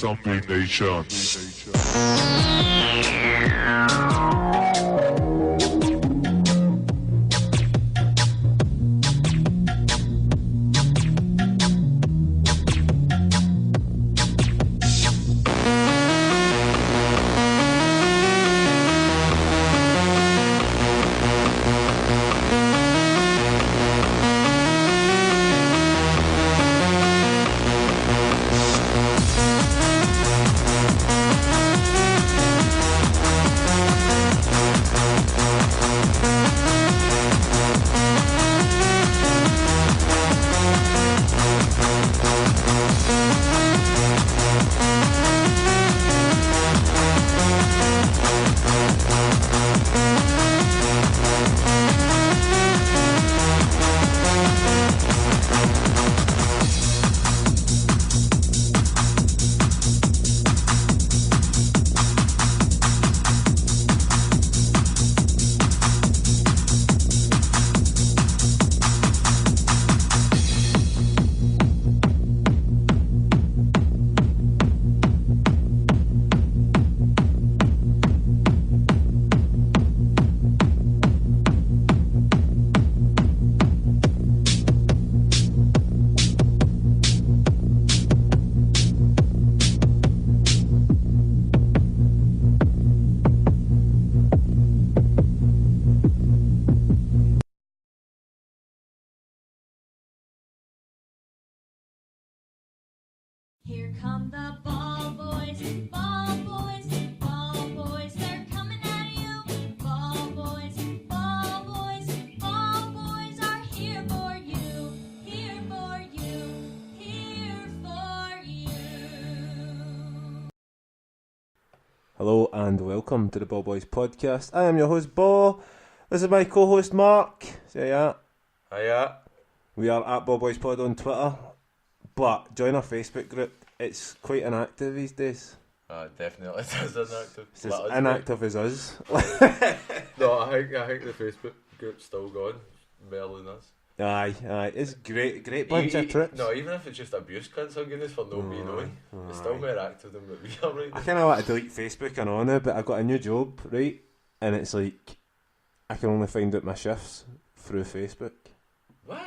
Domination. Here come the Ballbhoys, Ballbhoys, Ballbhoys, they're coming at you. Ballbhoys, Ballbhoys, Ballbhoys are here for you, here for you, here for you. Hello and welcome to the Ballbhoys podcast. I am your host Ball. This is my co-host Mark. Say yeah. Hiya. We are at Ballbhoys Pod on Twitter, but join our Facebook group. It's quite inactive these days. Definitely it is inactive. It's as inactive as us. No, I think the Facebook group's still gone. Better than us. Aye. It's great bunch of trips. No, even if it's just abuse cunts on goodness for no being on, it's still more active than what we are right now. I kind of want to delete Facebook and all now, but I've got a new job, right? And it's like, I can only find out my shifts through Facebook. What?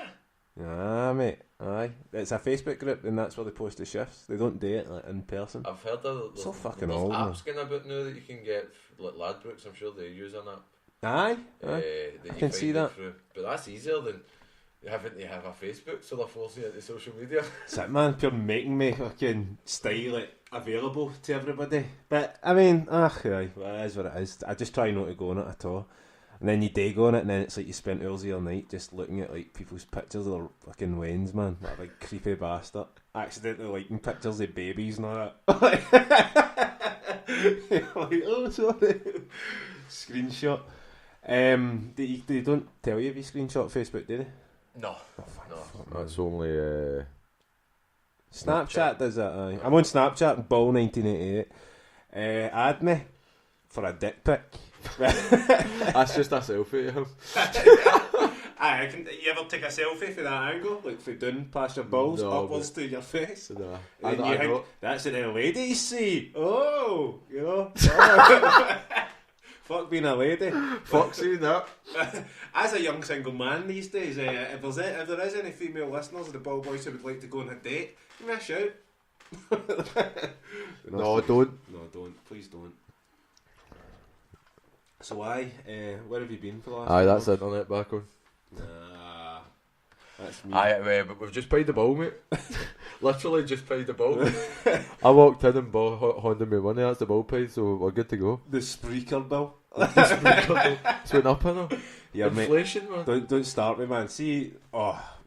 Ah, mate. Aye. It's a Facebook group and that's where they post the shifts. They don't do it like in person. I've heard of So fucking there's old, apps going about now that you can get, like Ladbrokes, I'm sure they use an app. Aye. That I you can find see it that. through. But that's easier than having to have a Facebook, so they're forcing you into social media. That's it, man. Pure making me fucking style it available to everybody. But, I mean, aye, it is what it is. I just try not to go on it at all. And then you do go on it, and then it's like you spent hours of your night just looking at like people's pictures of their fucking wains, man. That like creepy bastard. Accidentally liking pictures of babies and all that. Like, oh, sorry. Screenshot. They don't tell you if you screenshot Facebook, do they? No. That's only Snapchat does that, aye. I'm on Snapchat, Ball1988. Add me for a dick pic. That's just a selfie of him. You ever take a selfie from that angle? Like from down past your balls, No, upwards to your face? Nah. And I you think, know. that's what the ladies see. Oh, you know. Fuck being a lady. Fuck seeing that. As a young single man these days, if there is any female listeners of the Ballbhoys who would like to go on a date, give me a shout. No, don't. No, don't. Please don't. So where have you been for the last Aye, few that's months? internet back on. Nah, that's me. Aye, but we've just paid the ball, mate. Literally just paid the ball. I walked in and handed me money. That's the ball paid, so we're good to go. The Spreaker bill. It's went up, innit? Yeah, mate. Inflation, man. Don't start me, man. See,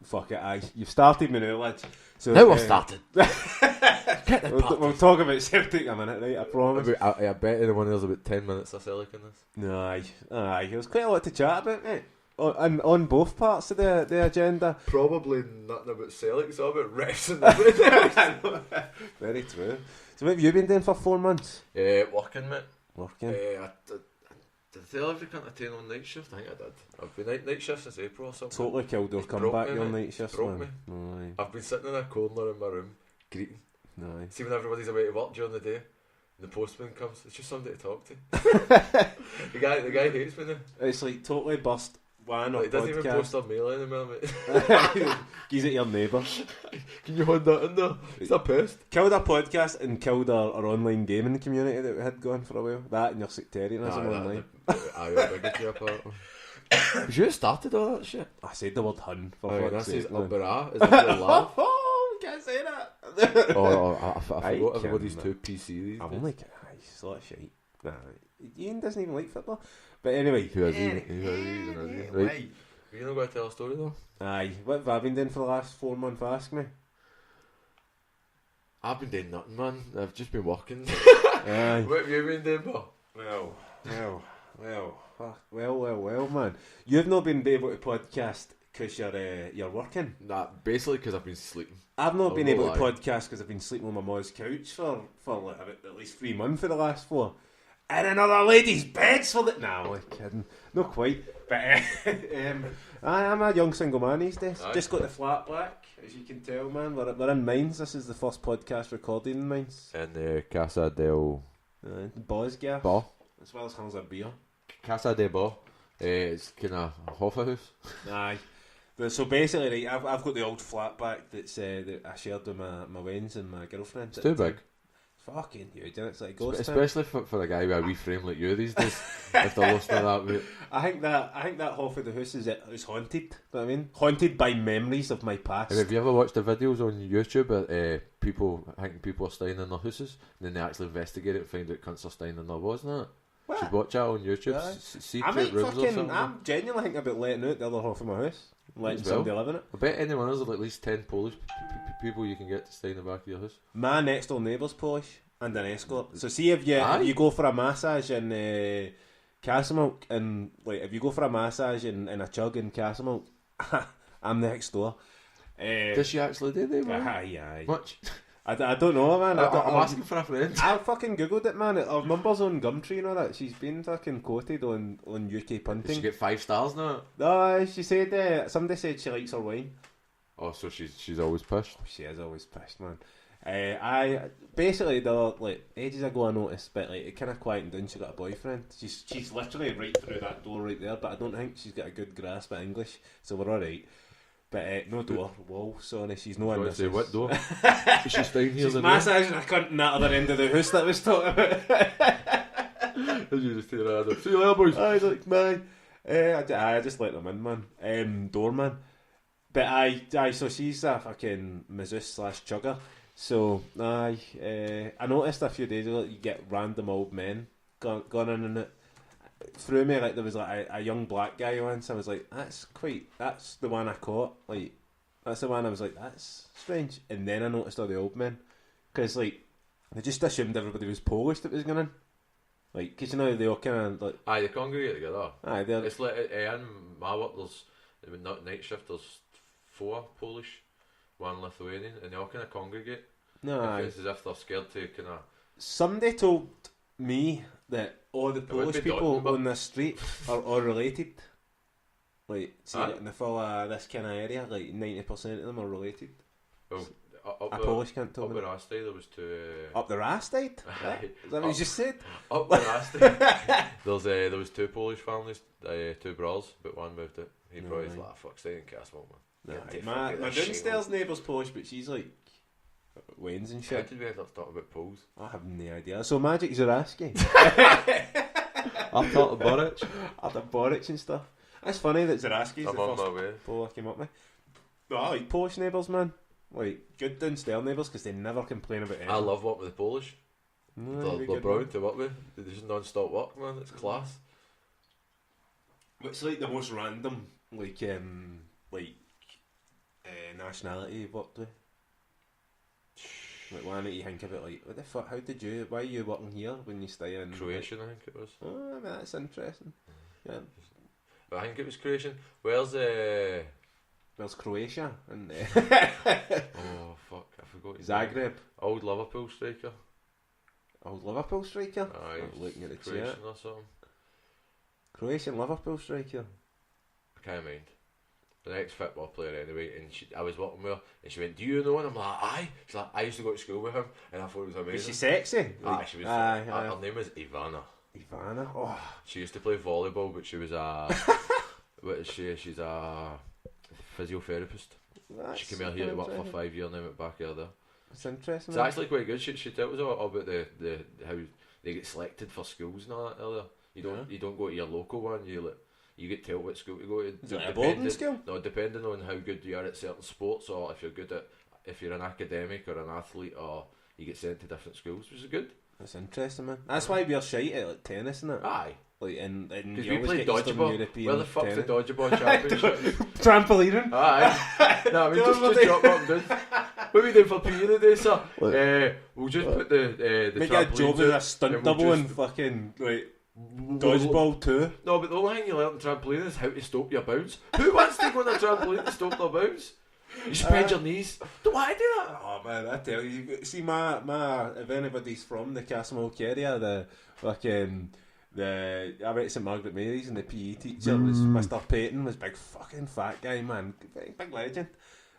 fuck it, aye. You've started me now, lads. So, Now we're started. Get the we'll talk about Celtic in a minute, right? I promise. I bet anyone there's about 10 minutes of Celtic in this. No, aye. There's quite a lot to chat about, mate. On both parts of the agenda. Probably nothing about Celtic, it's all about refs and everything. Very true. So what have you been doing for 4 months? Working, mate. Working. Did I tell every cunt I take on night shift? I think I did. I've been night shift since April or something. Totally killed your It's broke comeback, me, your mate. night shifts, Broke man. me. I've been sitting in a corner in my room, greeting. Aye. See when everybody's away to work during the day, and the postman comes, it's just somebody to talk to. the guy hates me now. It's like totally bust one Like, or he doesn't even podcast. post our mail anymore, mate. Gives it your neighbour. Can you hold that in there? It's a pest. Killed our podcast and killed our online gaming community that we had going for a while. That and your sectarianism online. Aye, bigotry apart. Was you started all that shit? I said the word hun for Aye, fuck's that says sake, man. Abra. Is that your laugh? Oh, you can't say that. I I forgot everybody's can, too PC these I'm days. only kidding. Aye, it's a lot of shite. Nah, Ian doesn't even like football. But anyway. Who is he? Right. You not got to tell a story though? Aye, what have I been doing for the last 4 months? Ask me. I've been doing nothing, man. I've just been working. Aye. What have you been doing, bro? Well, man. You've not been able to podcast because you're working. Nah, basically because I've been sleeping. I've not been no able to lie. podcast because I've been sleeping on my mom's couch for like about at least 3 months for the last 4. And another lady's beds for the... Nah, I'm only kidding. Not quite. But I'm a young single man these days. Aye. Just got the flat back, as you can tell, man. We're in Mines. This is the first podcast recorded in Mines. In Casa del Bosgia. Bo. As well as hands of beer. Casa de Bo. It's kind of half a house. Aye. So basically, right, I've got the old flat back that I shared with my Waynes and my girlfriend. It's too big. Fucking huge, isn't it? It's like a ghost town. Especially for a guy with a wee frame like you these days. If they're listening to that, mate. I think that half of the house is haunted. You know what I mean? Haunted by memories of my past. Have you ever watched the videos on YouTube of people are staying in their houses and then they actually investigate it and find out cunts are staying in their walls, isn't it? What? You should watch that on YouTube. Aye. Secret I might rooms or something. I'm genuinely thinking about letting out the other half of my house, letting As well. somebody live in it. I bet anyone else, at least 10 Polish people you can get to stay in the back of your house. My next door neighbour's Polish and an escort. So see if Aye. you go for a massage in Castlemilk and like if you go for a massage in a chug in Castlemilk, I'm next door. Does she actually do that, man? Aye. Much? I don't know, man. I'm asking for a friend. I fucking googled it, man. Our number's on Gumtree and all that. She's been fucking quoted on UK Did she punting. get 5 stars now? No, she said somebody said she likes her wine. Oh, so she's always pushed. She is always pissed, man. I basically like ages ago I noticed, but like it kind of quietened down. She got a boyfriend. She's literally right through that door right there, but I don't think she's got a good grasp of English, so we're all right. But no door, wall. Sorry, she's no in this. Say what door? She's staying here. She's then, massaging a cunt in that other end of the house that was talking about. Did you just hear that? See you later, boys. I was like, man, I just let them in, man. Doorman. But aye, so she's a fucking masseuse / chugger. So I noticed a few days ago that you get random old men gone in and it threw me like there was like a young black guy once. I was like, that's the one I caught. Like that's the one I was like, that's strange. And then I noticed all the old men because like they just assumed everybody was Polish that was going in. Like, because you know they all kind of like. Aye, they congregate together. Aye, they're. It's like in my work. There's night shift. There's 4 Polish, 1 Lithuanian, and they all kind of congregate. No, aye. It's as if they're scared to kind of. Somebody told me that all the would Polish be people daunting, but- on this street are all related. Like, see, Aye. in the full this kind of area, like 90% of them are related. Well, A Polish can't tell up me. where I stayed, there was two. Up the Ras side? Aye. Is that what you just said? Up where I stayed, there was two Polish families, two brothers, but one moved out. He No probably way. was like, "Fuck, staying in Castle, man." Nah, Get the my fuck out my of this downstairs shithole. neighbour's Polish, but she's like Wayne's and How shit. did we end up talking about Poles? I have no idea. So Magic Zaraski. I thought of Boric. At the Boric and stuff. That's funny that Zaraski's I'm the on first my way. Pole I came up with. No, I like Polish neighbours, man. Like, good downstairs neighbours because they never complain about anything. I love working with the Polish. No, They're, you'd be they're good, brilliant to work with. They just non-stop work, man. It's class. What's like the most random, nationality you've worked with? Like, why don't you think about, like, what the fuck, why are you working here when you stay in... Croatian, I think it was. Oh, I mean, that's interesting. Yeah. I think it was Croatian. Where's There's Croatia and oh fuck, I forgot his name. Zagreb. Old Liverpool striker. Old Liverpool striker? Aye, I'm looking at the Croatian chat. or something. Croatian Liverpool striker. I can't mind. The next football player anyway, and I was working with her, and she went, "Do you know?" And I'm like, "Aye." She's like, "I used to go to school with him," and I thought it was Is amazing. she sexy? Aye, she was. Aye, Her name was Ivana. Ivana? Oh, She used to play volleyball, but she was a. What is she? She's a physiotherapist. that's She came out here to work for interesting. 5 years, and then went back here there. It's interesting. It's actually quite good. She tells us all about the how they get selected for schools and all that earlier. You don't go to your local one. You get told what school to go to. Is it a boarding school? No, depending on how good you are at certain sports, or if you're an academic or an athlete, or you get sent to different schools, which is good. That's interesting, man. That's why we're shite at like tennis, isn't it? Aye, Like, and because you we always play get Eastern dodgeball. European Where the fuck's the tennis. dodgeball championship? Trampolining. Aye. No, I mean just drop up and down. What we doing for PE today, sir? We'll just put the Make a trampolines job with out a stunt and we'll double and just- fucking like dodgeball too. No, but the only thing you learn in trampoline is how to stop your bounce. Who wants to go on a trampoline to stop their bounce? You spread your knees. Don't want to do that. Oh man, I tell you, see my if anybody's from the Castlemilk area, I went to St Margaret Mary's and the PE teacher was Mr. Payton, was big fucking fat guy, man, big legend.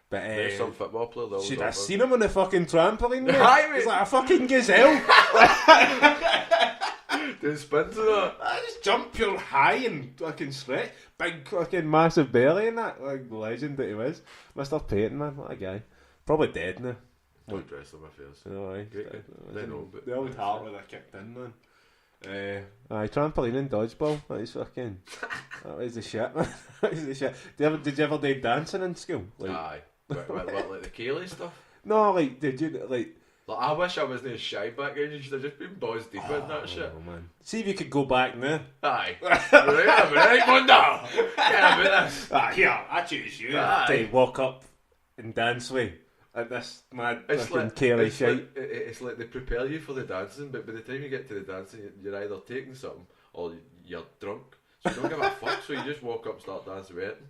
But There's some football player that always should have offer. seen him on the fucking trampoline, mate. Aye, mate. He's like a fucking gazelle. Doing spins and that. I just jump pure high and fucking stretch. Big fucking massive belly and that. Like, legend that he was. Mr. Payton, man, what a guy. Probably dead now. Don't dress them affairs. No, aye. Great guy. They know, but the old heart with a kicked in, man. Aye, trampoline and dodgeball. That was fucking. That was the shit, man. That was the shit. Did you ever do dancing in school? Like, Aye. What, like the Kaylee stuff? no, like, did you like? Like, I wish I wasn't as shy back then. You should have just been balls deep in that shit. Oh man. See if you could go back now. Aye. Right, Wonder. Yeah, about this. Here, I choose you. Aye. To walk up and dance with at this mad It's fucking like, Kaylee it's, shite. like, it's like they prepare you for the dancing, but by the time you get to the dancing, you're either taking something or you're drunk. So you don't give a fuck, so you just walk up and start dancing with it.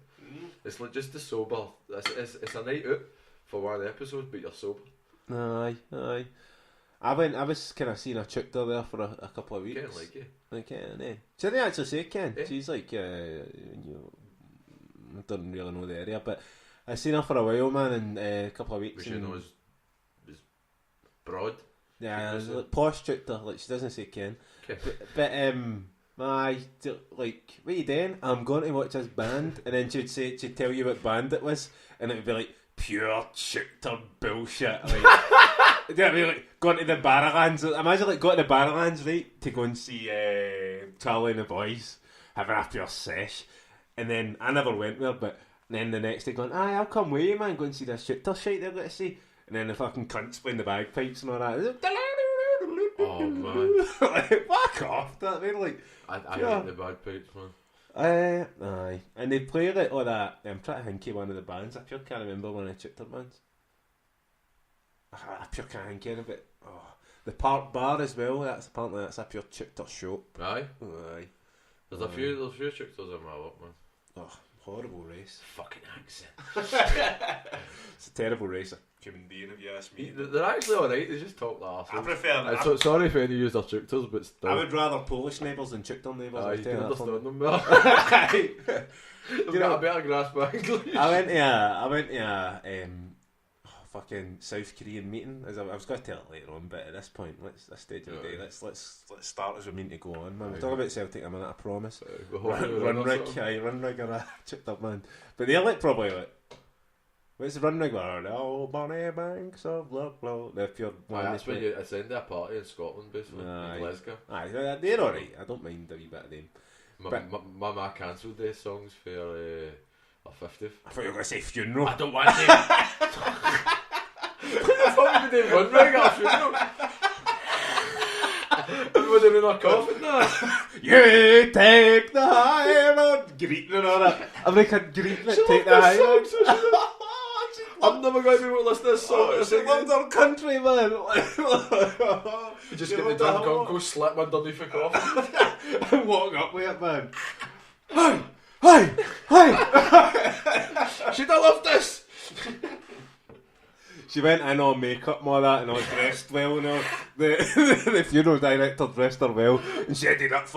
It's like just the sober. It's a night out for one episode, but you're sober. Aye. I was kind of seeing a chick there for a couple of weeks. Can't like you. Like, eh. She didn't actually say Ken. Eh? She's like, I don't really know the area, but I seen her for a while, man, in a couple of weeks. We should know is broad. Yeah, She was, like, posh chick there, like she doesn't say Ken. Okay. But like, what are you doing? I'm going to watch this band, and then she'd tell you what band it was, and it would be like pure shooter bullshit. Like, you know what I mean? Like going to the Barrowlands. Imagine like going to the Barrowlands, right, to go and see Charlie and the Boys having a pure sesh, and then I never went there, but then the next day going, aye, I'll come with you, man, go and see this shooter shite they're going to see, and then the fucking cunts playing the bagpipes and all that. Oh man, Like, fuck off! That I mean, like, I Yeah. hate the bagpipes, man. aye, and they play like all that. I'm trying to think of one of the bands. I pure can't remember one of the shooter bands. I pure can't think of it. Oh, the Park Bar as well. That's apparently that's a pure shooter shop. Aye, Aye. there's a few chicks in my work, man. Oh, horrible race. Fucking accent. It's a terrible race of human being, if you ask me. They're actually alright, they just talk the I arse. prefer. Sorry if any used their tractors, but still. I would rather Polish neighbours than Chicktall neighbours. You I'll can tell you that understand for me. them well. They've got a better grasp of English. I went to a fucking South Korean meeting. As I was going to tell it later on, but at this point, let's stage of the day. Let's start as we mean to go on, man. We'll talk about Celtic in a minute, I promise. Run rig, run rig or a chipped up man. But they're like probably like, what's the run rig? Oh, Bonnie Banks of Love, blah. If you're That's when you attend a party in Scotland, basically. In Glasgow. Aye, they're alright. I don't mind a wee bit of them. My ma cancelled these songs for her 50th. I thought you were going to say funeral. I don't want them. What the fuck would they run rig at a funeral? Would they in a coffin now? You take the high road. Greeting and all that. I'm like a greeting that take the high road. I'm never going to be able to listen to this song. She loved our country, man. You just get the damn gunko, slip underneath the coffin. I'm walking up with it, man. Hey! She'd have loved this. She went in all makeup and all that and all dressed well, you know. The funeral director dressed her well and she did that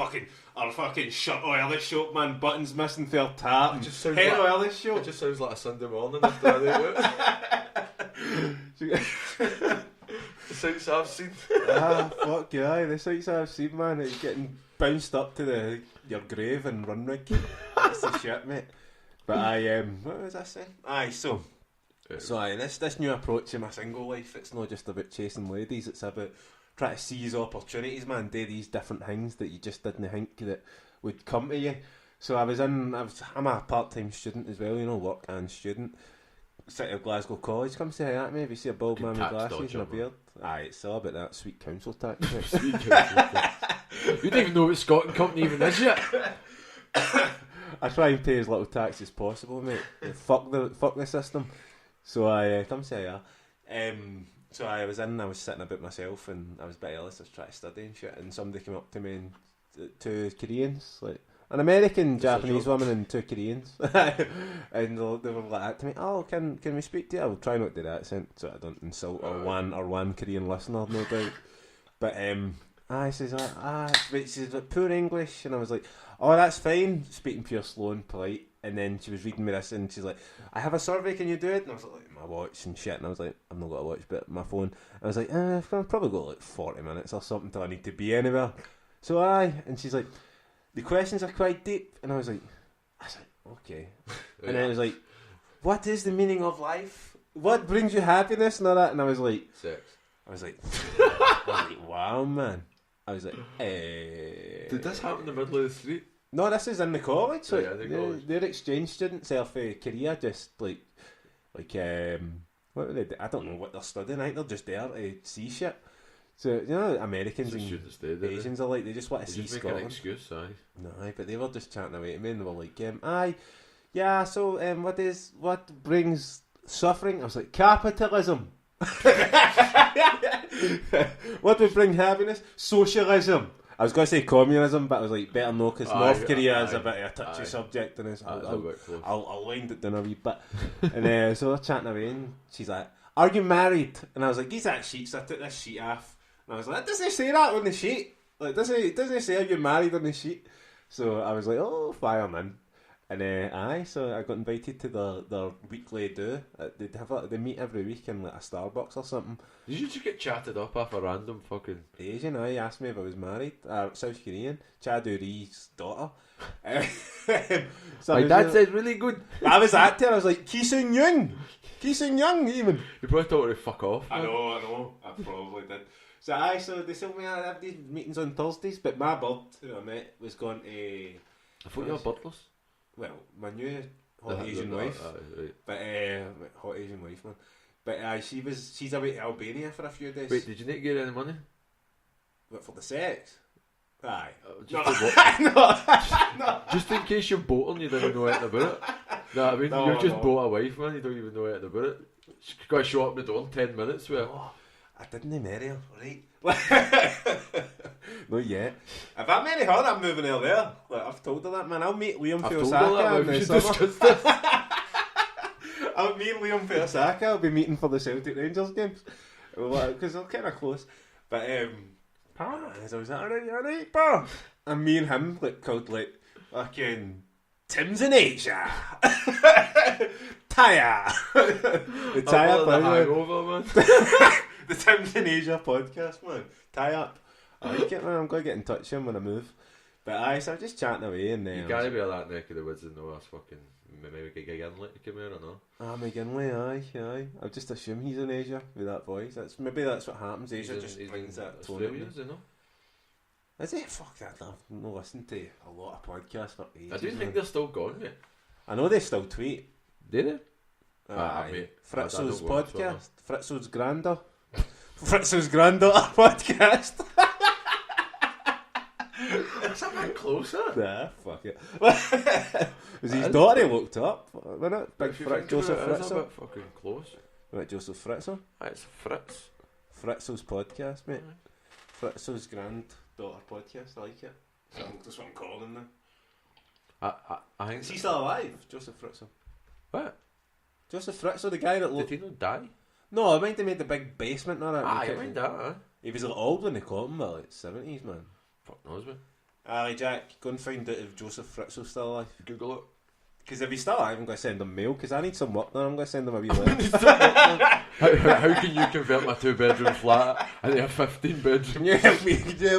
her fucking shirt oily show, man, buttons missing for her tap. It just sounds hair like, oily show. It just sounds like a Sunday morning after a day out. The sights I've seen. Fuck yeah, the sights I've seen, man. It's getting bounced up to your grave and run rig. That's the shit, mate. But what was I saying? This new approach in my single life, it's not just about chasing ladies, it's about trying to seize opportunities, man, do these different things that you just didn't think that would come to you. So I'm a part-time student as well, you know, work and student. City of Glasgow College, come say hi to me if you see a bald man with glasses and a beard. Aye, it's all about that sweet council tax. Sweet council tax. You don't even know what Scotland Company even is yet. I try and pay as little tax as possible, mate. Fuck the system. So I come say hi. So I was sitting about myself and I was a bit early, so I was trying to study and shit, and somebody came up to me and two Koreans, like an American Japanese woman and two Koreans, and they were like that to me. Oh, can we speak to you? I will try not to do that accent so I don't insult our one Korean listener, no doubt. But I says but she says like, poor English, and I was like, oh, that's fine, speaking pure slow and polite. And then she was reading me this and she's like, I have a survey, can you do it? And I was like, my watch and shit, and I was like, I've not got a watch, but my phone. I was like, I've probably got like 40 minutes or something till I need to be anywhere. So and she's like, the questions are quite deep. And I was like, okay. And then it was like, what is the meaning of life? What brings you happiness and all that? And I was like, sex. I was like, wow, man. I was like, Did this happen in the middle of the street? No, this is in the college. So yeah, they're exchange students off Korea, just like what were they? I don't know what they're studying. I think they're just there to see shit. So you know, Americans and Asians are like they just want to see Scotland. An excuse, aye. No, but they were just chatting away to me, and they were like, aye, yeah. So what brings suffering? I was like, capitalism. What would bring happiness? Socialism. I was going to say communism, but I was like, better no, because North Korea is a bit of a touchy subject, and I'll wind it down a wee bit. And so we're chatting away, and she's like, are you married? And I was like, these that sheets, I took this sheet off. And I was like, that doesn't say that on the sheet. Like, doesn't say are you married on the sheet. So I was like, oh, fireman. And so I got invited to their weekly do. They meet every week in like a Starbucks or something. Did you just get chatted up off a random fucking Asian? I asked me if I was married. South Korean, Chaduri's daughter. My dad said really good. I was at her. I was like, Ki-sung Young even. You probably told her to fuck off. Man. I know. I probably did. So they told me I have these meetings on Thursdays, but my bird who I met was going to. I thought you were birdless. Well, my new hot Asian wife, right. But hot Asian wife, man. But she's away to Albania for a few days. Wait, did you need to get any money? What, for the sex? Aye. No. Just in case you're boating, you didn't know anything about it. No, I mean, you've just bought a wife, man. You don't even know anything about it. She's got to show up the door in 10 minutes. Where? I didn't marry her, right? Not yet. If I marry her, I'm moving her there. Like, I've told her that, man. I'll meet Liam for Osaka in the summer. Me and Liam for Osaka. I'll be meeting for the Celtic Rangers games because they're kind of close. But so I was like, alright, bro. And me and him called fucking Tim's in Asia. Taya. The Taya man. The Tim's in Asia podcast, man. Tie up. I like it, man. I'm going to get in touch with him when I move. But so I'm just chatting away and then... You can't be at that neck of the woods and know us fucking... Maybe get Inlet to come here or no? McGinley, aye. I just assume he's in Asia with that voice. Maybe that's what happens. Asia just brings that tone. Is he, no? Is it? Fuck that. I've not listened to a lot of podcasts for ages. I do think they're still gone, mate. I know they still tweet. Do they? Mate. Fritzo's podcast. Fritzo's granddaughter. Fritzo's granddaughter podcast. Is that man closer? Nah, fuck it. Was his daughter he looked up, wasn't it? Big Joseph Fritzo. It's a bit fucking close. Right, Joseph Fritzo? It's Fritz. Fritzo's podcast, mate. Fritzo's granddaughter podcast, I like it. So that's what I'm calling him now. I think... Is he still alive, Joseph Fritzo? What? Joseph Fritzo, the guy that looked... Did he not die? No, I mind they made the big basement and all that. I mind that, He was old when they caught him, but 70s, man. Fuck knows, man. Aye, Jack, go and find out if Joseph Fritzo's still alive. Google it. Because if he's still alive, I'm going to send him mail, because I need some work done. I'm going to send him a wee letter. How can you convert my 2-bedroom flat into a 15-bedroom? Can you help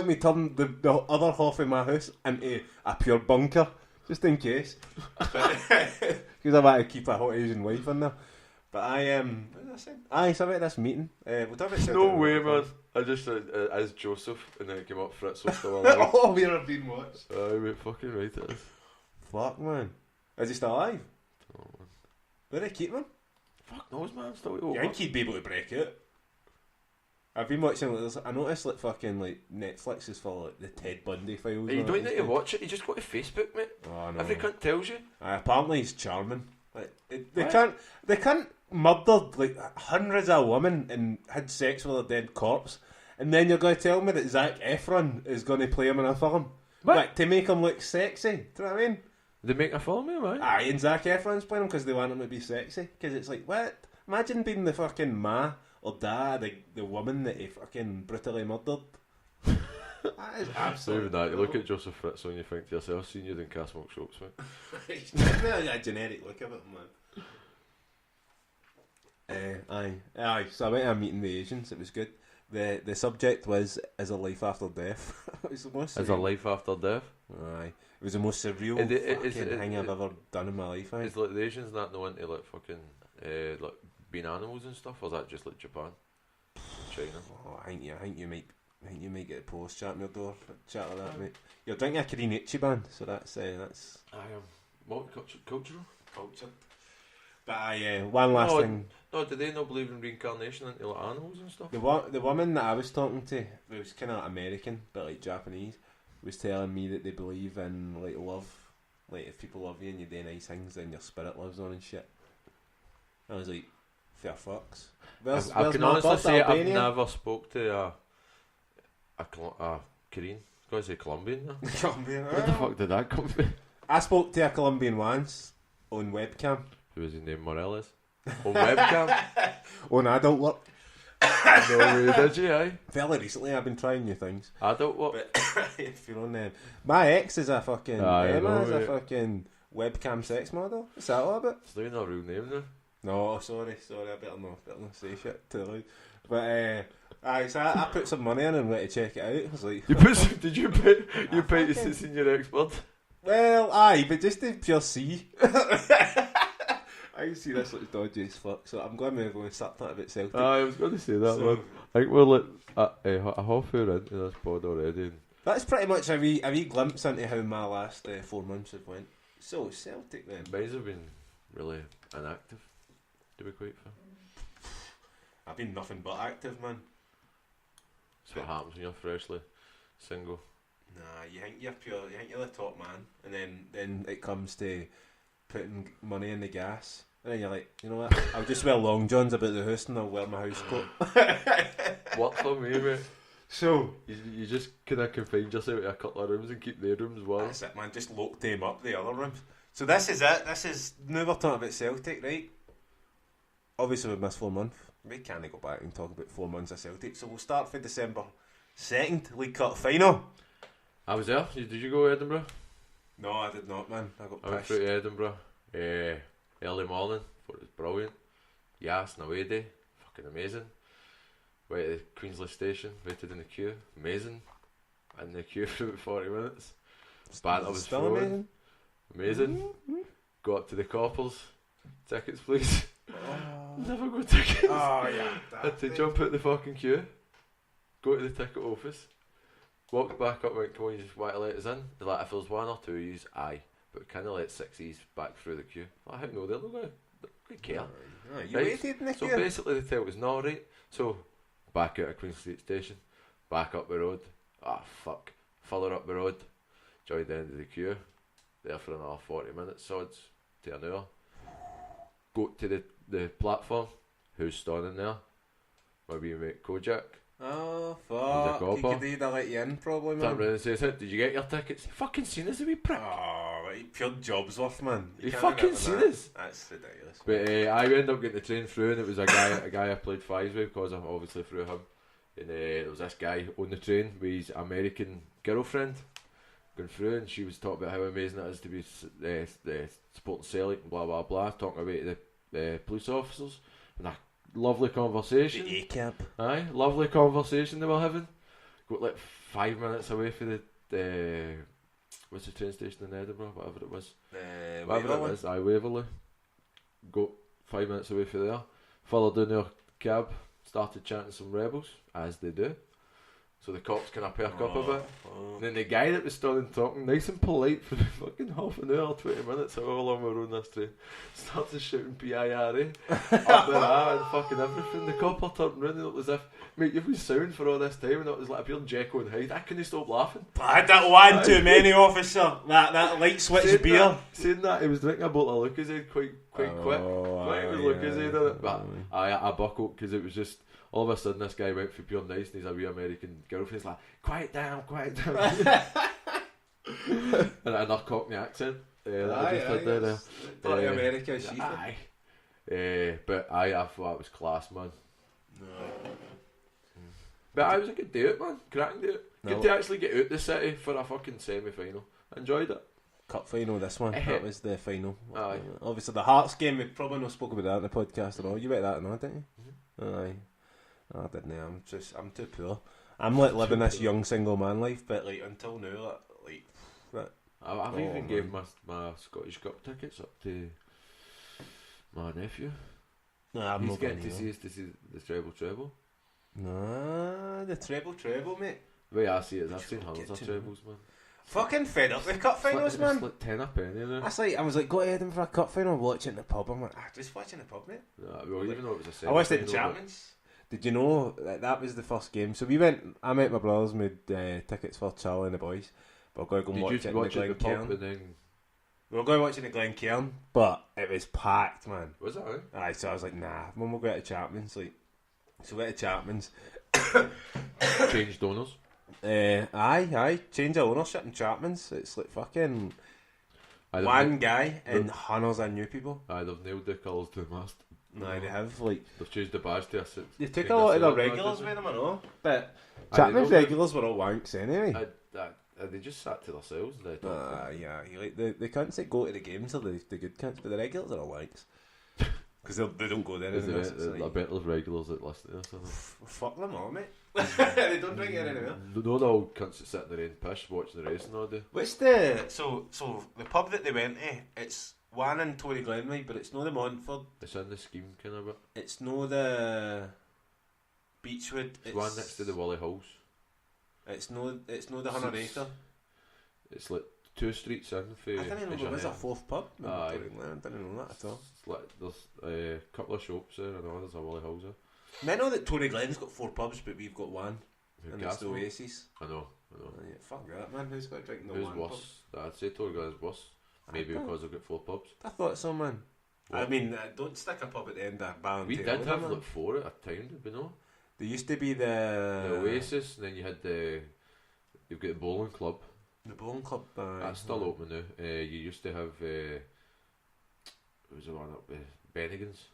me turn the other half of my house into a pure bunker? Just in case. Because I want to keep a hot Asian wife in there. But what did I say? Aye, so about this meeting. We'll talk about No way, man. I just said, as Joseph, and then it came up Fritz still alive. Oh, we're being watched. Aye, mate, fucking right it is. Fuck, man. Is he still alive? Oh, man. Where do they keep him? Fuck knows, man. Still You think he'd be able to break it? I've been watching, I noticed fucking Netflix is for the Ted Bundy files. You don't need to watch it, you just go to Facebook, mate. Oh, no. Every cunt tells you. Apparently he's charming. They can't murdered hundreds of women and had sex with a dead corpse, and then you're going to tell me that Zac Efron is going to play him in a film? What? To make him look sexy. Do you know what I mean? They make a film of him, right? Aye, and Zac Efron's playing him because they want him to be sexy. Because it's like, what? Imagine being the fucking ma or dad, the woman that he fucking brutally murdered. That is absolutely... Even that, you look at Joseph Fritz and you think to yourself, seen you in Cast Milk Soaps, mate. It's definitely a generic look of it, man. Aye. So I went to a meeting with Asians. It was good. The subject was "Is a life after death?" It was the most. Is a life after death? Aye. It was the most surreal thing I've ever done in my life. Aye. Is like the Asians not know into fucking like being animals and stuff, or is that just like Japan, China? Oh, I think you might get a post chat on your door. Chat like that, mate. You're drinking a Korean Ichiban, so that's. I am multicultural. Cultured. But one last thing. No, do they not believe in reincarnation into like animals and stuff? The woman that I was talking to, who was kind of American but Japanese, was telling me that they believe in love. If people love you and you do nice things, then your spirit lives on and shit. I was like, fair fucks. I can honestly say I've never spoke to a Korean. I was going to say Colombian now. Colombian. Where the fuck did that come from? I spoke to a Colombian once on webcam. Who was his name? Morales? On webcam? On adult work. No way, did you, aye? Fairly recently I've been trying new things. Adult work? If you're on them. My ex is a fucking Emma is a mate. fucking webcam sex model. What's that all about? It's not even a real name now. No, sorry, I better not say shit too loud. But so I put some money in and went to check it out. I was like, did you pay to sit in your expert? Well, aye, but just to pure see. I see this looks dodgy as fuck, so I'm going to go and start talking about Celtic. I was going to say that, man. I think we're like a half hour into this pod already. And that's pretty much a wee glimpse into how my last 4 months have went. So, Celtic then. Mine's have been really inactive, to be quite fair. I've been nothing but active, man. That's what happens when you're freshly single. Nah, you think you're the top man, and then it comes to putting money in the gas, And then you're like, you know what? I'll just wear long johns about the house and I'll wear my house coat. Worked for me, mate. So You just kind of confine yourself to a couple of rooms and keep their rooms warm. that's it, man. Just lock them up, the other rooms. So this is it. This is, now we're talking about Celtic, right? Obviously we've missed 4 months. We can't go back and talk about 4 months of Celtic. So we'll start for December 2nd, League Cup final. I was there. Did you go to Edinburgh? No, I did not, man. I got I went pissed. through to Edinburgh early morning. Thought it was brilliant. Yes, an away day. Fucking amazing. Went to the Queensley station. Waited in the queue. Amazing. In the queue for about 40 minutes. Banter was Still flowing. amazing. Amazing. Got up to the coppers. Tickets, please. Never got tickets. Oh, yeah. Had to jump out the fucking queue. Go to the ticket office. Walked back up and went, come on, you just want to let us in? They're like, if there's 1 or 2 yous, aye. But kind of let 6 yous back through the queue. I don't know, they're not going to care. Oh, you Right. waited in the So queue? basically they tell us, no, right. So, back out of Queen Street Station. Back up the road. Ah, fuck. Further up the road. Joined the end of the queue. There for another 40 minutes, sods. To an hour. Go to the platform. Who's standing there? My wee mate Kojak. Oh, He's a fuck. He copper. could either let you in, probably, Turned man. around and says, did you get your tickets? You fucking seen us, a wee prick. Oh, right. Pure jobs worth, man. You can't fucking get seen that. us? That's ridiculous. But I ended up getting the train through, and it was a guy I played fives with because I'm obviously through him. And there was this guy on the train with his American girlfriend going through, and she was talking about how amazing it is to be supporting Celtic and blah blah blah, talking about the police officers and a lovely conversation. The A-cab. Aye, lovely conversation they were having. Got like 5 minutes away from the what's the train station in Edinburgh, whatever it was. Whatever it is, Waverley. Got 5 minutes away from there. Further down their cab, started chanting some rebels, as they do. So the cops kind of perk up a bit. And then the guy that was standing talking, nice and polite for fucking half an hour, 20 minutes, however long we were on this train, started shouting P-I-R-A up there and fucking everything. The copper turned round and it was as if, mate, you've been sound for all this time, and it was like a pure Jekyll and Hyde. I couldn't stop laughing. I had that one too many, officer. That light switch beer. Saying that, he was drinking a bottle of Lucozade quite quick. Quite was Lucozade in it. But I buckled because it was just, all of a sudden this guy went for pure nice and he's a wee American girlfriend. He's like, quiet down. And another Cockney accent. That I just had there. Bloody America, she. Aye. But I thought it was class, man. But I was a good day out, man. Cracking day out. Good to actually get out the city for a fucking semi-final. Enjoyed it. Cup final, this one. That was the final. Aye. Obviously, the Hearts game, we probably not spoke about that in the podcast at all. You bet that or not, didn't you? Aye. I didn't. I'm too poor. I'm like living this young single man life, but like until now, I've even gave my Scottish Cup tickets up to my nephew. Nah, I'm He's not getting going to see the treble. Nah, the treble, mate. The way I see it is I've seen hundreds of trebles, man. Fucking fed up with cup finals, man. It's like 10 a penny there. That's like, I was like, go to Edinburgh for a cup final, watch it in the pub. I'm like, just watching the pub, mate. Well, even though it was a I watched it in semi-final, Chapman's. Did you know that was the first game? So I met my brothers, made tickets for Charlie and the boys. But we're going to go watch it in the Glencairn. We were going to watch it in the Glencairn, but it was packed, man. Was it? Aye, so I was like, nah, when we'll go to Chapman's, so we went to Chapman's. Changed owners. Aye, change of ownership in Chapman's. It's like fucking one guy and hundreds of new people. Aye, they've nailed the colours to the mast. Aye, they have, like, they've changed the badge to a six. they took a lot of their regulars with them, I know. But Chapman's regulars were all wanks anyway. They just sat to themselves. Yeah, like the cunts that go to the games are the good cunts, but the regulars are all wanks. Because they don't go there. I bet there's regulars that listen to us. Fuck them all, mate. They don't drink it anywhere. No, the old cunts that sit in the rain pish watching the racing all day. What's the so the pub that they went to? It's one in Tory Glenway, but it's no the Montford. It's in the scheme kind of bit. It's no the Beechwood. It's one next to the Wally Halls. It's no the 100 Acre. It's like 2 streets in. For I didn't know there was a fourth pub. I didn't know that at all. It's like there's a couple of shops there. I know there's a Wally Halls there. I know that Tory Glen's got 4 pubs, but we've got one. And it's the Oasis. I know. Yeah, fuck that, man. Who's got to drink the Who's one worse? I'd say Tory Glen's worse. Maybe because I've got 4 pubs. I thought so, man. I mean, don't stick a pub at the end of Ballbhoys. We did have like 4 at a time, did we not? There used to be The Oasis, and then you had you've got the bowling club. the bowling club. That's still open now. You used to have what was the one up there? Bennigan's.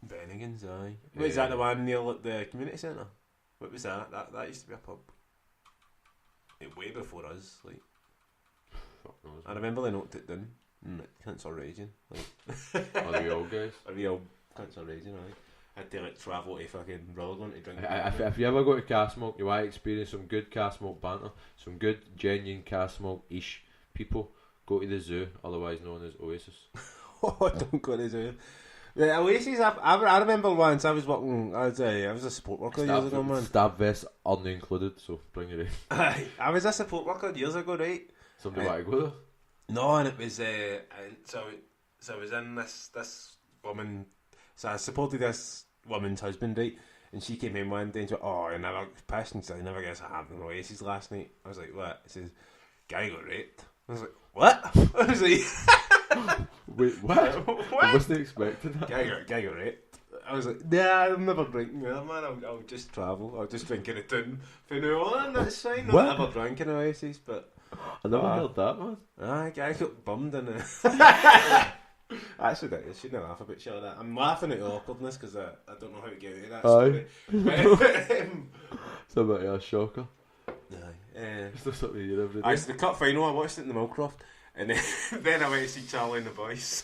Bennigan's, aye. Was that the one near like, the community centre? What was that? That used to be a pub. Way before us, like. Fuck knows. I remember they knocked it down. Cunts are raging. Like. Are they all guys? A real cunts are raging, aye. Had to like travel to fucking Rutherglen to drink. If you ever go to Castlemilk, you want to experience some good Castlemilk banter, some good genuine Castlemilk-ish people, go to the zoo, otherwise known as Oasis. Oh, don't go to the zoo. The Oasis, I remember once I was working, I was a support worker years ago, man. Stab vests aren't included, so bring it in. I was a support worker years ago, right? Somebody want to go there? No, and it was so I was in this woman. So I supported this woman's husband, right? And she came in one day and she went, "Oh, I never pissed and said I never guess I had an Oasis last night." I was like, "What?" She says, "Guy got raped." I was like, "What?" I was like, "Wait, what?" What? I wasn't expecting that. Guy got raped. I was like, "Nah, I'm never drinking with her, man. I'll just travel. I'll just drink in a tun from now on. That's fine. What? I've never drank in Oasis, but." I never heard that, man. Guy got bummed in it. That's ridiculous. I shouldn't laugh about shit like that. I'm laughing at the awkwardness because I don't know how to get out of that story. It's a bit of a shocker. Aye. It's not something you hear every day. It's the cup final. I watched it in the Millcroft, and then I went to see Charlie and the Boys,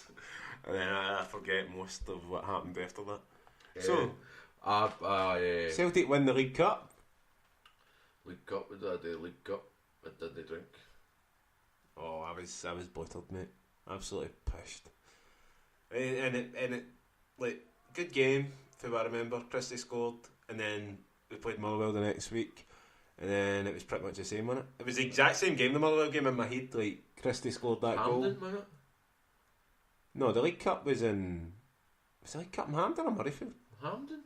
and then I forget most of what happened after that. So, Celtic win the League Cup. League Cup, what did I do? League Cup, what did they drink? Oh, I was buttered, mate. Absolutely pissed. And it like good game. If I remember, Christie scored, and then we played Motherwell the next week, and then it was pretty much the same, wasn't it? It was the exact same game. The Motherwell game in my head, like Christie scored that goal. Wasn't it? No, the League Cup was in. Was the League Cup in Hampden or Murrayfield? Hampden?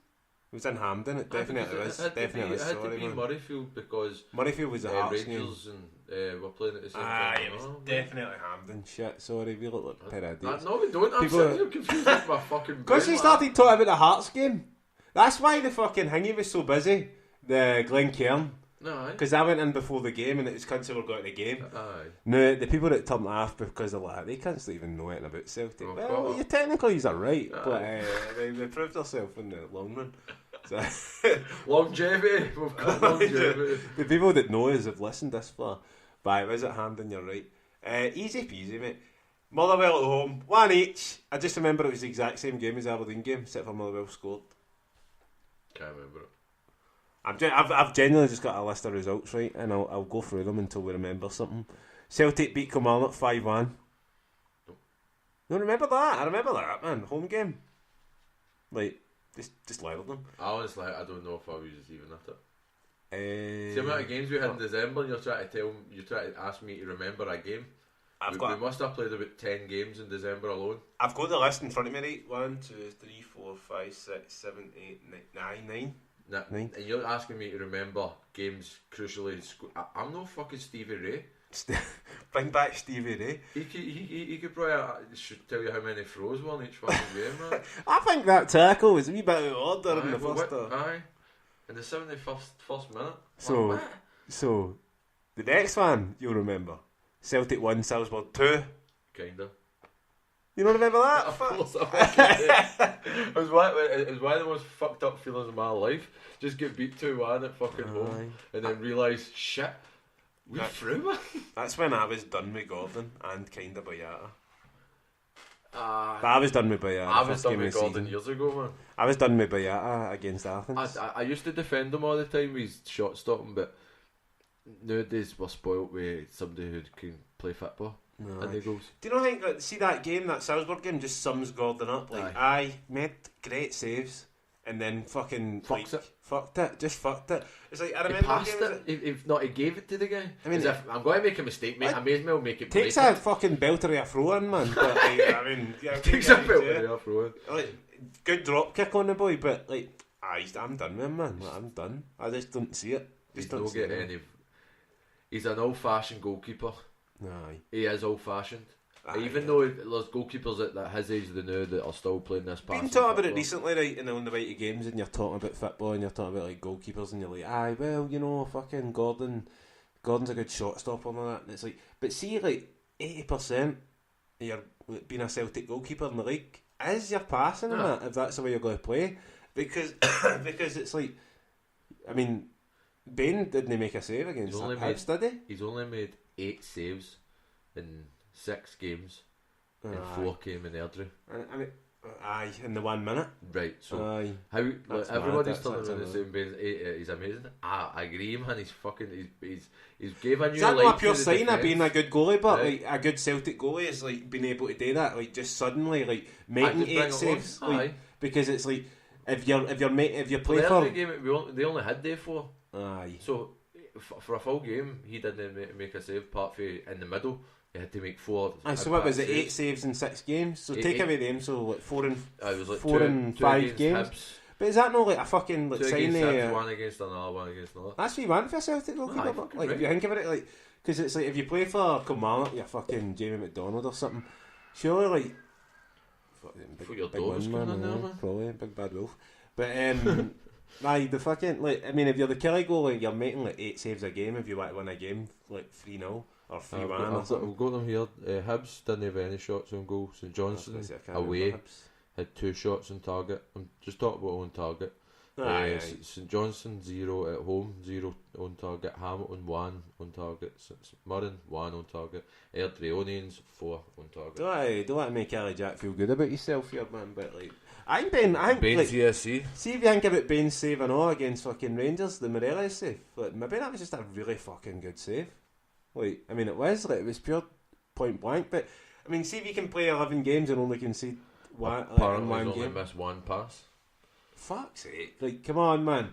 It was in Hampden. It definitely was. Definitely was. It had to Sorry, be man. Murrayfield because Murrayfield was the Hearts game. Rangers and were playing at the same Aye, time. it was Oh, definitely Hampden. Shit, sorry, we look like a pair of idiots. No, we don't. I'm People- sitting here confused with my fucking Because he brain, started talking about the Hearts game. That's why the fucking hingy was so busy. The Glencairn. man. Aye. Because I went in before the game and it was cunts who were going to the game. Aye. No, the people that turned off because they're like, they can't even know anything about Celtic. Oh, well, God. you technically are right, Aye. but they proved themselves in the long run. So Longevity. We've got longevity. the people that know us have listened this far. But it was at Hampden, you're right. Easy peasy, mate. Motherwell at home, 1 each. I just remember it was the exact same game as the Aberdeen game, except for Motherwell scored. Can't remember it. I've genuinely just got a list of results, right, and I'll go through them until we remember something. Celtic beat Kilmarnock 5-1. You don't remember that? I remember that, man. Home game. Like, just leveled them. I honestly, I don't know if I was even at it. See the amount of games we had in December, and you're trying to ask me to remember a game. We must have played about 10 games in December alone. I've got the list in front of me, right? 1, 2, 3, 4, 5, 6, 7, 8, 9. And you're asking me to remember games crucially. I'm no fucking Stevie Ray. Bring back Stevie Ray. He could probably should tell you how many throws were in each fucking game, man. I think that tackle was a wee bit out of order in the first half. Aye. In the 71st minute. So, the next one you'll remember. Celtic 1, Salzburg 2. Kinda. You don't remember that? Of course I fucking did. It was one of the most fucked up feelings of my life. Just get beat 2-1 at fucking home and then realise, shit, we're through, man. That's when I was done with Gordon and kinda Boyata. But I I was done with Boyata. was done with Gordon years ago, man. I was done with Boyata against Athens. I used to defend him all the time with his shot stopping, but nowadays we're spoilt with somebody who can play football and he goes. Do you not think that, see that game, that Salzburg game, just sums Gordon up? Like, I made great saves and then fucking Fucked it. Fucked it. It's like, I He remember passed games it. If not, he gave it to the guy. I mean, As if I'm going to make a mistake, mate. I may as well make it. takes blatant. a fucking belter of a throw in, man. But like, I mean, yeah, Takes a belter of a throw in. Like, good drop kick on the boy, but like, I'm done with him, man. Like, I'm done. I just don't see it. He's Just don't no see getting it. any. He's an old-fashioned goalkeeper. Aye. He is old-fashioned. Even though there's goalkeepers at his age they know that are still playing this been passing talking about it football. recently, right, and on the way to games, and you're talking about football, and you're talking about like goalkeepers, and you're like, aye, well, you know, fucking Gordon's a good shot stopper and all that, and it's like, but see, like 80% of your being a Celtic goalkeeper in the league is your passing and that, if that's the way you're going to play, because it's like, I mean, Bain didn't make a save against Hibs, did he? He's only made 8 saves in 6 games, and 4 came in Airdrie. I mean, aye, in the 1 minute. Right, so Aye. how That's everybody's mad, telling that's me the same Bain, he's amazing. I agree, man. He's fucking he's gave a new Is that life not a pure to the sign of defence. being a good goalie, but Right. like a good Celtic goalie is like being able to do that, like just suddenly like I making just bring 8 it saves, home. like, Aye. because it's like if you Well, play the for Airdrie game, they only had day 4. aye. So for a full game, he didn't make a save. Part for in the middle, he had to make 4. Aye, so what was it? 8 saves. saves in 6 games. So Eight- take eight- away them. So like 4 and It was like 4 two, and two 5 against games. Hibs, But is that not like a fucking like 2 sign against Hibs, of? 1 against another, 1 against another. That's what you want for a Celtic goalkeeper. Aye, but, fucking like if right. you think about it, like because it's like if you play for Kilmarnock, you're fucking Jamie McDonald or something. Surely like. Fucking Thought your big dog was one, coming in there, man. Probably big bad wolf. But aye, the fucking like I mean, if you're the Kelly goalie, you're making like 8 saves a game if you want to win a game like 3-0 or 3-1 or something. I've got them here. Hibs didn't have any shots on goal. St Johnstone I can't away remember Hibs. had 2 shots on target. I'm just talking about on target. Aye, aye. St Johnstone 0 at home, 0 on target. Hamilton 1 on target. St Mirren 1 on target. Airdrie Onions 4 on target. Don't let make Ali Jack feel good about yourself here, man. But like, I think like, CSC. see if you think about Bain's save and all against fucking Rangers, the Morelos save. Like maybe that was just a really fucking good save. Like I mean, it was pure point blank. But I mean, see if you can play 11 games and only concede one in Apparently one he's only game. missed 1 pass. Fuck's sake! Like, come on, man.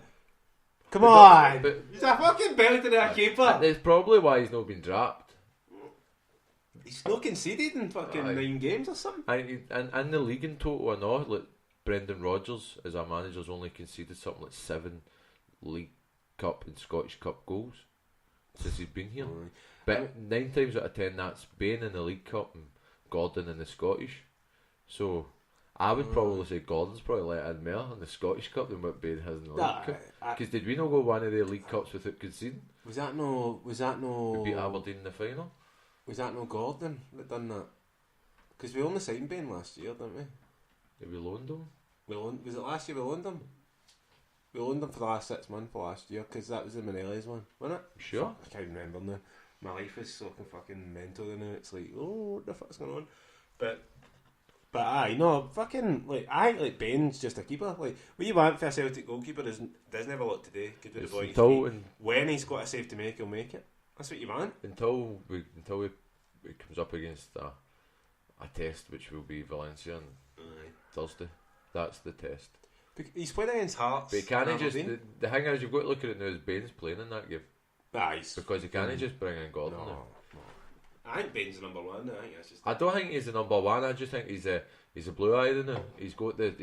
Come on! but- He's a fucking belter to a keeper. That's probably why he's not been dropped. He's not conceded in fucking Aye. 9 games or something. And the league in total and all, like Brendan Rodgers as our manager's only conceded something like 7 League Cup and Scottish Cup goals since he's been here. Aye. But 9 times out of 10 that's Bain in the League Cup and Gordon in the Scottish. So I would probably say Gordon's probably let in more in the Scottish Cup than what Bain has in the League Cup. Because did we not go one of the League Cups without conceding? Was that no? We beat Aberdeen in the final. Was that no Gordon that done that? Because we only signed Bain last year, didn't we? Did we loaned him? Was it last year we loaned him? We loaned him for the last 6 months for last year because that was the Morelos one, wasn't it? Sure. I can't remember now. My life is so fucking mental now. It's like, oh, what the fuck's going on? But aye, no, fucking like I think like Bain's just a keeper. Like what you want for a Celtic goalkeeper doesn't have a lot to do. Good with the ball. at Until, his feet. When he's got a save to make, he'll make it. That's what you want. until it comes up against a test which will be Valencia on Thursday. That's the test. He's played against Hearts. But he can't and just Aberdeen. the thing is you've got to look at it now as Bain's playing in that game Aye, because he can't just bring in Gordon. No, now. no. I think Bain's the number 1. I think that's just. I don't think he's the number 1. I just think he's a blue eye now. He's got the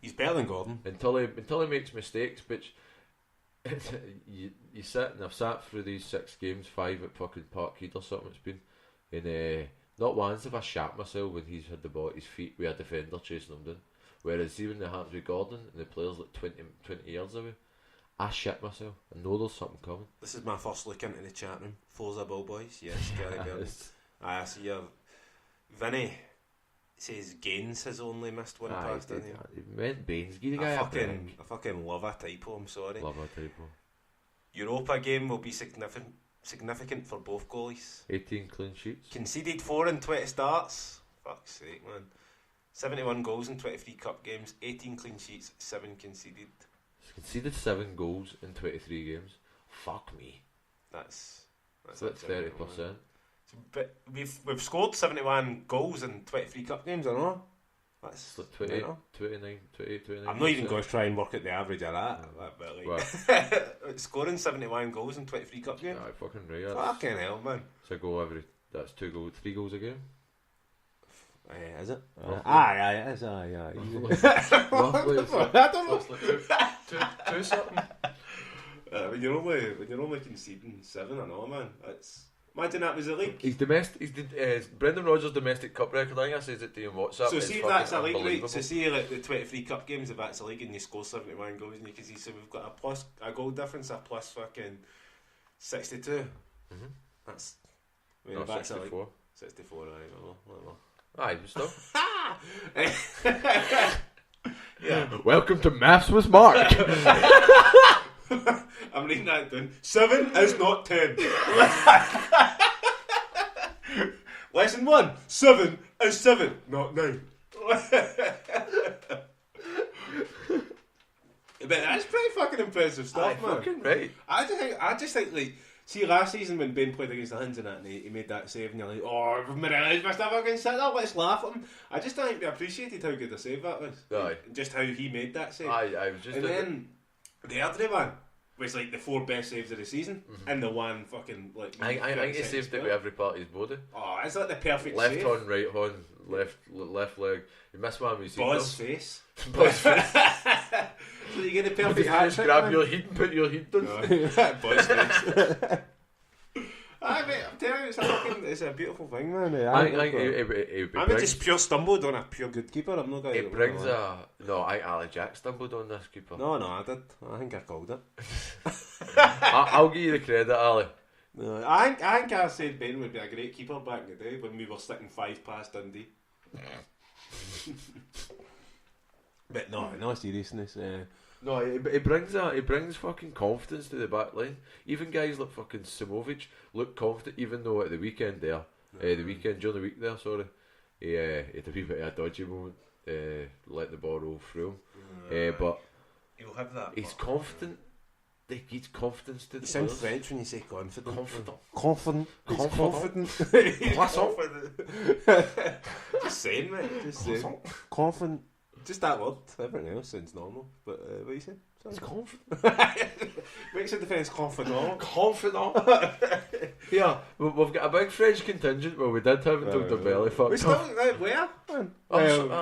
He's better than Gordon. until he makes mistakes, which you sit and I've sat through these 6 games, 5 at fucking Parkhead or something it's been, and not once have I shat myself when he's had the ball at his feet with a defender chasing him down. Whereas see when it happens with Gordon and the player's like 20 yards away, I shit myself. I know there's something coming. This is my first look into the chat room. Forza Ballbhoys, yes, Gary Bell. I see your Vinny says Gaines has only missed 1 pass, didn't he? He meant Baines. Give the guy a break. I fucking love a typo, I'm sorry. Love a typo. Europa game will be significant for both goalies. 18 clean sheets. Conceded 4 in 20 starts. Fuck's sake, man. 71 goals in 23 cup games, 18 clean sheets, 7 conceded. He's conceded 7 goals in 23 games. Fuck me. That's So that's 30%. But we've scored 71 goals in 23 cup games, I know. That's It's like 28, mental. 29. I'm not even going to try and work at the average of that. But like, scoring 71 goals in 23 cup games. Aye, fucking right. Fucking hell, man. It's a goal every. That's 3 goals a game. Is it? Roughly. Aye, it is. Aye. Roughly, it's like, I don't know. it's like two something. When you're only conceding 7, I know, man. Imagine that was a league. He's domestic. Brendan Rodgers' domestic cup record. I think I says it to you on WhatsApp. So it's see if fucking that's a league, right? unbelievable. So see like the 23 cup games, if that's a league and you score 71 goals, and you can see, so we've got a goal difference, a plus fucking 62. Mhm. That's, I mean, No, if that's a league. 64. 64, right? Well. Aye, but still. Yeah. Welcome to Maths with Mark. I'm reading that down. 7 is not 10. Lesson 1. 7 is 7, not 9. But that's pretty fucking impressive stuff, Aye, man. fucking right. I just think, like, see last season when Ben played against the Huns and that, and he made that save, and you're like, oh, Morella's missed a fucking sitter, let's laugh at him. I just don't think we appreciated how good a save that was. Aye. Just how he made that save. I was just. And then the other one was like the 4 best saves of the season, and the one fucking like. I think he saved it with every part of his body. Oh, it's like the perfect Left save. horn, right horn, left leg. You missed one with his Buzz face. Buzz face. So you get the perfect hat Just trick, grab man. your heat and put your heat down. Buzz face. Aye, mate, I'm telling you, it's a beautiful thing, man. I think it I mean, just pure stumbled on a pure good keeper. I'm not going to. It brings a no. I Ali Jack stumbled on this keeper. No, I did. I think I called it. I'll give you the credit, Ali. No, I think I said Ben would be a great keeper back in the day when we were sticking 5 past Dundee. But no seriousness. No, it brings fucking confidence to the back line. Even guys like fucking Simovic look confident, even though at the weekend there, during the week there, sorry, he had a wee bit of a dodgy moment, let the ball roll through him. But He'll have that. he's confident. They give confidence to the You sound players. French when you say confident. Confident. He's confident. Croissant. Just saying, mate. Just saying. Confident. Just that word. Everything else sounds normal. But what are you saying? He's confident. Makes a defence confident. Confident. Yeah, we've got a big French contingent. Well, we did have until the belly fucked We still where?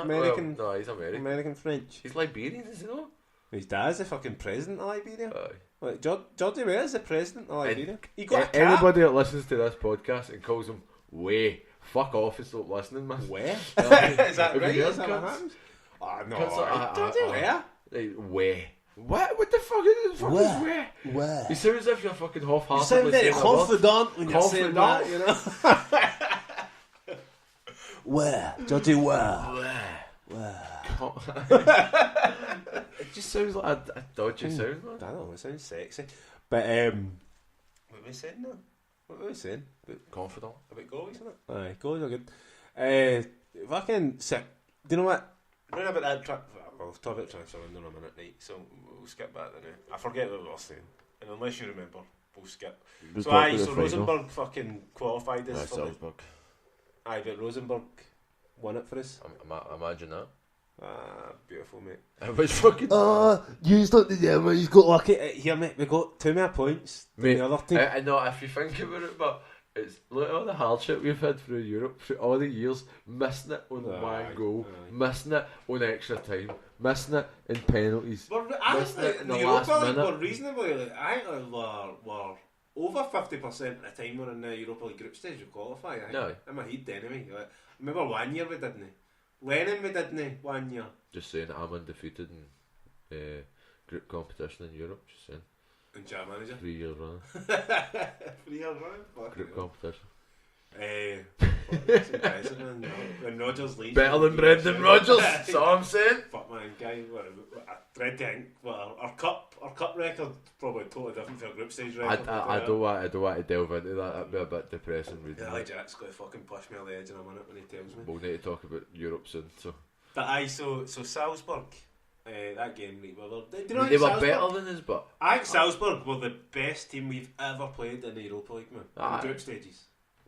American. No, he's American. American French. He's Liberian, is he not? His dad's the fucking president of Liberia. Aye. Like Georgie Ware's the president of Liberia. He got a cap. Anybody that listens to this podcast and calls him way, fuck off and stop listening, man. Where? Is Aye. that Have right? you heard Is that what cunts? happens? Oh no. Cunts Georgie Ware? Way. What the fuck is way? Where? You sound as if you're fucking You half-heartedly sound very saying a word. confident when you're saying that, you know. Where? Georgie Ware. It just sounds like a dodgy sound, I man. don't know, it sounds sexy. But, what were we saying now? What were we saying? Confident. About goalies, isn't it? Aye, goalies are good. Fucking sick. Do you know what? Round about that track. Well, we'll talk about transfer window in a minute, right? So we'll skip that then. I forget what we were saying. And unless you remember, we'll skip. So Rosenborg fucking qualified us for the... Aye, but Rosenborg won it for us. Imagine that. Ah, beautiful, mate. It was fucking... you looked at them, he's got lucky. Here, mate, we got 2 more points than Mate, the other team. I know, if you think about it, but it's look at all the hardship we've had through Europe, through all the years, missing it on one goal, missing it on extra time, missing it in penalties. Honestly, in the the Europa last League minute. were reasonably, I think were over 50% of the time we're in the Europa League group stage we qualify. I think. No. In my head anyway. Like, remember 1 year we didn't. Lennon we didn't 1 year. Just saying that I'm undefeated in group competition in Europe, just saying. And Jam Manager. 3 years running. 3 years running? Fucking Group hell. competition. That's impressive, man. When Rodgers leaves. Better than Brendan Rodgers, that's all I'm saying. Fuck man, guy, I dread to think, well, our cup record probably totally different from our group stage record. I don't want to delve into that, that'd be a bit depressing reading Yeah, that. Jack's going to fucking push me on the edge in a minute when he tells me. We'll need to talk about Europe soon, so. But aye, so Salzburg, that game, right, do you know They were Salzburg, better than us, but I think Salzburg were the best team we've ever played in the Europa League, man. Aye. In group stages.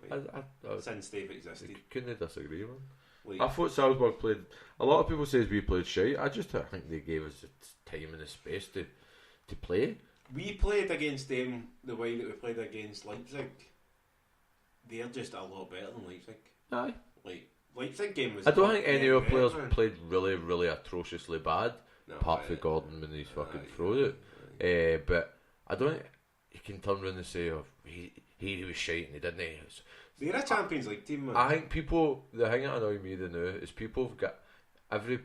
Like, I since they've existed. couldn't disagree, man. Like, I thought Salzburg played. A lot of people says we played shite. I just think they gave us the time and the space to play. we played against them the way that we played against Leipzig. They're just a lot better than Leipzig. Aye. Like, Leipzig game was... I don't think any of our players man. played really, really atrociously bad, No, apart aye. from Gordon when he's fucking Aye. thrown it. But I don't think you can turn around and say, oh, he was shite and he didn't. They're a Champions League team, man. I think the thing that annoys me the now is people have got, every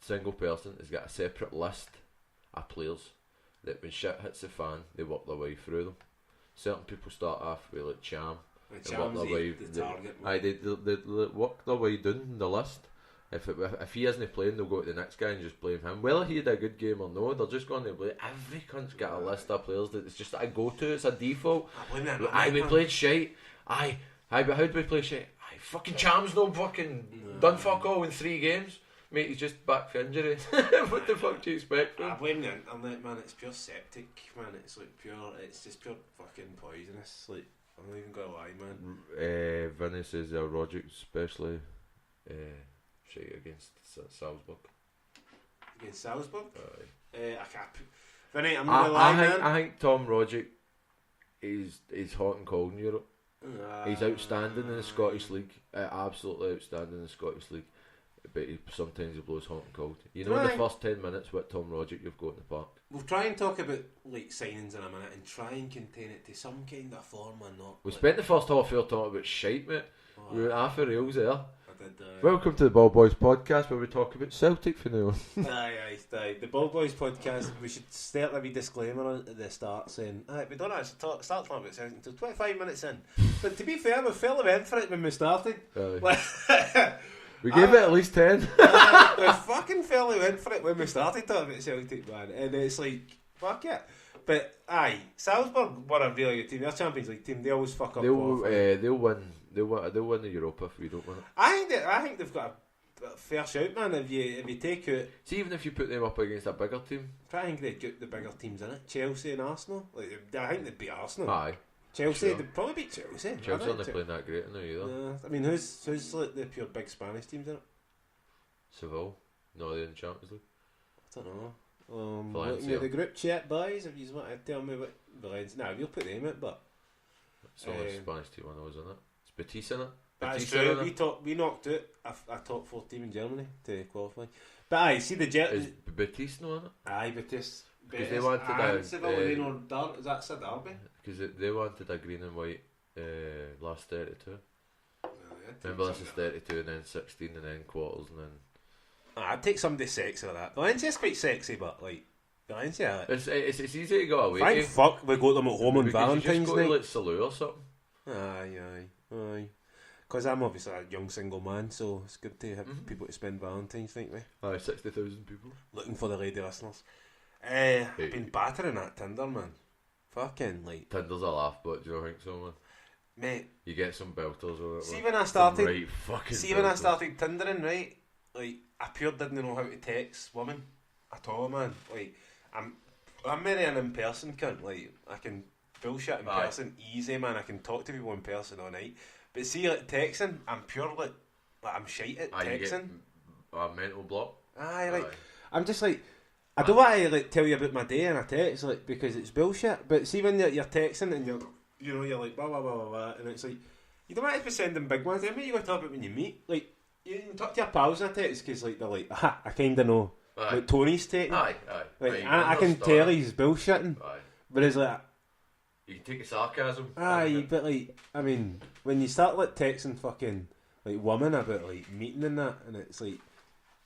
single person has got a separate list of players that when shit hits the fan, they work their way through them. Certain people start off with like Cham. They work their way, the target. they work their way down the list. If he isn't playing, they'll go to the next guy and just blame him. Whether he had a good game or no, they're just going to blame. Every cunt's got a list of players that it's just a go-to. It's a default. We played shite. But how do we play shit? Fucking Cham's no fucking done fuck all in 3 games. Mate, he's just back for injury. What the fuck do you expect from him? I blame the internet, man. It's pure septic, man. It's like it's just pure fucking poisonous. Like, I'm not even gonna lie, man. Vinny says Rogic especially shit against Salzburg. Against Salzburg? Aye. I can't. Vinny, I'm not gonna lie, man. I think Tom Rogic is hot and cold in Europe. He's outstanding in the Scottish League. Absolutely outstanding in the Scottish League. But sometimes he blows hot and cold. You know, in the first 10 minutes what Tom Rogic you've got in the park. We'll try and talk about like signings in a minute and try and contain it to some kind of form and not. We spent the first half hour talking about shite, mate. We were half a rails there. I did. Welcome to the Ballbhoys podcast where we talk about Celtic for now. Aye. The Ballbhoys podcast. We should start a wee disclaimer at the start saying, we don't actually start talking about Celtic until 25 minutes in. But to be fair, we fairly went for it when we started. We gave it at least 10. We fucking fairly went for it when we started talking about Celtic, man. And it's like, fuck it. But Salzburg were a really good team. They're a Champions League team. They always fuck up. They'll win the Europa if we don't win it. I think they've got a fair shout, man. If you take out, see, even if you put them up against a bigger team, I think they'd get the bigger teams in it. Chelsea and Arsenal. I think they'd beat Arsenal. Aye. Chelsea, sure. They'd probably beat Chelsea. Chelsea aren't playing that great now either. I mean, who's like the pure big Spanish teams in it? Seville. No, they're in the Champions League. I don't know. Valencia. Looking at the group chat, boys, if you want to tell me what Valencia. Nah, we'll put them in, but it's the only Spanish team I know is in it. It's Betis in it. That's true. We knocked out a top 4 team in Germany to qualify. But see the Jet. Is Betis no in it? Aye, Betis. Because they wanted is that a derby? Because they wanted a green and white last 32. Remember, this is 32 and then 16 and then quarters and then. I'd take somebody sexy like that. Valencia's quite sexy, but like Valencia. It's easy to go away. Thank fuck we got them at home on Valentine's you just go Night. To, like Salou or something. Aye. Because I'm obviously a young single man, so it's good to have people to spend Valentine's Night with. Aye, 60,000 people. Looking for the lady listeners. I've been battering that Tinder, man. Fucking like Tinder's a laugh, but do you think so, man? Mate, you get some belters or see when I started when I started Tindering, right? Like I pure didn't know how to text women at all, man. Like I'm very an in-person cunt. Like I can bullshit in person easy, man. I can talk to people in person all night. But see, like texting, I'm pure like I'm shite at texting. You get a mental block. I'm just like. I don't want to like tell you about my day in a text, like because it's bullshit. But see when you're texting and you're like blah blah blah blah blah, and it's like you don't want to be sending big ones. Then what you got to talk about when you meet? Like you can talk to your pals in a text because like they're like, I kind of know. Like Tony's taking. Like I can tell he's bullshitting. Whereas like you can take the sarcasm. But like I mean when you start like texting fucking like women about like meeting and that, and it's like.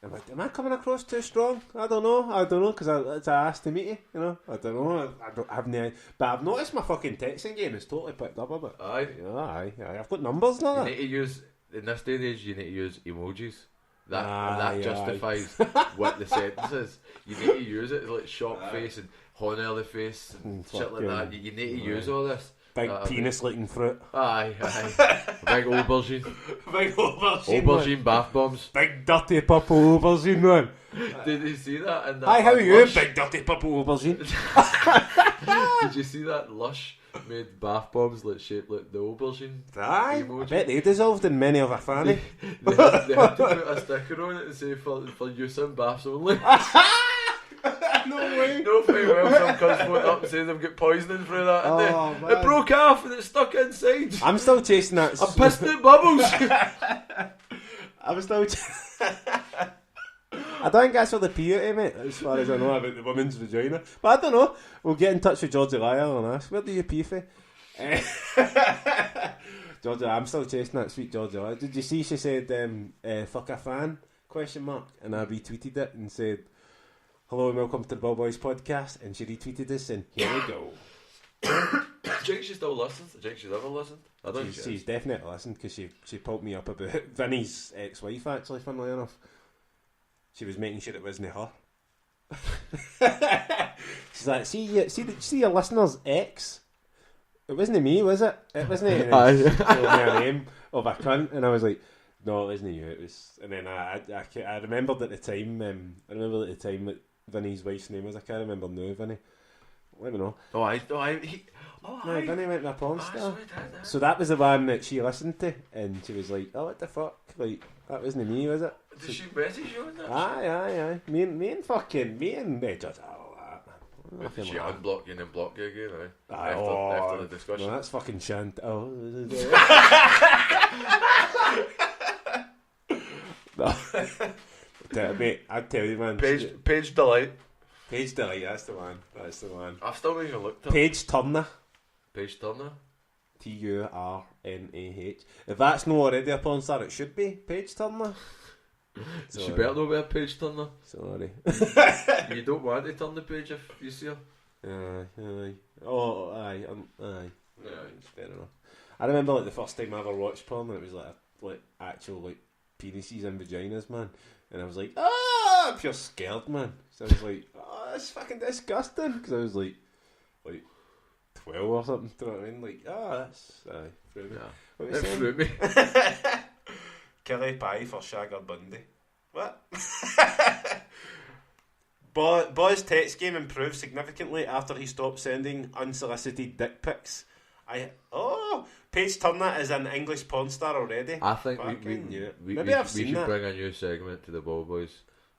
Am I coming across too strong? I don't know, because it's a ask to meet you, you know? I don't know, I don't have any... But I've noticed my fucking texting game has totally picked up a bit. Aye, I've got numbers now. You need to use, in this day and age, you need to use emojis. That justifies what the sentence is. You need to use it, like shock face and honour the face and shit like that. You need to use all this. Big penis-looking fruit. Aye. Big aubergine. Aubergine bath bombs. Big dirty purple aubergine, man. Did you see that? In that Hi, how are you, big dirty purple aubergine? Did you see that Lush made bath bombs like shaped like the aubergine? Aye, I bet they dissolved in many of a fanny. They had to put a sticker on it and say for use in baths only. No way. No way. Well, some cunts phoned up and saying they've got poisoning through that. And it broke off and it's stuck inside. I'm still chasing that. I'm pissed at bubbles. I'm still. I don't think that's for the purity, mate. As far as I know about the woman's vagina, but I don't know. We'll get in touch with Georgie Lyle and ask where do you pee for? Georgia, I'm still chasing that sweet Georgia. Did you see she said, fuck a fan? Question mark. And I retweeted it and said, hello and welcome to the Ballbhoys podcast. And she retweeted this saying, here we go. Do you think she still listens? Do you think she's ever listened? I don't think She's definitely listened because she pulled me up about Vinny's ex-wife, actually, funnily enough. She was making sure it wasn't her. She's like, see your listener's ex? It wasn't me, was it? It wasn't a name of a cunt. And I was like, no, it wasn't you. It was. And then I remembered at the time. That Vinny's wife's name was. I can't remember now, Vinny. Let me know. Vinny went to a porn star. So that was the one that she listened to, and she was like, "Oh, what the fuck? Like that wasn't me, was it?" Did she message you on that? Aye. Me and Judge all that. Did she unblock you and then block you again? Aye, After the discussion. No, that's fucking shant. Oh. No. Mate, I'd tell you, man. Page delete. Page delete, that's the one. I've still not even looked at Page Turner. Page Turner. Turnah. If that's not already a porn star, it should be Page Turner. She better not be a Page Turner. Sorry. You don't want to turn the page if you see her. Aye. Oh, aye. Yeah, it's fair enough. I remember like the first time I ever watched porn, and it was like actual like penises and vaginas, man. And I was like, I'm pure scared, man. So I was like, that's fucking disgusting. Because I was like 12 or something. Do you know what I mean? Like, that's through me. Yeah. What was It threw me. Kelly Pie for Shagger Bundy. What? Boy's text game improved significantly after he stopped sending unsolicited dick pics. Paige Turner is an English porn star already. I think we should bring a new segment to the Ballbhoys.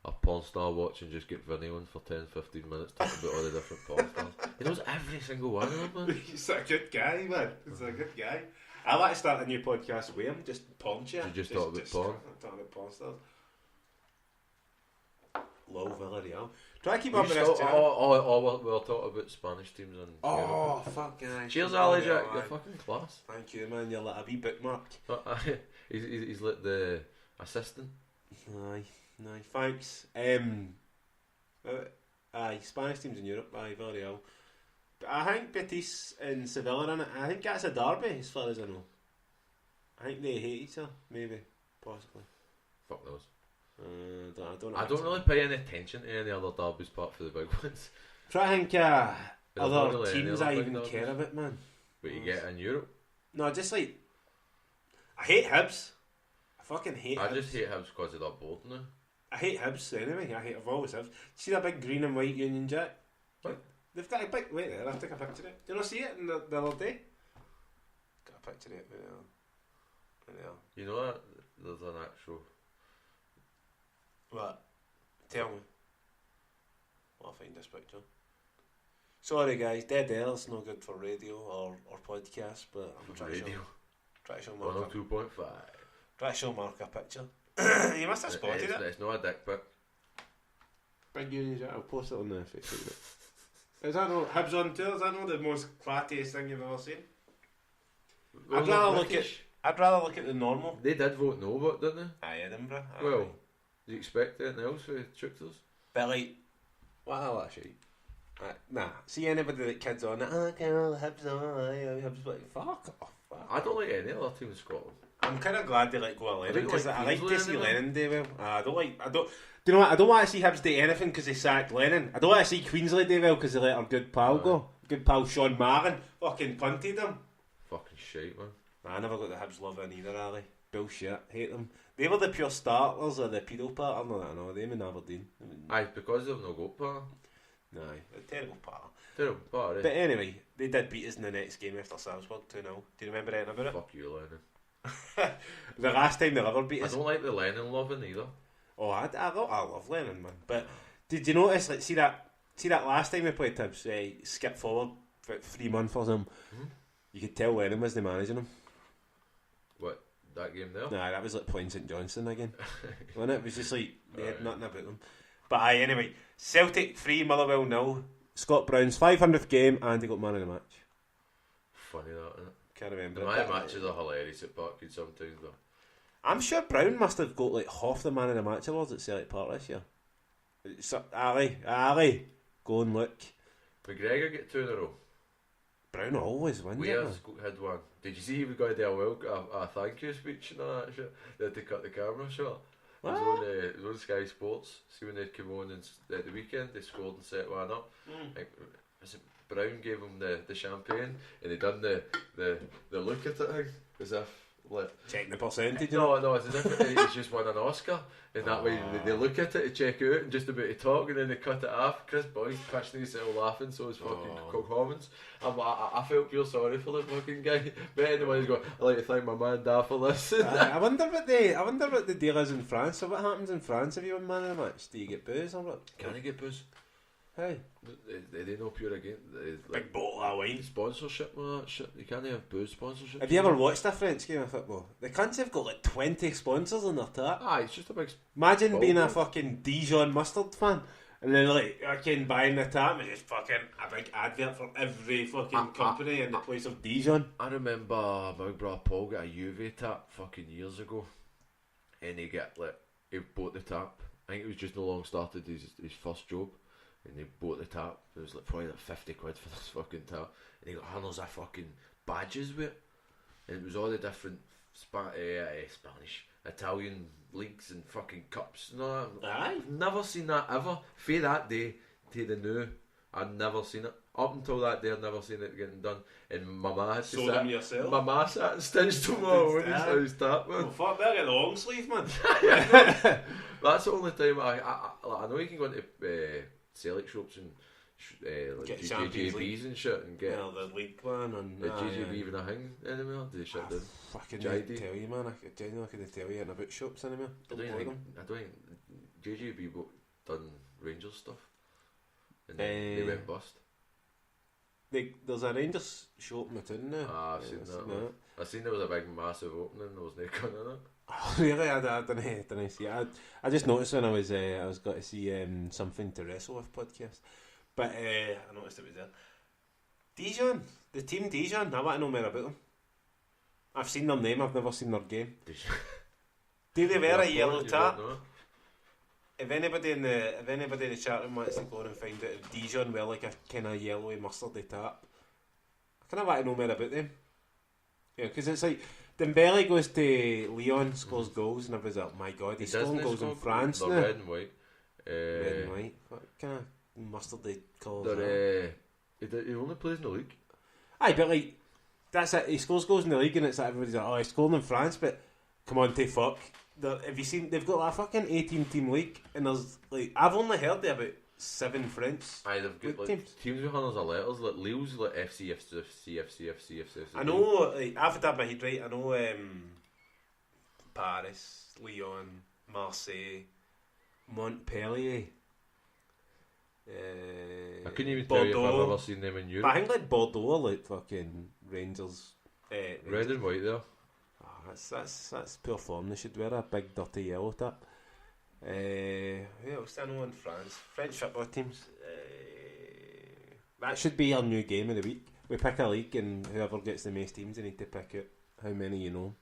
A porn star watch and just get Vinny on for 10-15 minutes talking about all the different porn stars. He knows every single one of them, man. He's a good guy, man. He's a good guy. I like to start a new podcast with him, just porn chat. You just talk about porn? Talk about porn stars. Low Villarreal. Try to keep up with this chat. We'll talk about Spanish teams and Oh, fuck yeah. cheers, Ali Jack. You're fucking class. Thank you, man. You're like a wee bookmark. He's like the assistant. Aye, thanks. Spanish teams in Europe, Villarreal. I think Betis and Sevilla are in it. I think that's a derby, as far as I know. I think they hate each other, maybe, possibly. Fuck those. I I don't really pay any attention to any other derbies apart for the big ones. Try to think There's not other really any teams other I big even derbies. care about, man. What you get in Europe? No, just like I hate Hibs. I fucking hate Hibs. I just hate Hibs because of that board now. I hate Hibs anyway. I've always Hibs. See that big green and white Union Jack? What? They've got a big. Wait there, I'll take a picture of it. Do you not see it the other day? Got a picture of it right there. You know that there's an actual. What? Tell me. I'll find this picture. Sorry guys, dead air's no good for radio or podcast, but I'm trying to show Mark. 102.5. Try to show Mark a picture. You must have spotted it. It's not a dick pic. Big Union Jack. I'll post it on the Facebook. Is that not Hibs on tour? Is that not the most clattiest thing you've ever seen? I'd rather look at the normal. They did vote no, but didn't they? Aye, Edinburgh. Aye. Well, do you expect anything else for Chuckters? But like, what all that shit? Nah. See anybody that kids on it? Okay, well, Hibs on. Hibs like fuck off. I don't like any other team in Scotland. I'm kind of glad they let go of Lennon because I like to see Queensland Lennon do well. Do you know what? I don't want to see Hibs do anything because they sacked Lennon. I don't want to see Queensland do well because they let our good pal go. Good pal Sean Marin fucking punted them. Fucking shite, man. I never got the Hibs love in either, Ali. Bullshit. Hate them. They were the pure starters of the pedo pattern. I know them in Aberdeen. Aye, because they've no goat power. No, a terrible pattern. Terrible power, eh? But anyway, they did beat us in the next game after Salzburg 2-0. Do you remember anything about it? Fuck you, Lennon. The last time they ever beat I us. don't like the Lennon loving either. Oh, I love Lennon, man. But did you notice? Like, see that last time we played Hibs, skip forward for 3 months or something. Mm-hmm. You could tell Lennon was the managing him. What, that game there? Nah, that was like Point St Johnstone again. Wasn't it? It was just like they had nothing about them. But anyway, Celtic 3, Motherwell 0. Scott Brown's 500th game, and he got man of the match. funny that, isn't it? Can't remember. The it, man but- matches are hilarious at Parkhead sometimes though. I'm sure Brown must have got like half the man of the match awards at Celtic Park this year. So, Ali, go and look. McGregor get 2 in a row. Brown always wins it, man. Weir's had one. Did you see he was going to do a thank you speech and all that shit? They had to cut the camera short. What? It was on Sky Sports. See when they came on at the weekend, they scored and set one up. Like, was it Brown gave him the champagne and they done the look at it thing as if like Checking the percentage. no, it's as if he's just won an Oscar and that way they look at it to check it out and just about to talk and then they cut it off. Chris Boy's pissing himself laughing, so is fucking Cook Hommins. I felt pure sorry for the fucking guy. But anyway, he's going, I'd like to thank my man Da for this. I wonder what the deal is in France. So what happens in France if you win man of the match? Do you get booze or what? Can I get booze? Hey, They know pure again. big bottle of wine. Sponsorship and all that shit. You can't have booze sponsorship. Have you ever watched a French game of football? The cunts have got like 20 sponsors on their tap. It's just a big. Imagine being a Ballbhoys. fucking Dijon mustard fan. And then like, fucking buying the tap and just fucking a big advert for every fucking company in the place of Dijon. I remember my big brother Paul got a Juve tap fucking years ago, and he bought the tap. I think it was just no long started his first job, and he bought the tap. It was like probably like 50 quid for this fucking tap, and he got handles of fucking badges with it, and it was all the different Spanish, Italian leagues and fucking cups and all that. Aye. I've never seen that ever. Fae that day to the new, I'd never seen it. Up until that day, I'd never seen it getting done. And my ma had to Sold them yourself? My ma sat and stitched them all when his tap, man. Oh fuck, they're in the long sleeve, man. That's the only time I know you can go into Celtic shops and like Get Champions JJBs and shit and get Well, the league one and JJB even a thing anymore. They shut down. fucking JD. tell you, man. I genuinely couldn't tell you in about shops anymore. I Don't don't buy think them. JJB done Rangers stuff and then they went bust. There's a Rangers shop in the town now. I've seen that. Man. I seen there was a big massive opening. There was no gun in it. Oh, really? I didn't see it. I just noticed when I was got to see Something to Wrestle With podcast, but I noticed it was there. Dijon, the team Dijon. I want to know more about them. I've seen their name. I've never seen their game. Do they wear a yellow tap? If anybody in the chat room wants to go and find out if Dijon wear like a kind of yellowy mustardy tap, I kind of want to know more about them. Yeah, because it's like Dembele goes to Lyon, scores goals, and everybody's like, my god, he's scoring goals in France They're now. red and white. Red and white. What kind of mustardy colours are He only plays in the league. Aye, but like, that's it. He scores goals in the league, and it's like everybody's like, oh, he's scoring in France, but come on, to fuck. Have you seen? They've got a fucking 18-team league, and there's like, I've only heard of about 7 French. Aye, they've got like teams with hundreds of letters. Like Lille's like FC. I know, like, I've had my head right. I know Paris, Lyon, Marseille, Montpellier. I couldn't even tell you if I've Bordeaux. ever seen them in But Europe. I think like Bordeaux, are like fucking Rangers. Red and white there. Oh, that's poor form. They should wear a big dirty yellow tap. Who else do I know in France? French football teams. That should be our new game of the week. We pick a league, and whoever gets the most teams, they need to pick out how many you know.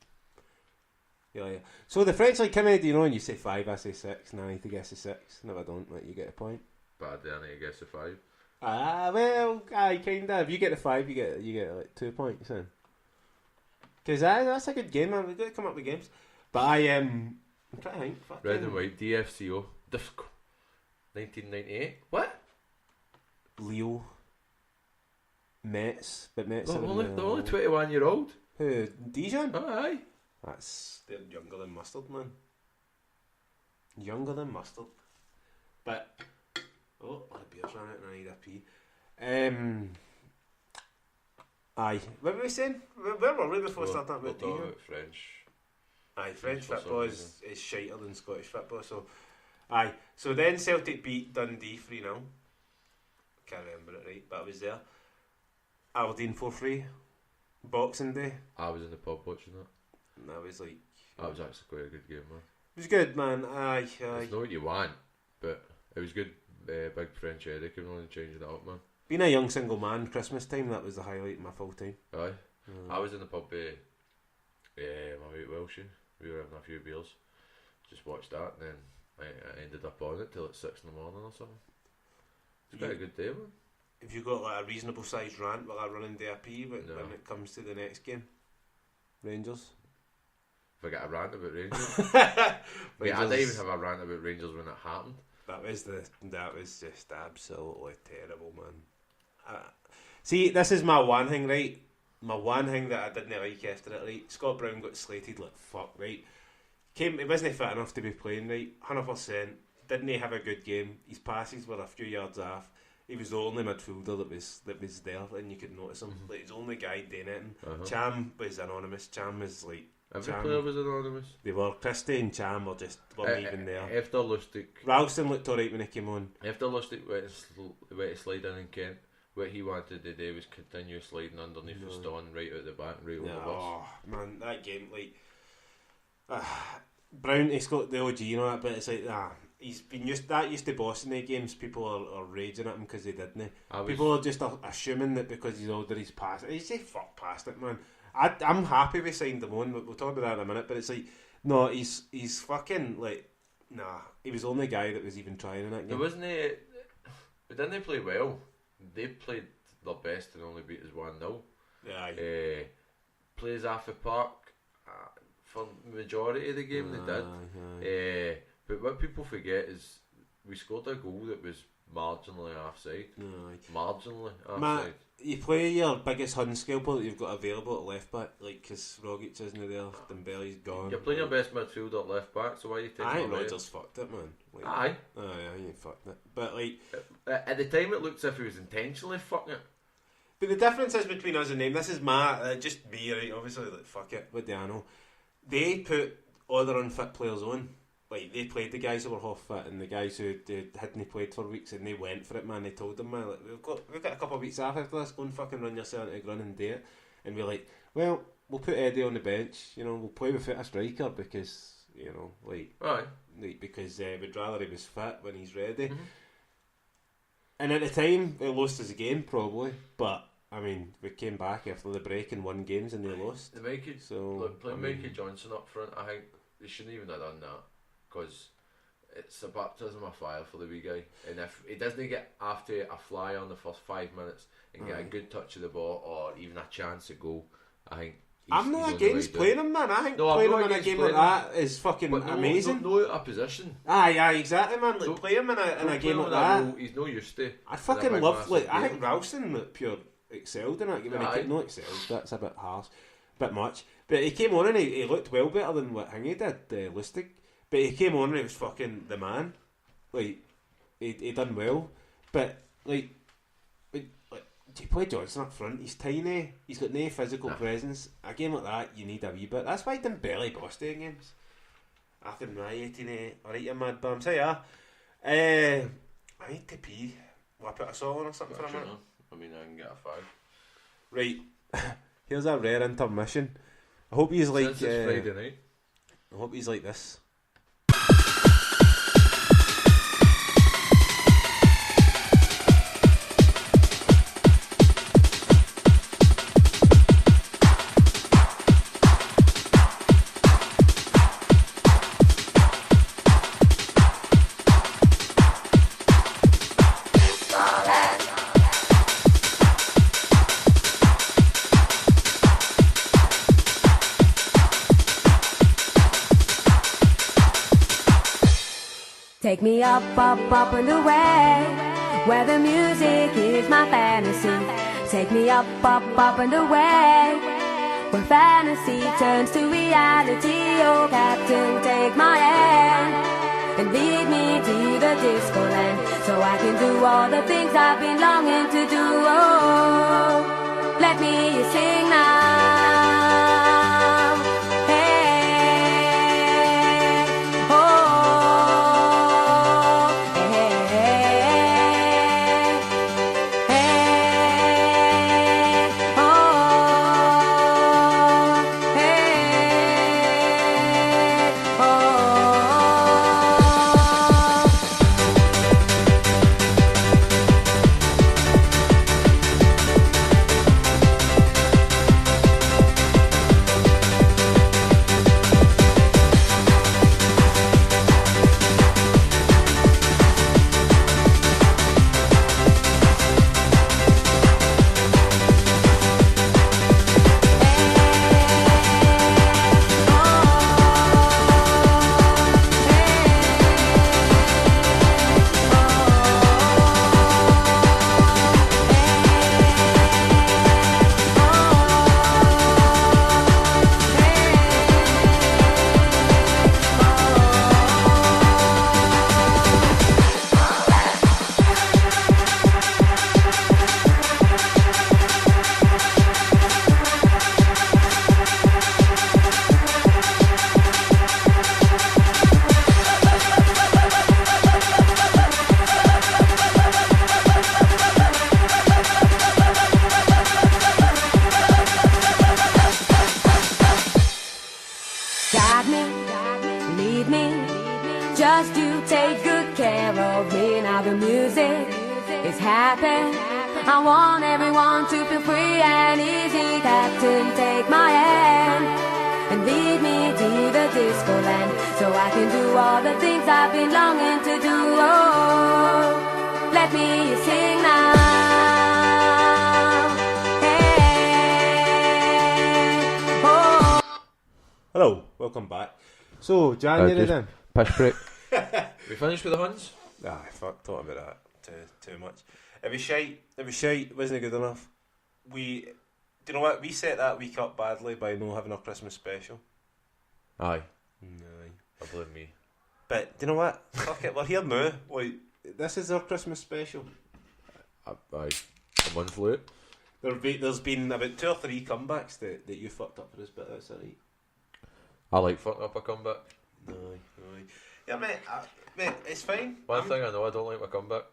Yeah. So the French league, how many do you know? And you say 5, I say 6, and I need to guess a 6. No, I don't. Like, you get a point. Bad there, I need to guess a 5. Well, aye, kinda. If you get the 5, you get like 2 points in. Because that's a good game, man. We've got to come up with games. But I'm trying to think. Fucking Red and white, DFCO. Diffco. 1998. What? Leo. Mets. But Mets They're are only 21-year-old. Who? Dijon? Aye. They're younger than mustard, man. Younger than mustard. But oh, my beer's ran out and I need a pee. Aye. What were we saying? Where were we before we started talking about Dijon? French. Aye, French For some football is shiter than Scottish football. So, aye. So then Celtic beat Dundee 3-0. Can't remember it right, but I was there. Aberdeen 4-3. Boxing Day. I was in the pub watching that. And I was like, That was actually quite a good game, man. it was good, man. Aye. It's not what you want, but it was good. Big French Eddie came on and changed it up, man. Being a young single man, Christmas time, that was the highlight of my full time. Aye. I was in the pub with my mate Welshie. We were having a few beers. Just watched that, and then I ended up on it till it's 6 in the morning or something. It's quite a good day, man. Have you got like a reasonable sized rant while I run in DRP when No. it comes to the next game? Rangers? If I get a rant about Rangers. Wait, I didn't even have a rant about Rangers when it happened. That was just absolutely terrible, man. See, this is my one thing, right? My one thing that I didn't like after it, right? Scott Brown got slated like fuck, right? He wasn't fit enough to be playing, right? 100%. Didn't he have a good game? His passes were a few yards off. He was the only midfielder that was there, and you could notice him. Like, he's the only guy doing it. Cham was anonymous. Cham was like. Every player was anonymous. They were. Christie and Cham weren't even there. After Lustig Ralston looked alright when he came on. After Lustig went to slide in Kent, what he wanted to do was continue sliding underneath the stone, right out the back, right on the bus. Oh man, that game, like Brown, he's got the OG and all that, but it's like he's been used to bossing the games. People are raging at him because he didn't. People are just assuming that because he's older, he's past it. He's just fuck past it, man. I'm happy we signed him on. We'll talk about that in a minute. But it's like, no, he's fucking like, nah. He was the only guy that was even trying in that game. There wasn't he? Didn't they play well? They played their best and only beat us 1-0. Yeah. Plays off the park for the majority of the game. They did. But what people forget is we scored a goal that was marginally offside. Marginally offside. Matt, you play your biggest Hun scalper that you've got available at left back, like, because Rogic isn't there, Dembele's gone. You're playing your best midfielder at left back, so why are you taking I him think away? Rodgers fucked it, man. Like, Aye. Yeah, he fucked it. But like, at the time, it looked as if he was intentionally fucking it. but the difference is between us and them. This is my just me, right? Obviously, like, fuck it. What do I know? They put other unfit players on. Like, they played the guys who were half fit and the guys who hadn't played for weeks, and they went for it, man. They told them, man, like, we've got a couple of weeks off after this. Go and fucking run yourself into the ground and do it. And we're like, well, we'll put Eddie on the bench. You know, we'll play without a striker because, you know, because we'd rather he was fit when he's ready. And at the time, they lost us a game probably, but I mean, we came back after the break and won games and they lost. Playing Mikey Johnson up front, I think they shouldn't even have done that, because it's a baptism of fire for the wee guy. And if he doesn't get after a fly on the first 5 minutes and get a good touch of the ball or even a chance at goal, I think I'm not against playing him, man. I think playing him in a game like that is fucking amazing. No out of position. Aye, exactly, man. Like, play him in a game like that. He's no used to. I fucking love, like, I think Ralston pure excelled in that game. Not excelled, that's a bit harsh, a bit much. But he came on and he looked well better than what Hingy did, Lustig. But he came on and he was fucking the man. Like, he done well. But, like, do you play Johnson up front? He's tiny. He's got no physical presence. A game like that, you need a wee bit. That's why Dembele bossed in games. After my 18, alright, you mad bum. So yeah, I need to pee. Will I put a song on or something for a minute? I mean, I can get a 5. Right, here's a rare intermission. I hope he's like. Since it's Friday night. I hope he's like this. Take me up, up, up and away, where the music is my fantasy. Take me up, up, up and away, where fantasy turns to reality. Oh, Captain, take my hand and lead me to the disco land, so I can do all the things I've been longing to do. Oh, let me hear you sing now. of me. Now the music is happy. I want everyone to feel free and easy. Captain, take my hand and lead me to the disco land, so I can do all the things I've been longing to do. Oh, let me hear you sing now. Hey, oh. Hello, welcome back. So, January just- then? Pish break. We finished with the Huns? Ah, fuck, thought about that too much. It was shite, wasn't good enough. Do you know what, we set that week up badly by not having a Christmas special. Aye. Aye. I blame me. But, do you know what, fuck it, we're here now. Like, this is our Christmas special. Aye. A month late. There's been about 2 or 3 comebacks that you fucked up for us, but that's alright. I like fucking up a comeback. Aye. Yeah, mate, it's fine. One thing I know, I don't like my comeback.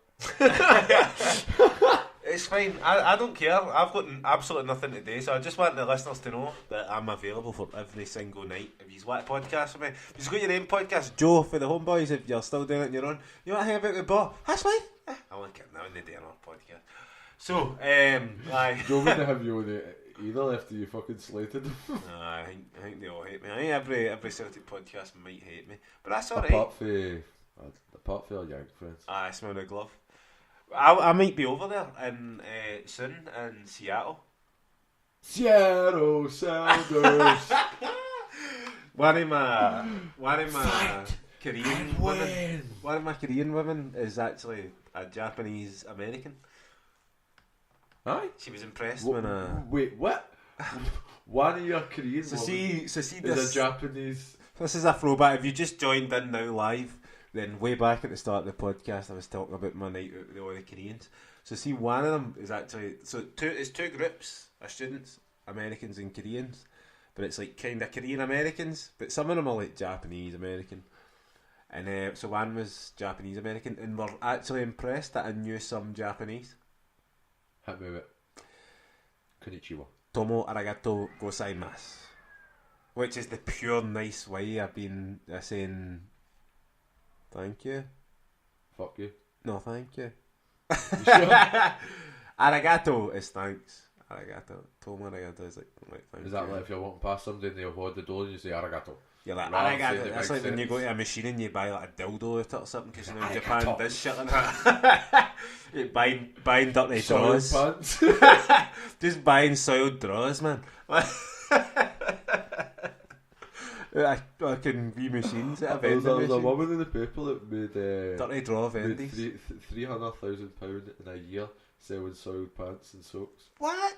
It's fine. I don't care. I've got absolutely nothing to do, so I just want the listeners to know that I'm available for every single night. If you've got a podcast with me, if you've got your own podcast, Joe for the Homeboys, if you're still doing it on your own, you want to hang about with Bob, that's fine. I like it now when they do our podcast. So, aye. Joe wouldn't have you on it either after you fucking slated them. I think they all hate me. I think every Celtic podcast might hate me, but that's alright. Apart from our Yank friends. I smell the glove. I might be over there in soon in Seattle. Seattle Sounders. One of my Korean women. One of my Korean women is actually a Japanese American. Aye. She was impressed when Wait, what? One of your Korean So women see is this. a Japanese. This is a throwback. If you just joined in now live, then way back at the start of the podcast, I was talking about my night out with all the Koreans. So see, one of them is actually it's two groups of students, Americans and Koreans, but it's like kind of Korean Americans, but some of them are like Japanese American. And so one was Japanese American, and we're actually impressed that I knew some Japanese. Hit me with it. Konnichiwa. Tomo arigato gozaimasu, which is the pure nice way I've been saying thank you. Fuck you. No, thank you. You sure? Arigato is thanks. Arigato. Tomo arigato is like thank Is that you. like if you're walking past somebody and they hold the door and you say arigato? You're like, Rather than say arigato. the That's big like when you go to sentence. a machine and you buy like a dildo out of it or something, because you know in Arigato. Japan does shit like that. You buying dirty Soiled drawers. pants. Just buying soiled drawers, man. I can be machines at a There was vending a machine. woman in the paper that made Dirty draw made vendies. £300,000 in a year selling soiled pants and socks. What?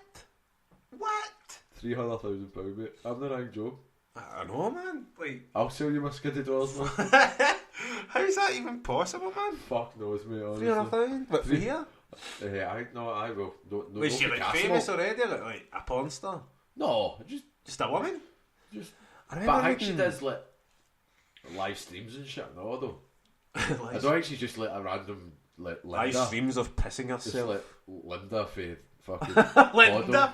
£300,000, mate. I'm the rank Joe. I know, man. Like, I'll sell you my skiddy drawers, man. how's that even possible, man? Fuck knows, mate, honestly. 300,000? But for Three- here? I know, I will. No, Was she no like castle. famous already? Like a porn star? No, Just a woman? just. I But remember I think she reading- does like live streams and shit. No, though. I live, don't think she's just like a random like live Linda. streams of pissing Just herself. like Linda for fucking Linda?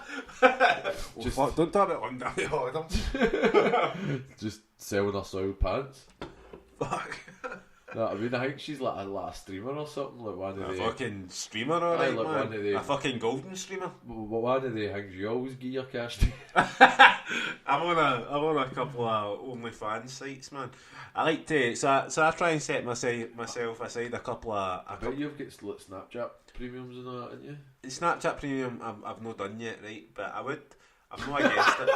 Just- Fuck, don't talk about Linda. Hodom. just selling her soiled pants. Fuck. No, I mean I think she's like a streamer or something, like one of A the fucking streamer, alright, like man. one of the- A fucking golden streamer. one of the things you always get your cash to. I'm on a couple of OnlyFans sites, man. I like to so I try and set myself aside a couple of I bet you've got like Snapchat premiums and all that, haven't you? Snapchat Premium. I've not done yet, right? But I would. I'm not against it.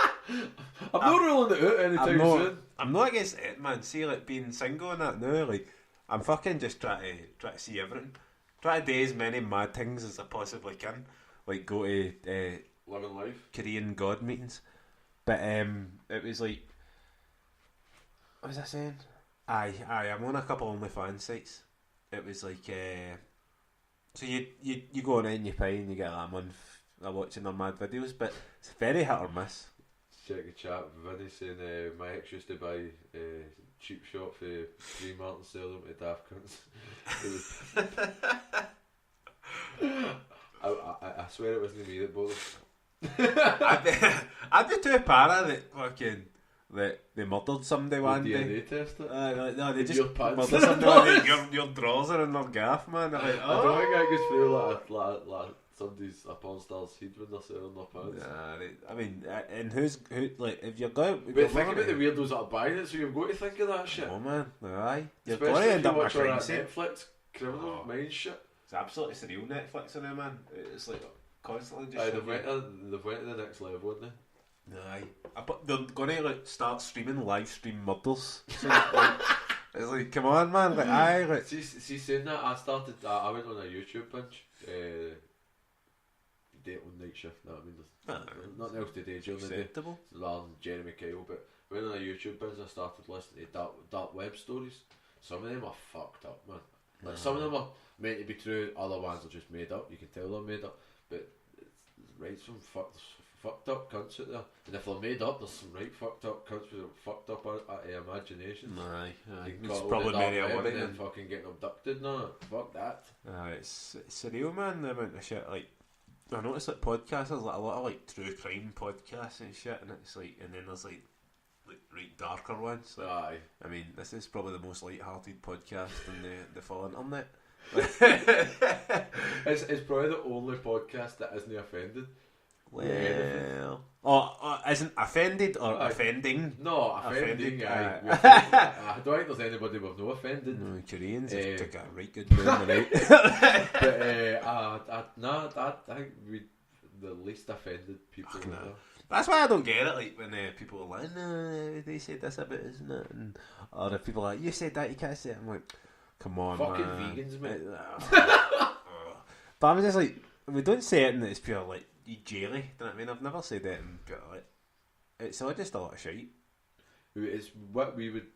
I'm not ruling it out anytime soon. I'm not against it, man. See, like being single and that now, like I'm fucking just trying to see everything. Try to do as many mad things as I possibly can. Like go to Living life. Korean god meetings. But it was like, what was I saying? Aye, I'm on a couple of OnlyFans sites. It was like, so you go on it and you pay and you get like a month of watching their mad videos, but it's very hit or miss. Check the chat. Vinny saying my ex used to buy cheap shot for Primark and sell them to daft cunts. I swear it wasn't me that bought them. I'd be too para that fucking that they murdered somebody one day. DNA test it. No, they In just your pants. murdered somebody. Your drawers are in their gaff, man. They're like, I don't think I could feel like somebody's a porn star's head when they're selling their pants. Nah, I mean, and who like if you're going? But think about the weirdos that are buying it, so you've got to think of that shit. Oh man, aye, you're Especially going to if end you up in a watch all crime that scene. Netflix criminal mind shit. It's absolutely surreal Netflix in there, man. It's like constantly just. Aye, showing they've went to the next level, haven't they? Aye, but they're gonna like start streaming live stream murders. So, like, it's like, come on, man. Like, aye, like, See, saying that, I went on a YouTube binge. Day on night shift. No, I mean, there's nothing else to do during the day. acceptable. Rather than Jeremy Kyle, but went on a YouTube binge. I started listening to dark web stories. Some of them are fucked up, man. Like some of them are meant to be true. Other ones are just made up. You can tell they're made up, but it's right some fucked up cunts out there. And if they're made up, there's some right fucked up cunts with fucked up imaginations. Aye, You can it's cut all probably the dark many a web one and then then. fucking getting abducted. No, fuck that. It's surreal, man. The amount of shit like. I noticed like podcasts, there's like a lot of like true crime podcasts and shit, and it's like, and then there's like right darker ones. Like, Aye. I mean, this is probably the most light-hearted podcast on the full internet. It's probably the only podcast that isn't offended. Well, isn't offended or Aye. offending? No, offending. Offending, I don't think there's anybody we've no offended. No, Koreans have took a right good move tonight. But I think we the least offended people. Fuck no. Ever. That's why I don't get it. Like when people are like, "No, they said this about, isn't it?" And, or if people are like, "You said that, you can't say it." I'm like, "Come on, Fucking man." vegans, mate. But I'm just like, we don't say it, and it's pure like you jelly. Do you know what I mean? I've never said it in pure like. It's all just a lot of shit. It's what we would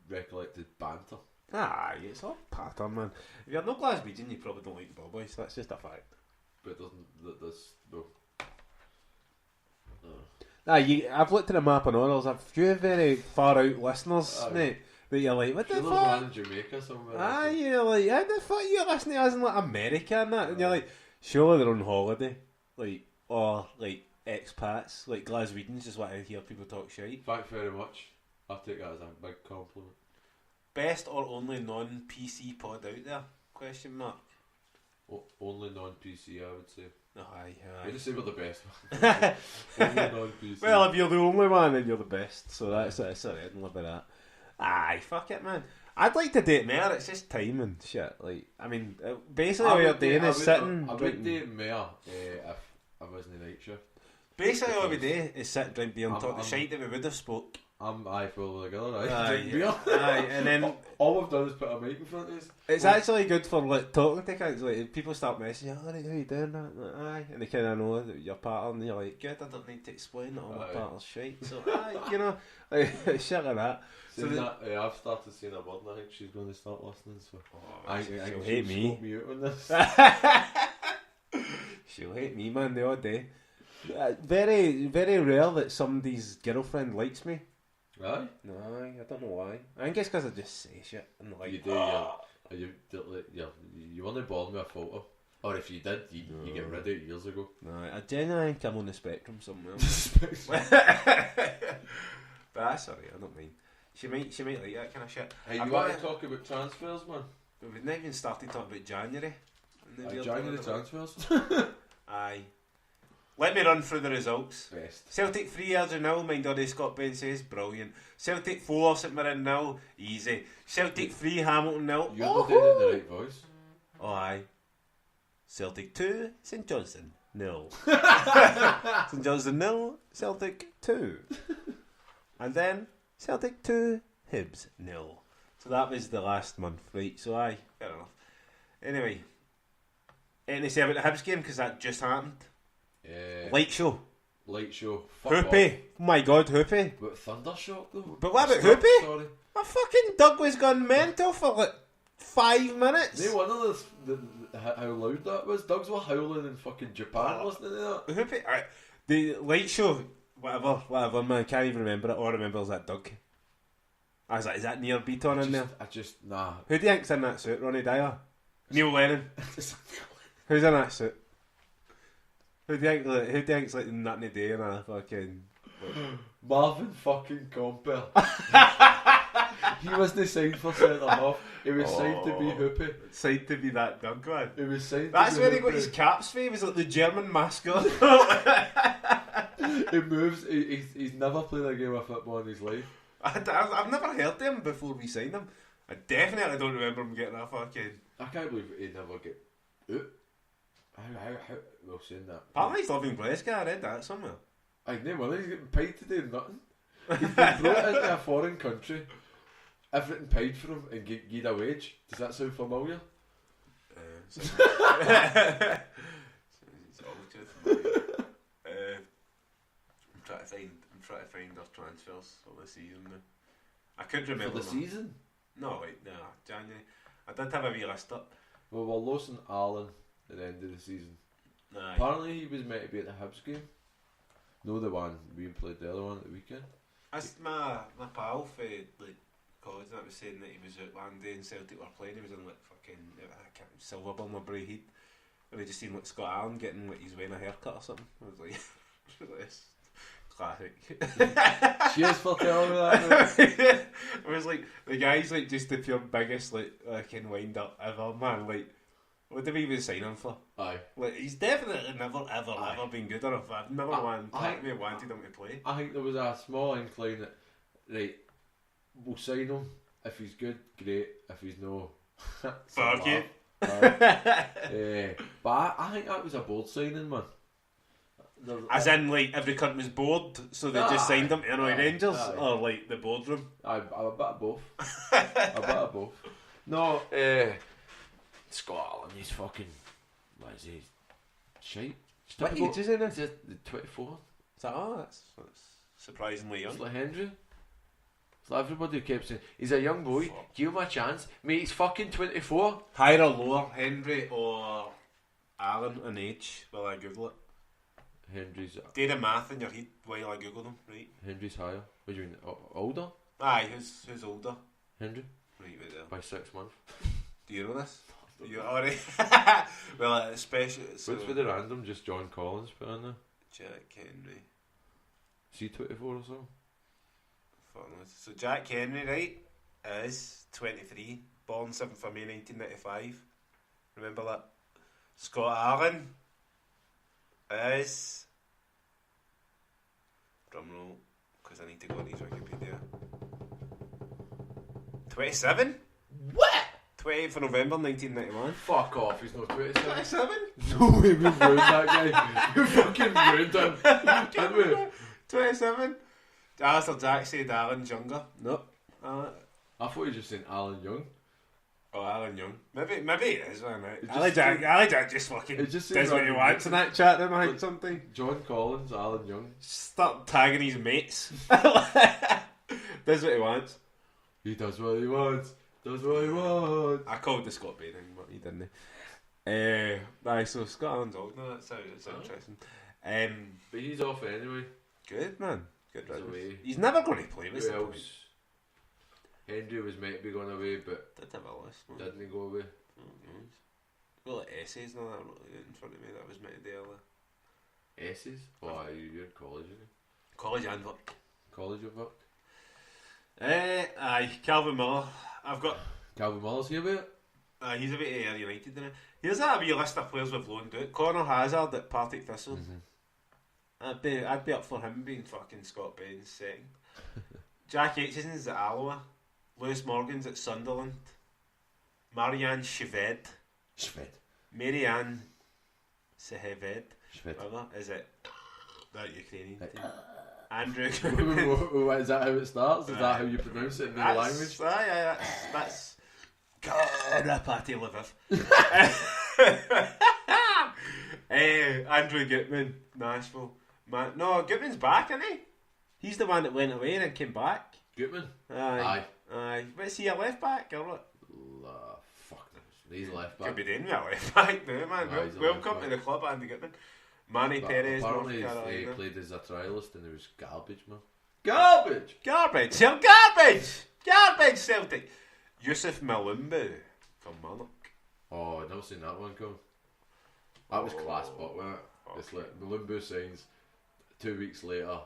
recollect as banter. Aye, it's all pattern, man. If you're not Glaswegian, you probably don't like Ballbhoys. That's just a fact. But there's no. I've looked at the map and all. There's a few very far out listeners, mate. That you're like, what the Sure, there's fuck? one in Jamaica somewhere. Aye, you're like, how the fuck you listening to us in like America and that? And you're like, surely they're on holiday, like, or like expats, like Glaswegians just want to hear people talk shit. Thank you very much. I take that as a big compliment. Best or only non-PC pod out there? Question mark. Only non-PC, I would say. Aye, I aye. just say we're the best one. Only non-PC. Well, if you're the only one, then you're the best. So that's it. I don't live by that. Aye, fuck it, man. I'd like to date more. It's just time and shit. Like, I mean, basically all you're doing is sitting. I would drinking. date more if I wasn't in night shift. Basically all we do is sit, drink beer, and talk the I'm- shite that we would have spoke. I'm full together, right? Aye, Drink beer. aye, and then All we've done is put a mic in front of us. it's actually good for like talking to kids. Like if people start messaging, "Alright, how you doing?" That, like, aye, and they kind of know that you're pattern. And you're like, "Good, I don't need to explain that all my Aye. pattern's shite." So, aye, you know, like, shit like that. So Saying the- that, I've started seeing a word and I think she's going to start listening. So she'll hate me. Scope me out on this. She'll hate me, man, the odd day. Very, very rare that somebody's girlfriend likes me. Aye, No, I don't know why. I think it's because I just say shit and like. you do. You weren't born with a photo, or if you did, you get rid of it years ago. No, I genuinely think I'm on the spectrum somewhere. But that's alright, I don't mind. She might like that kind of shit. Hey, I've you got want it. to talk about transfers, man? But we've not even started talking about January. January transfers. Aye. Let me run through the results. Best. Celtic 3-0, mind Oddy Scott Ben says, brilliant. Celtic 4, St Mirren 0, easy. Celtic 3, Hamilton 0. You're not doing it in the right voice. Oh, aye. Celtic 2, St Johnstone 0. St Johnstone 0, Celtic 2. And then Celtic 2, Hibs 0. So that was the last month, right? So aye, fair enough. Anyway, anything to say about the Hibs game? Because that just happened. Light show. Light show. Fuck Hoopy. Oh my god, Hoopy. But Thundershock though. But what about Stop, Hoopy? Sorry. My fucking dog was gone mental for like 5 minutes. No wonder how loud that was. Dogs were howling in fucking Japan listening to that. Hoopy. The light show, whatever, man, I can't even remember it. All I remember is that Doug. I was like, is that Neil Beaton in there? Nah. Who do you think's in that suit? Ronnie Dyer? Neil Lennon? Who's in that suit? Who do you think's like Nutty Day and a fucking Marvin fucking Compel. He wasn't signed for centre half. He was signed to be Hoopy. Signed to be that dog man. He was signed. That's to be where he got Hoopy. his caps for. He was like the German mascot. He moves. He's never played a game of football in his life. I've never heard him before we signed him. I definitely don't remember him getting a fucking... I can't believe he never get. How? Well, saying that. Apparently he's living Glasgow. I read that somewhere. I know. He's getting paid to do nothing. He's been brought into a foreign country. Everything paid for him and give a wage. Does that sound familiar? It's all good familiar. I'm trying to find our transfers for the season now. I couldn't remember For the season? No, wait, no, January. I did have a wee list up. Well, we're losing Alan at the end of the season. Aye. Apparently he was meant to be at the Hibs game. No, the one we played the other one at the weekend. That's my pal for like college that was saying that he was out one day and Celtic were playing. He was in like fucking Silverburn or Braehead, and he just seen like Scott Allen getting like he's wearing a haircut or something. I was like, this classic. Cheers for telling me that. I was like, the guy's like just the pure biggest like fucking wind up ever, man. Like, what did we even sign him for? Aye. Like, he's definitely never ever been good enough. I've never wanted him to play. I think there was a small incline that, right, we'll sign him. If he's good, great. If he's no, Fuck you. But I think that was a bold signing, man. As in, like, every cunt was bored, so they just signed him to annoy Rangers, or like the boardroom. I'm a bit of both. A bit of both. No, Scott Allen, he's fucking. What is he? Shite. What age is he now? He's 24. Is that, that's surprisingly young. It's like Henry. It's like everybody kept saying, he's a young boy, give him a chance. Mate, he's fucking 24. Higher or lower, Henry or Allen in age, while I Google it. Henry's Do the math in your head while I Google them, right? Henry's higher. What do you mean? Older? Aye, who's older? Henry? Right there. By 6 months. Do you know this? You already? Well, especially. So, What's with the random? Just John Collins put in there? Jack Henry. Is he 24 or so? Fuck knows. So Jack Henry, right, is 23, born 7th of May 1995. Remember that? Scott Allen is, drumroll, because I need to go on his Wikipedia. 27? What? 28th of November 1991. Fuck off, he's not 27. 27? No way, we ruined that guy. We fucking ruined him. Didn't we? 27? Alistair Jack said Alan's younger. Nope. I thought you just said Alan Young. Oh, Alan Young. Maybe it is, man. Right? It Ali Jack just fucking it just does seems what he like- wants in that chat room, I think, something. John Collins, Alan Young. Start tagging his mates. Does what he wants. He does what he wants. Does what he wants. I called the Scott Bain thing, but he didn't. Aye, so Scott Allen's old now, that's interesting. But he's off anyway. Good, man. Good He's riddance. away. He's never going to play with Who the point. else? Henry was meant to be going away, but Did have a list, man. didn't he go away? Well, like essays and all that in front of me, that was meant to do earlier. Essays? Oh, you're in college, aren't you? College and work. College of work. Aye, Calvin Miller. I've got. Calvin Miller's here with it. He's a bit of Ayr United, isn't he? Here's a wee list of players we've loaned out. Connor Hazard at Partick Thistle. I'd be up for him being fucking Scott Bain's second. Jack Aitchison's at Alloa. Lewis Morgan's at Sunderland. Marianne Shved. Marianne Seheved. Whatever. Is it that Ukrainian team? Andrew What, is that how it starts? Is that how you pronounce it in the language? Aye, that's Karapati Lviv. Andrew Gutman, Nashville. No, Gutman's back, isn't he? He's the one that went away and then came back. Gutman? Aye. What's he, a left back or what? Fuck knows. He's left back. Could be doing me a left back now, man. Aye, he's a Welcome left to back. the club, Andy Gutman. Manny Perez, North Apparently he Carolina. played as a trialist and it was garbage, man. Garbage! Garbage! You're garbage! Garbage, Celtic! Yusuf Malumbu from Monarch. Oh, I've never seen that one come. That was class, but wasn't it? It's like Malumbu signs 2 weeks later.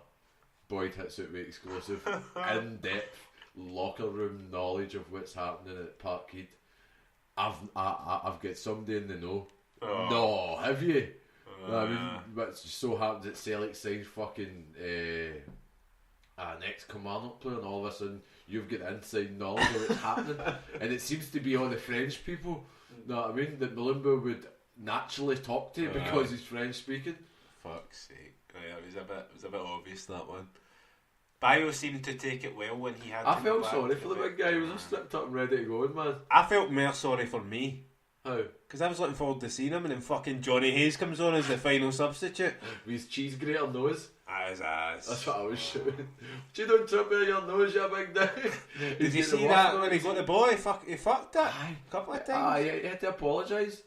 Boyd hits it with exclusive, in-depth locker room knowledge of what's happening at Parkhead. I've got somebody in the know. Oh. No, have you? I mean, but just so happens that Celtic signs fucking an ex-Kilmarnock player, and all of a sudden you've got inside knowledge of what's happening, and it seems to be all the French people. Know what I mean? That Malumba would naturally talk to because he's French speaking. Fuck's sake! It was a bit obvious, that one. Bio seemed to take it well when he had. I to go felt back sorry to for the it. big guy. He was just stripped up and ready to go, man. I felt more sorry for me. How? Because I was looking forward to seeing him, and then fucking Johnny Hayes comes on as the final substitute. With his cheese grater nose. His ass. That's what I was shooting. What you don't trip with your nose, you big guy? Did you see that when he got the ball? He fucked it a couple of times. He had to apologise.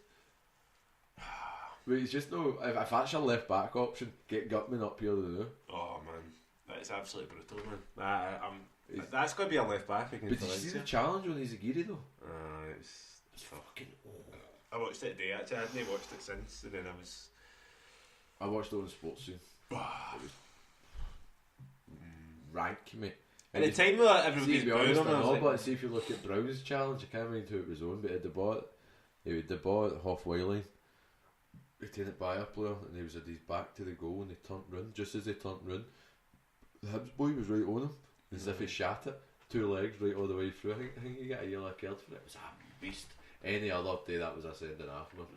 But he's just no. If that's your left back option, get Gutman up here to do. Oh man, that is absolutely brutal, man. That's going to be a left back. But did you see the challenge on Izagiri though? It's fucking. I watched it today. Actually, I hadn't watched it since, and then I watched it on Sports Scene. It was rank, mate. At the time that everybody's to be honest, booing him, I was like, but see if you look at Brown's challenge, I can't remember who it was on, but he had the ball at halfway line. He taken it by a player, and he was at his back to the goal, and he turned round. Just as he turned round, the Hibs boy was right on him, as if he shot it. 2 legs right all the way through. I think he got a yellow card for it. It was a beast. Any other day that was a sending off, man.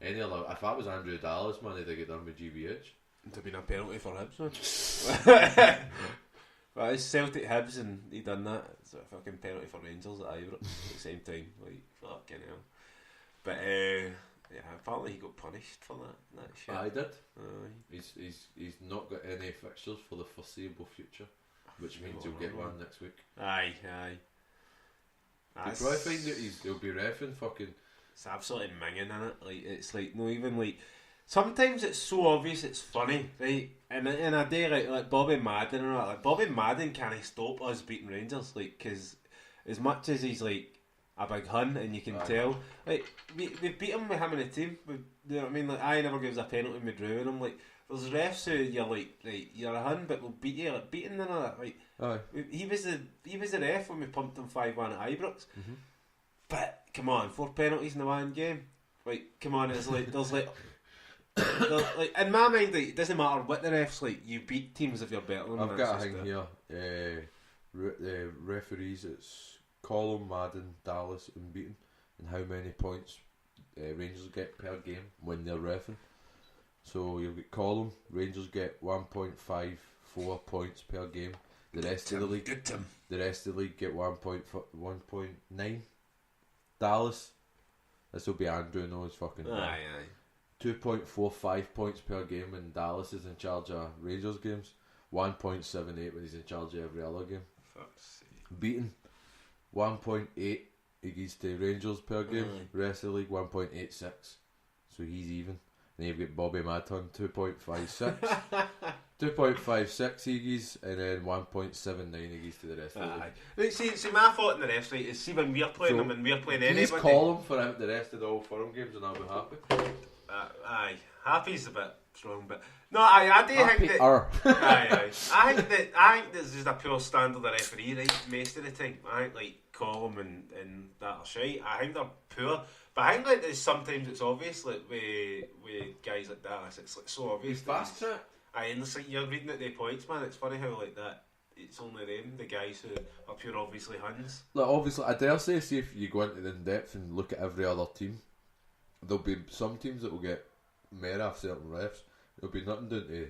Any other, if that was Andrew Dallas, man, he'd have got done with GBH. It'd have been a penalty for Hibs, man. Well, it's Celtic Hibs, and he done that. It's a fucking penalty for Rangers at Ibrox at the same time. Like, fucking hell. But yeah, apparently he got punished for that shit. I did. He's not got any fixtures for the foreseeable future, which means he'll get one next week. Aye. You'll probably find that he'll be reffing fucking. It's absolutely minging in it. Like, it's like no even like. Sometimes it's so obvious it's funny, right? And in a day like Bobby Madden and all that, like Bobby Madden can't stop us beating Rangers, like, because as much as he's like a big hun and you can tell, like we beat him with him in the team. You know what I mean? Like, I never gives a penalty with Drew and I'm like, there's refs who you're like, right, you're a hun, but we'll beat you, like beating and all that. Like, he was the ref when we pumped him 5-1 at Ibrox. Mm-hmm. But come on, 4 penalties in the one game. Like, come on, it's like there's like in my mind, like, it doesn't matter what the refs like. You beat teams if you're better than them. I've got a thing here. The referees, it's Colum, Madden, Dallas, and Beaton, and how many points Rangers get per game when they're reffing. So you'll get Colum. Rangers get 1.54 points per game. The rest of the league, get 1.9. Dallas, this will be Andrew knows fucking. Aye. 2.45 points per game when Dallas is in charge of Rangers games. 1.78 when he's in charge of every other game. Fuck's sake. Beaten 1.8 he gives to Rangers per game. Rest of the league 1.86. So he's even. Then you've got Bobby Madden 2.56. 2.56 he gives, and then 1.79 he gives to the rest of the league. Like, see, my thought in the rest, right, is see when we're playing them and we're playing anybody. Please call him for the rest of the Old Firm games and I'll be happy. Aye, happy's a bit strong, but no, I do think that. Aye. I think there's just a pure standard of referee, right? Most of the time, I think like Colum and that are shite. I think they're poor, but I think like there's sometimes it's obvious, like with guys like that, it's like so obvious. He's fast track. Aye, and it's like you're reading at the points, man. It's funny how like that. It's only them, the guys who are pure obviously Huns. Like obviously, I dare say, see if you go into the in depth and look at every other team. There'll be some teams that will get more off certain refs. There'll be nothing down to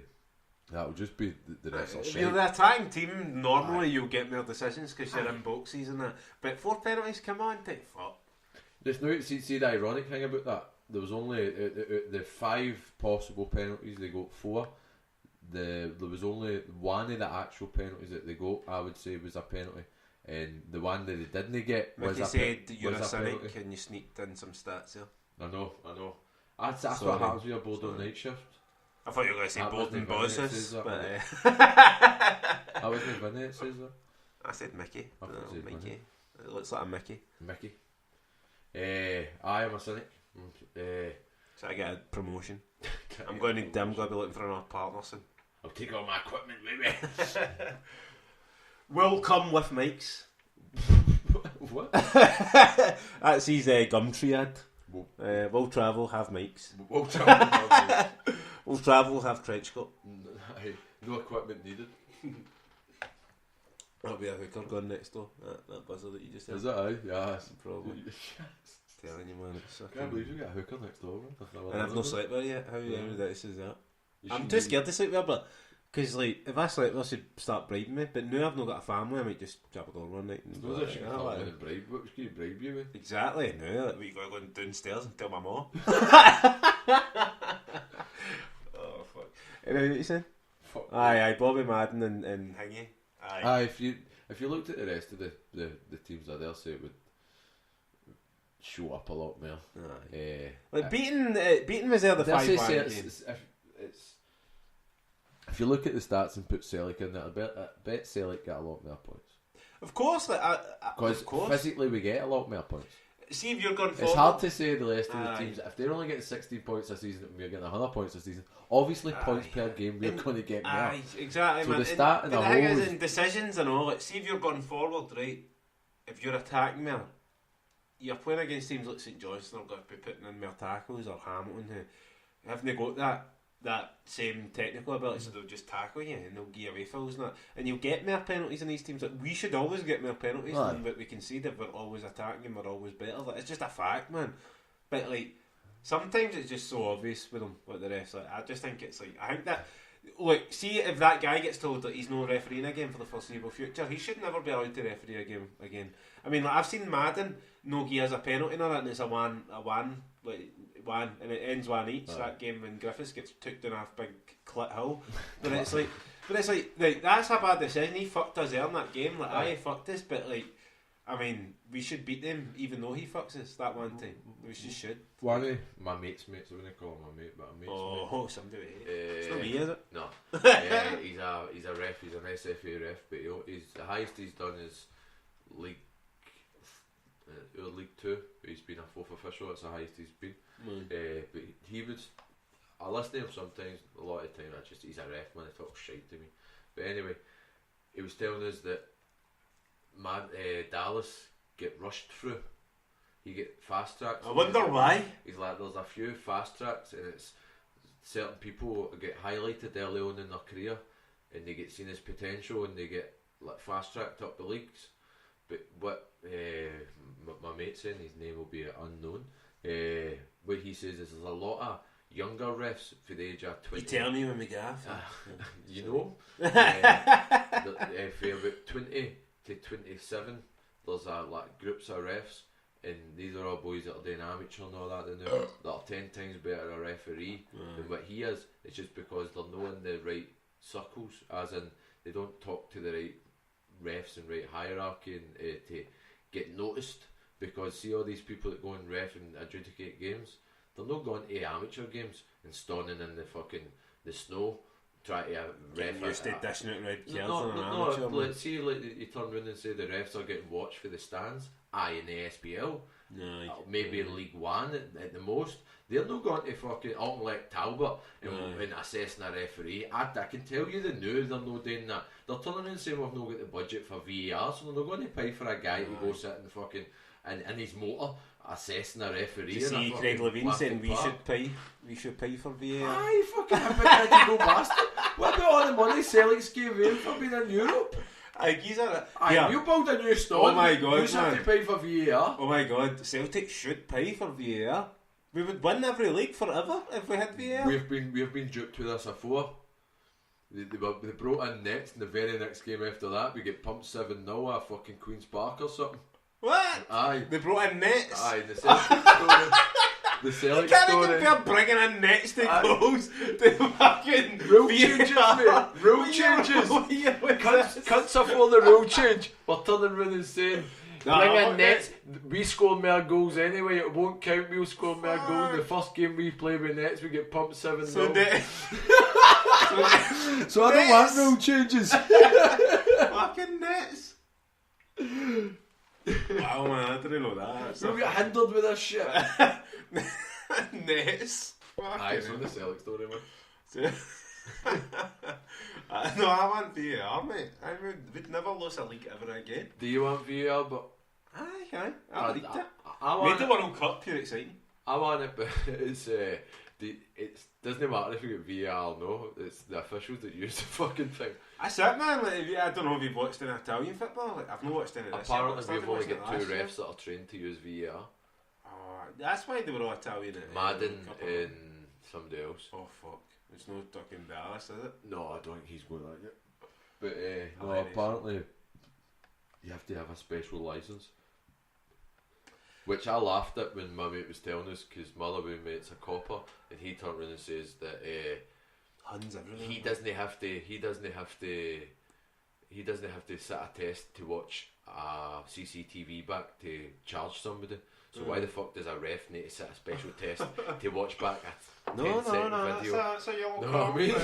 that. Will just be the refs are If shite. you're the attacking team, normally you'll get more decisions because you're in boxes and that. But 4 penalties, come on, take fuck. There's no see the ironic thing about that. There was only the 5 possible penalties. They got 4. There was only one of the actual penalties that they got. I would say was a penalty. And the one that they didn't get was Mickey said you're a cynic penalty. And you sneaked in some stats here. I know. That's what happens when you're bored on night shift. I thought you were going to say bored and bosses, but I wasn't Vinny that says that. I said Mickey. I thought you said Mickey. Vinny. It looks like a Mickey. I am a cynic. So I get a promotion. I'm going to be looking for another partner soon. I'll take all my equipment with me. Will come with mics. What? That's his Gumtree ad. Will travel, have mics. We'll travel. Will travel, have trench coat. No equipment needed. That'll be a hooker gone next door. That buzzer that you just said. Is it? Aye? Yeah. Probably. Telling you, man. It's I can't believe you got a hooker next door, man. And I've not slept with her yet. How ridiculous is that? You I'm should too be- scared to sleep with her, but because like if I slept with her, she'd start bribing me. But now I've not got a family, I might just jab a door one night. And Suppose if she can "Ah, come like- in and bribe, what can you bribe you with? Exactly. No, like we gotta go downstairs and tell my mom. Oh fuck. Anyway, what you saying? Fuck. Aye, Bobby Madden and Hingy. Aye, if you looked at the rest of the teams that are there, say it would show up a lot more. Aye. Like beating was there the 5-1 game. If you look at the stats and put Celtic in there, I bet Celtic get a lot more points. Of course, like Because of course. physically we get a lot more points. See if you're going forward. It's hard to say the rest of the Aye. teams. If they're only getting 16 points this season and we're getting 100 points this season, obviously points per game we're going to get more. Aye, exactly. So man. the start and in the a thing whole is, is- in decisions and all, like, see if you're going forward, right? If you're attacking me, you're playing against teams like St Johnstone, who've got to be putting in more tackles, or Hamilton, who haven't got that same technical ability, so they'll just tackle you and they'll give you away fouls and that. And you'll get more penalties in these teams. Like, we should always get more penalties Aye. than what we concede if we're always attacking and we're always better. Like, it's just a fact, man. But like, sometimes it's just so obvious with them, like the refs. Like, I just think it's like, I think that, look, see if that guy gets told that he's no refereeing again for the foreseeable future, he should never be allowed to referee a game again. I mean, like, I've seen Madden no give us a penalty on it, and it's a one, and it ends 1 each. That game when Griffiths gets took down a big clit hill, but it's like, that's a bad decision. He fucked us there in that game. Like, aye, he fucked us, but like, I mean, we should beat them even though he fucks us that one time. We just should. One of my mates, I wouldn't call him my mate, but a mate's mate. Oh, somebody. It's not me, is it? No. He's a ref, he's an SFA ref, but the highest he's done is League 2. He's been a fourth official, that's the highest he's been. But he would, I listen to him sometimes, a lot of the time, he's a ref, man, he talks shite to me. But anyway, he was telling us that Dallas get rushed through. You get fast tracks. I wonder why. He's like, there's a few fast tracks, and it's certain people get highlighted early on in their career, and they get seen as potential, and they get like fast tracked up the leagues. But what my mate saying, his name will be unknown. What he says is there's a lot of younger refs for the age of 20. You tell me when we get off. You know, for about 20 to 27, there's like groups of refs, and these are all boys that are doing amateur and all that. That are 10 times better a referee than what he is. It's just because they're not in the right circles, as in they don't talk to the right refs and right hierarchy and to get noticed. Because see all these people that go and ref and adjudicate games, they're not going to amateur games and standing in the snow try to ref. You stay dishing out red cards No, on an amateur. let's see, like you turn around and say the refs are getting watched for the stands. Aye, in the SPL, maybe in League One at the most. They're not going to fucking Alton like Talbot and assessing a referee. I can tell you they knew they're not doing that. They're turning around and saying we've not got the budget for VAR, so they're not going to pay for a guy to go sit and fucking in his motor assessing a referee. You see Craig Levine saying we should pay for VAR. Aye, fucking hypocritical bastard. What about all the money Celtics gave in for being in Europe? Aye, You build a new store. Oh my God, you have to pay for VAR. Oh my God, Celtic should pay for VAR. We would win every league forever if we had VAR. We have been duped with this before. They brought in nets in the very next game after that. We get pumped 7-0 at fucking Queen's Park or something. What? Aye. They brought in nets. Aye, the Celtic story. The Celtic You can't story. compare bringing in nets to goals to fucking Rule VAR. changes, mate. Rule changes. Cuts off all the rule change. We're turning around and saying, bring in nets. We score more goals anyway. It won't count. We'll score more goals. The first game we play with nets, we get pumped 7-0. So I don't want rule changes. Fucking nets. Wow, man, I didn't know that. We'll get hindered with this shit. Nets. Aye, it's on the Celtic story, man. No, I want VAR, mate. I would never lose a league ever again. Do you want VAR? But Aye. I liked it. I Made want the it. World Cup pure exciting. I want it, but it doesn't matter if you get VAR or no. It's the officials that use the fucking thing. That's it, man. Like, I don't know if you've watched any Italian football. Like, I've not watched any of this. Apparently, yet, but I we've only started got watching two it last refs that are trained to use VAR. year. Oh, that's why they were all Italian. Madden Cup of- and somebody else. Oh fuck! It's no fucking Dallas, is it? No, I don't think he's going like it. But no, Irish. apparently you have to have a special license. Which I laughed at when my mate was telling us, because my other mate's a copper, and he turned around and says that Huns everywhere. he doesn't have to sit a test to watch a CCTV back to charge somebody. So why the fuck does a ref need to sit a special test to watch back a 10-second video? That's a young No, I mean,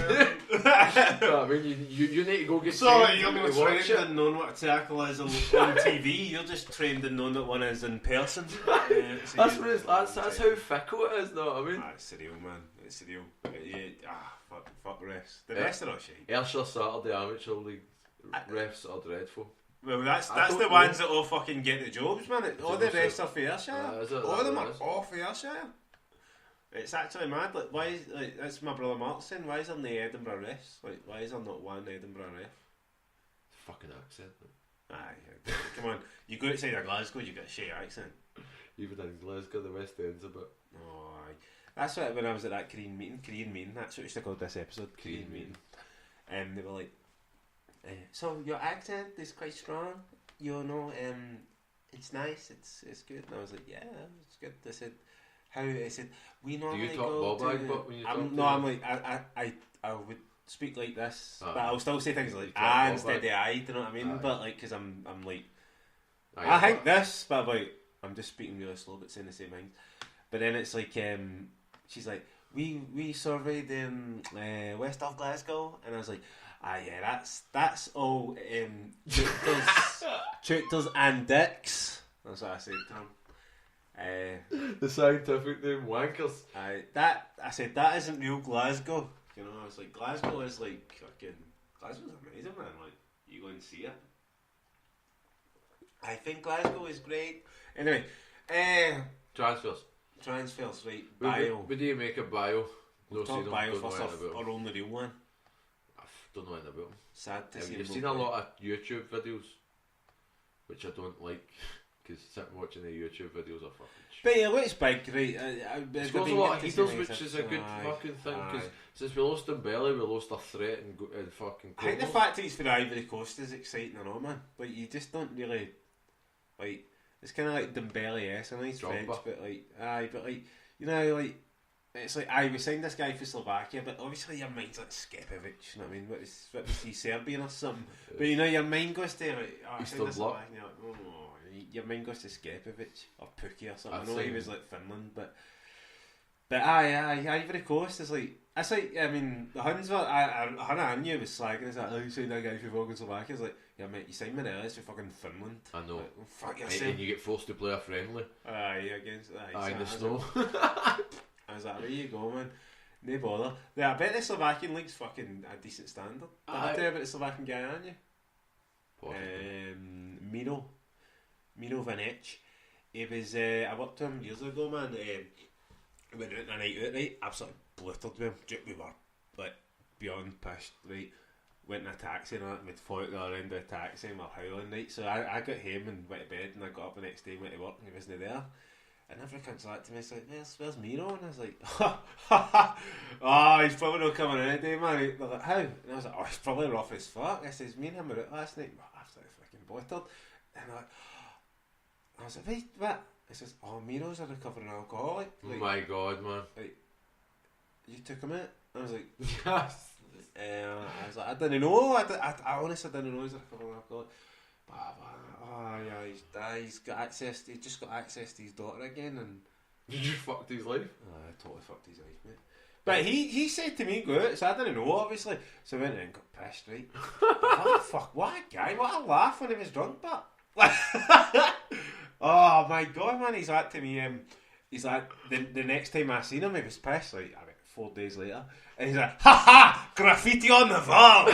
no, I mean you need to go get So trained you're to not watch trained it. in knowing what a tackle is on TV. You're just trained in knowing that one is in person. That's what it's, that's how fickle it is, know what I mean? It's surreal, man. It's surreal. Fuck refs. The rest are all shit. Ayrshire Saturday Amateur League refs are dreadful. Well, that's I the don't ones that all fucking get the jobs, man. All the also- refs are for Ayrshire. Is it? All of them That are is. all for Ayrshire. It's actually mad. Like, why is that's my brother Mark saying? Why is there no Edinburgh refs? Like, why is there not one Edinburgh ref? Fucking accent. Aye, come on. You go outside of Glasgow, you got a shit accent. Even in Glasgow, the West End's a bit. Oh, aye. That's what when I was at that Korean meeting. That's what we should have called this episode. Korean Korean meeting. They were like, so your accent is quite strong. You know, it's nice. It's good. And I was like, yeah, it's good. They said, how? I said, we normally you talk go Bob to. Agbot when you talk I'm, to no, them? I'm like I would speak like this, Ah. but I'll still say things like You talk ah Bob instead of I. Do you know what I mean? Aye. But like, because I'm like. Aye, I think this, but like I'm just speaking really slow, but saying the same thing. But then it's like she's like, we surveyed west of Glasgow, and I was like, yeah, that's all tractors and dicks. That's what I said to him. The scientific name wankers. I said that isn't real Glasgow. You know, I was like, Glasgow is like fucking Glasgow's amazing, man. Like you go and see it. I think Glasgow is great. Anyway, Transfers. transfers, right? Bio. What do you make of bio? We'll seen talk them, bio don't know first anything off, about them. or only real one. I don't know anything about them. Sad to see. You've them seen both a go. lot of YouTube videos, which I don't like, because sitting watching the YouTube videos are fucking shit. But yeah, looks big, right? It's got a lot of heaters, which is a good fucking thing, because since we lost Dembele, we lost our threat and fucking I think the Cobo. fact that he's for the Ivory Coast is exciting and all, man. But you just don't really like. It's kind of like Dembele, I know he's French, Drogba. but like, you know, like it's like we signed this guy for Slovakia, but obviously your mind's like Skepovic, you know what I mean? What was he, Serbian or something? But you know, your mind goes to like, I signed Eastern this Bloc. Slovakia, and you're like, your mind goes to Skepovic or Pukki or something. I'd I know he say- was like Finland, but Ivory Coast is like. It's like, I mean, the Huns were, I knew was slagging us like, oh, you signed that guy for fucking Slovakia. It's like, yeah, mate, you signed Morelos for fucking Finland. I know. Like, well, fuck And yourself. you get forced to play a friendly. Aye, against, In the so snow. I was like, there you go, man. No bother. Yeah, I bet the Slovakian league's fucking a decent standard. Did I Aye. tell you about the Slovakian guy, aren't you? Possibly. Mino Vanec. He was, I worked with him years ago, man. We went out on a night out, right? Absolutely bluttered with him. We were, like, beyond pissed, right? Went in a taxi and we'd fought the other end of the taxi and we were howling, right? So I got home and went to bed and I got up the next day and went to work and he wasn't there. And everyone comes back to me, it's like, where's Mino? And I was like, oh, he's probably not coming in today, man. They're like, how? And I was like, oh, he's probably rough as fuck. I says, me and him were out last night. We're absolutely fucking bluttered. And they're like, I was like, wait, what? He says, oh, Mino's a recovering alcoholic. Like, My God, man. you took him out? I was like, Yes. I was like, I didn't know. I honestly didn't know he was a recovering alcoholic. Oh yeah, he's got access. He just got access to his daughter again, and You just fucked his life. I totally fucked his life, mate. But he said to me, go out, so I didn't know, obviously. So I went in and got pissed, right? What the fuck? What a guy! What a laugh when he was drunk, but. Oh my God, man! He's like to me. He's like the next time I seen him, he was pissed. Like I went, 4 days later, and he's like, "Ha ha! Graffiti on the wall."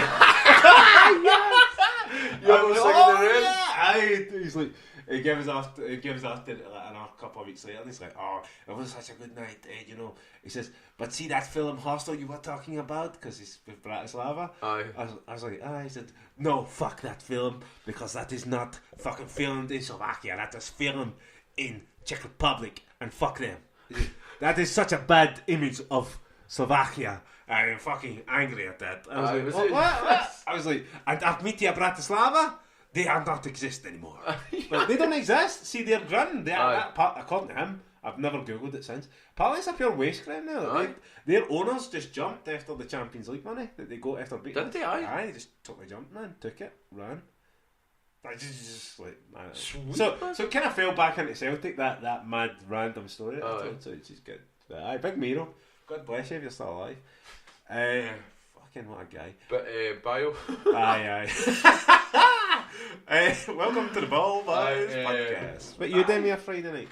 You're singing the rain. Aye, he's like, he gives after like, another couple of weeks later, and he's like, "Oh, it was such a good night, you know." He says, "But see that film Hostel you were talking about, because he's with Bratislava." Aye. I was like, "Ah," he said, "No, fuck that film, because that is not fucking filmed in Slovakia. That was filmed in Czech Republic, and fuck them. That is such a bad image of Slovakia." I'm fucking angry at that. I was Aye, like, was what, it? what? I was like, and Admitia Bratislava, they are not exist anymore. Well, they don't exist. See, they're gone. According to him, I've never googled it since. Apparently, it's a pure waste crime now. Aye. Their owners just jumped after the Champions League money that they got after beating. Did they? Aye. Aye, they just took the jump, man. Took it, ran. I just like, man. Sweet, So man. it kind of fell back into Celtic, that mad random story. That I Aye. told, so it's just good. But aye, Big Miro. God bless you if you're still alive. Fucking what a guy. But bio. Aye. Welcome to the Ballbhoys podcast. What you doing me a Friday night?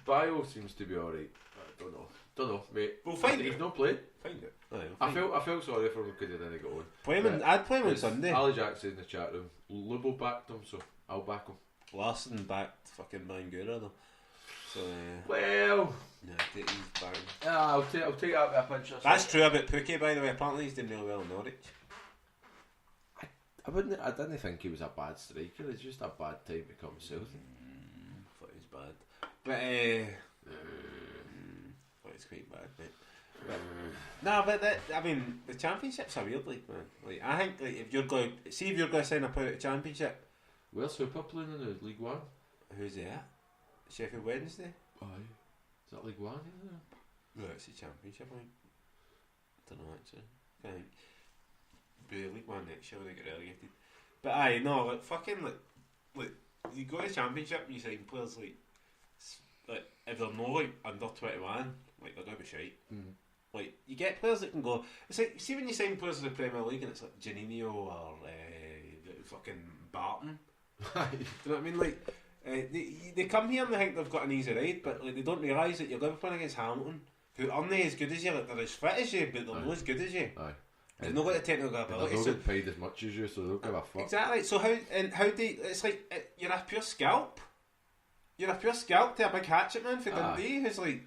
Bio seems to be alright. I don't know, mate. We'll find He's it. not played. Find it. Aye, we'll I find it. felt sorry for him because he didn't get on. Play him. I'd play him on It's Sunday. Ali Jack said in the chat room, Lubo backed him, so I'll back him. Larson backed fucking Bangura though. So Well, yeah, he's back. I'll take that with a pinch of That's salt. true about Pookie, by the way. Apparently he's doing really well in Norwich. I didn't think he was a bad striker. It's just a bad time to come south. Thought he was bad, but thought he's quite bad, mate. But, no, but I mean, the championships are weird, like, man. Like, I think, like, if you're going to sign up out at the championship, Where's Super playing in the League One? who's that? Sheffield Wednesday. Aye. Is that League One? Isn't it? No, it's the championship. I think. Don't know actually. I think be League One next year when they get relegated. But aye, no, like fucking like you go to the championship and you sign players like if they're not like under 21, like they're gonna be shite. Mm. Like you get players that can go. It's like see when you sign players in the Premier League and it's like Janino or fucking Barton. Do you know what I mean? Like they come here and they think they've got an easy ride, but like they don't realise that you're going to be playing against Hamilton, who aren't they as good as you. Like they're as fit as you, but they're not as good as you. Aye. They've not got the technical They're ability. not So, getting paid as much as you, so they don't give a fuck. exactly. So how do you, it's like you're a pure scalp. You're a pure scalp to a big hatchet man for Dundee, who's like,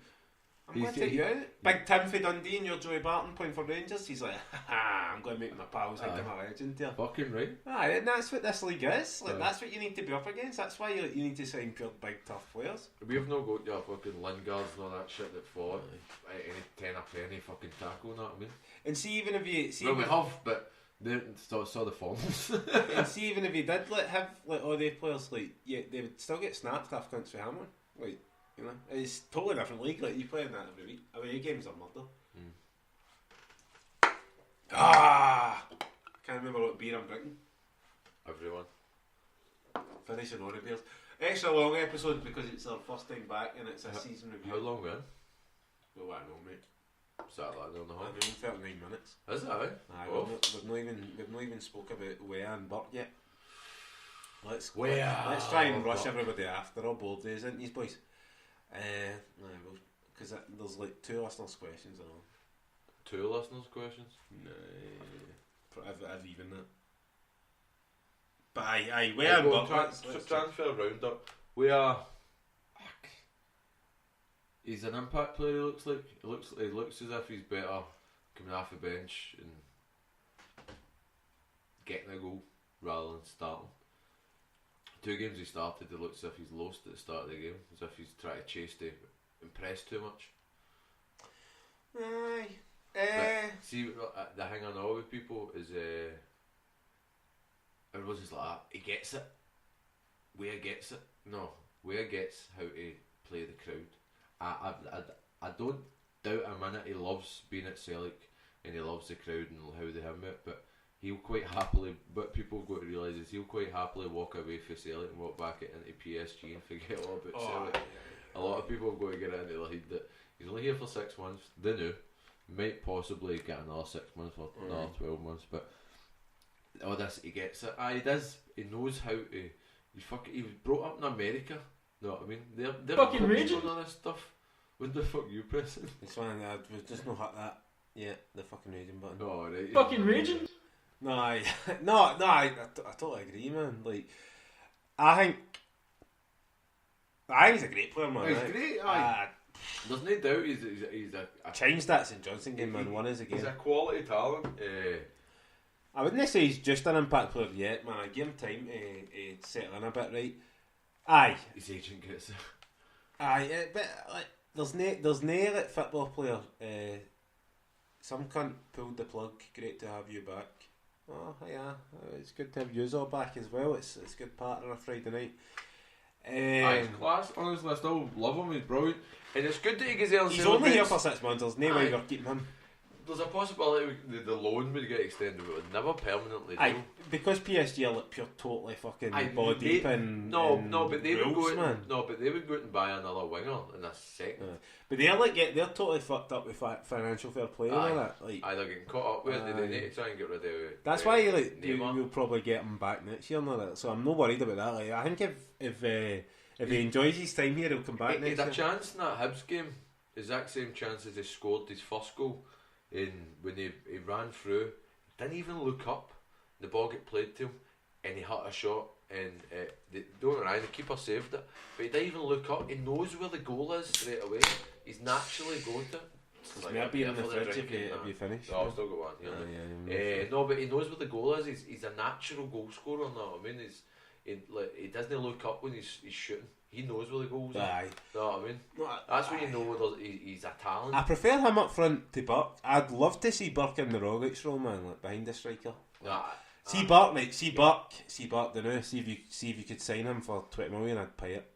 I'm going to take you out. Big Tim for Dundee and you're Joey Barton playing for Rangers. He's like, haha, I'm going to make my pals think I'm a legend here. Fucking right. Aye, and that's what this league is. Like, Aye. that's what you need to be up against. That's why you need to sign pure big tough players. We've not got your fucking Lingards and all that shit that fought any 10 or penny fucking tackle, you know what I mean? And see, even if you see, Well, we have, but they saw the forms. and see, even if you did have like all the players, like they would still get snapped off country Hamlin. Like, you know, it's totally different league. Like you play in that every week. I mean, your games are murder. Can't remember what beer I'm drinking. Everyone. Finishing on the beers. Extra long episode because it's our first time back and it's a season review. How long, man? Well, I know, mate. Is that like on the I hall? know, 39 minutes. Is that, eh? Aye, Oh. we've not even spoke about Wea and Burt yet. Let's Wea. let's try and rush Burt. everybody after all Ballbhoys, isn't these boys? Because there's like 2 listeners' questions and all. 2 listeners' questions? No, I've even that. But aye, Wea Right, and well, Burt. let's transfer roundup. We are. He's an impact player. He looks like he looks as if he's better coming off the bench and getting a goal rather than starting. 2 games he started, it looks as if he's lost at the start of the game, as if he's trying to chase to impress too much. Aye. But see, the thing I know with people is everyone's just like, he gets it. Where gets it? No, Where gets how to play the crowd. I don't doubt a minute he loves being at Celtic and he loves the crowd and how they have it, but he'll quite happily, what people have got to realise is he'll quite happily walk away from Celtic and walk back into PSG and forget all about Celtic. A lot of people have got to get it into their head that he's only here for 6 months. They know, might possibly get another 6 months or another 12 months, but all this, he gets it. He does. He knows how to. He was brought up in America. Know what I mean? They're Fucking coached raging. on all this stuff. What the fuck you pressing? It's fine, we've just not hit that yet, the fucking raging button. Oh, right. Fucking raging. No, I totally agree, man. Like, I think he's a great player, man. He's right? great, aye. There's no doubt he's a Changed that St Johnstone game, man. Won us He's again. a quality talent. I wouldn't say he's just an impact player yet, man. I give him time to settle in a bit, right? Aye, His agent gets it. aye, but like, there's no like football player. Some cunt pulled the plug. Great to have you back. Oh yeah, it's good to have you all back as well. It's a good part on a Friday night. He's class. Honestly, I still love him. He's brilliant, and it's good that he gets there. And He's only here for celebrates. 6 months. There's no way we're keeping him. There's a possibility the loan would get extended, but it would never permanently do. Aye, because PSG are like pure totally fucking ball they- deep in but they would rules, go man. but they would go out and buy another winger in a second. But they're totally fucked up with financial fair play and all that. Like, They're getting caught up with it. They need to try and get rid of that's why Neymar. we'll probably get him back next year and all that. So I'm not worried about that. Like, I think if he enjoys his time here, he'll come back He next had a year. chance in that Hibs game, exact same chance as he scored his first goal. When he ran through, didn't even look up. The ball got played to him, and he hit a shot. And don't worry, the keeper saved it, but he didn't even look up. He knows where the goal is straight away. He's naturally got it. It's May I be in the for fridge if drinking, you finish? No, I've still got one here. Yeah, No, but he knows where the goal is. He's a natural goal scorer. Know what I mean? He doesn't look up when he's shooting. He knows where the goals are. Aye. Know what I mean? No, That's when you know he's a talent. I prefer him up front to Burke. I'd love to see Burke in the Rogic role, man, like behind the striker. See Burke, like see Burke, the new. See if you could sign him for 20 million. I'd pay it.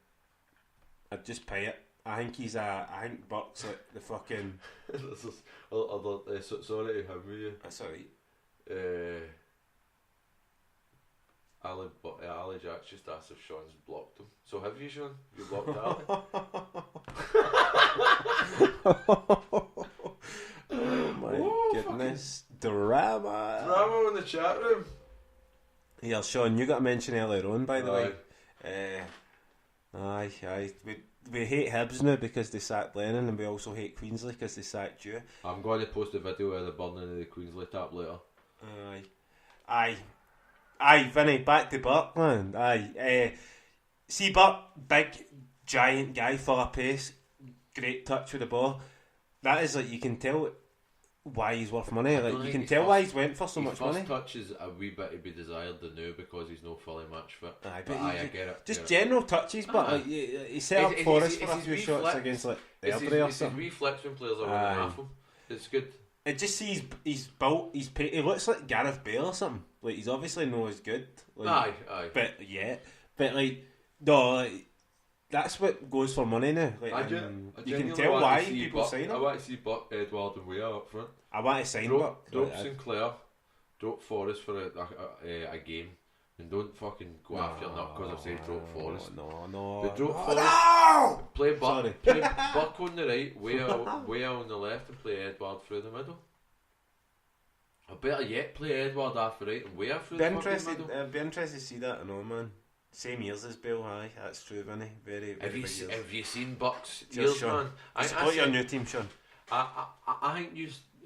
I'd just pay it. I think Burke's like the fucking. Sorry to have you. That's alright. Ali Jack's just asked if Sean's blocked him. So have you, Sean? You blocked Ali? Oh my goodness, drama! Drama in the chat room. Yeah, Sean, you got a mention earlier on, by the way. Aye. We hate Hibs now because they sacked Lennon, and we also hate Queensley because they sacked you. I'm going to post a video of the burning of the Queensley tap later. Aye, Vinny, back to Burke, man. Aye. See Burke, big, giant guy, full of pace, great touch with the ball. That is like, you can tell why he's worth money. Like, you can tell why he's went for so much money. His first touch is a wee bit to be desired the new because he's no fully match fit. Aye, but I get it. Just general touches, but like, he set up Forrest for a few shots against like Airdrie or something. It's his reflex when players are running half him. It's good. It just sees he's built. He looks like Gareth Bale or something. Like, he's obviously not as good. Like, Aye. But like, no, like, that's what goes for money now. Like, you can tell why people sign him. I want to see Buck, Edward and Weah up front. I want to sign Drop Buck. Sinclair, drop Forrest for a game, and don't fucking go after your nut because I say drop Forrest. No. But drop Forrest. No! Play Buck. Sorry. Play Buck on the right, Weah on the left, and play Edward through the middle. Or better yet, play Edward half right and Weah through the middle. Be interested to see that. I know, man. Same years as Bale, aye. That's true, Vinny. Very, very big years. Have you seen Buck's Cheers, years, Sean. man? I support your new team, Sean. I think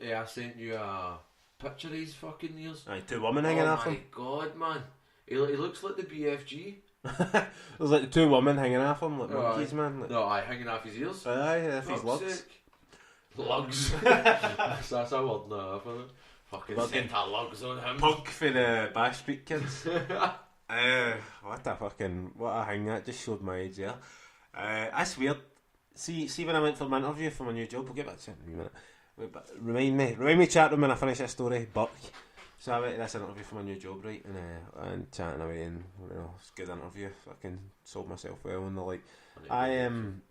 I sent you a picture of his fucking ears. Aye, 2 women hanging off him. Oh my god, man. He looks like the BFG. There's like 2 women hanging off him, like monkeys, man. Like, No, hanging off his ears. aye, if he's Fuck's lugs. sake. Lugs. That's a word and a half, isn't it? Fucking Fucking sent a lugs on him. Punk for the Bash Street kids. What a hang, that just showed my age there. That's weird. See when I went for my interview for my new job, we'll get back to it in a minute. Wait, but remind me chat room when I finish this story. Buck. So I went to this interview for my new job, right, and chatting away, and it's a good interview. Fucking sold myself well and the like. I am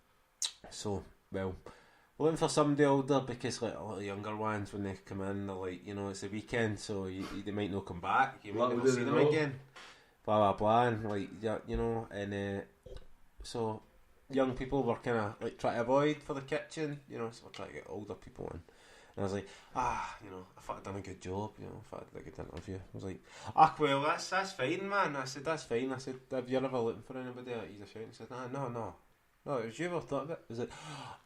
looking for somebody older because like a lot of younger ones when they come in, they're like, it's the weekend, so they might not come back. You might never see them again. Blah blah blah, and like so young people were kind of like trying to avoid for the kitchen, so we're trying to get older people in. And I was like, I thought I'd done a good job, I thought I'd done a good interview. I was like, well, that's fine, man. I said, that's fine. I said, have you ever looking for anybody? He's a shout. He said, no. Oh, was you ever thought of it? Was it?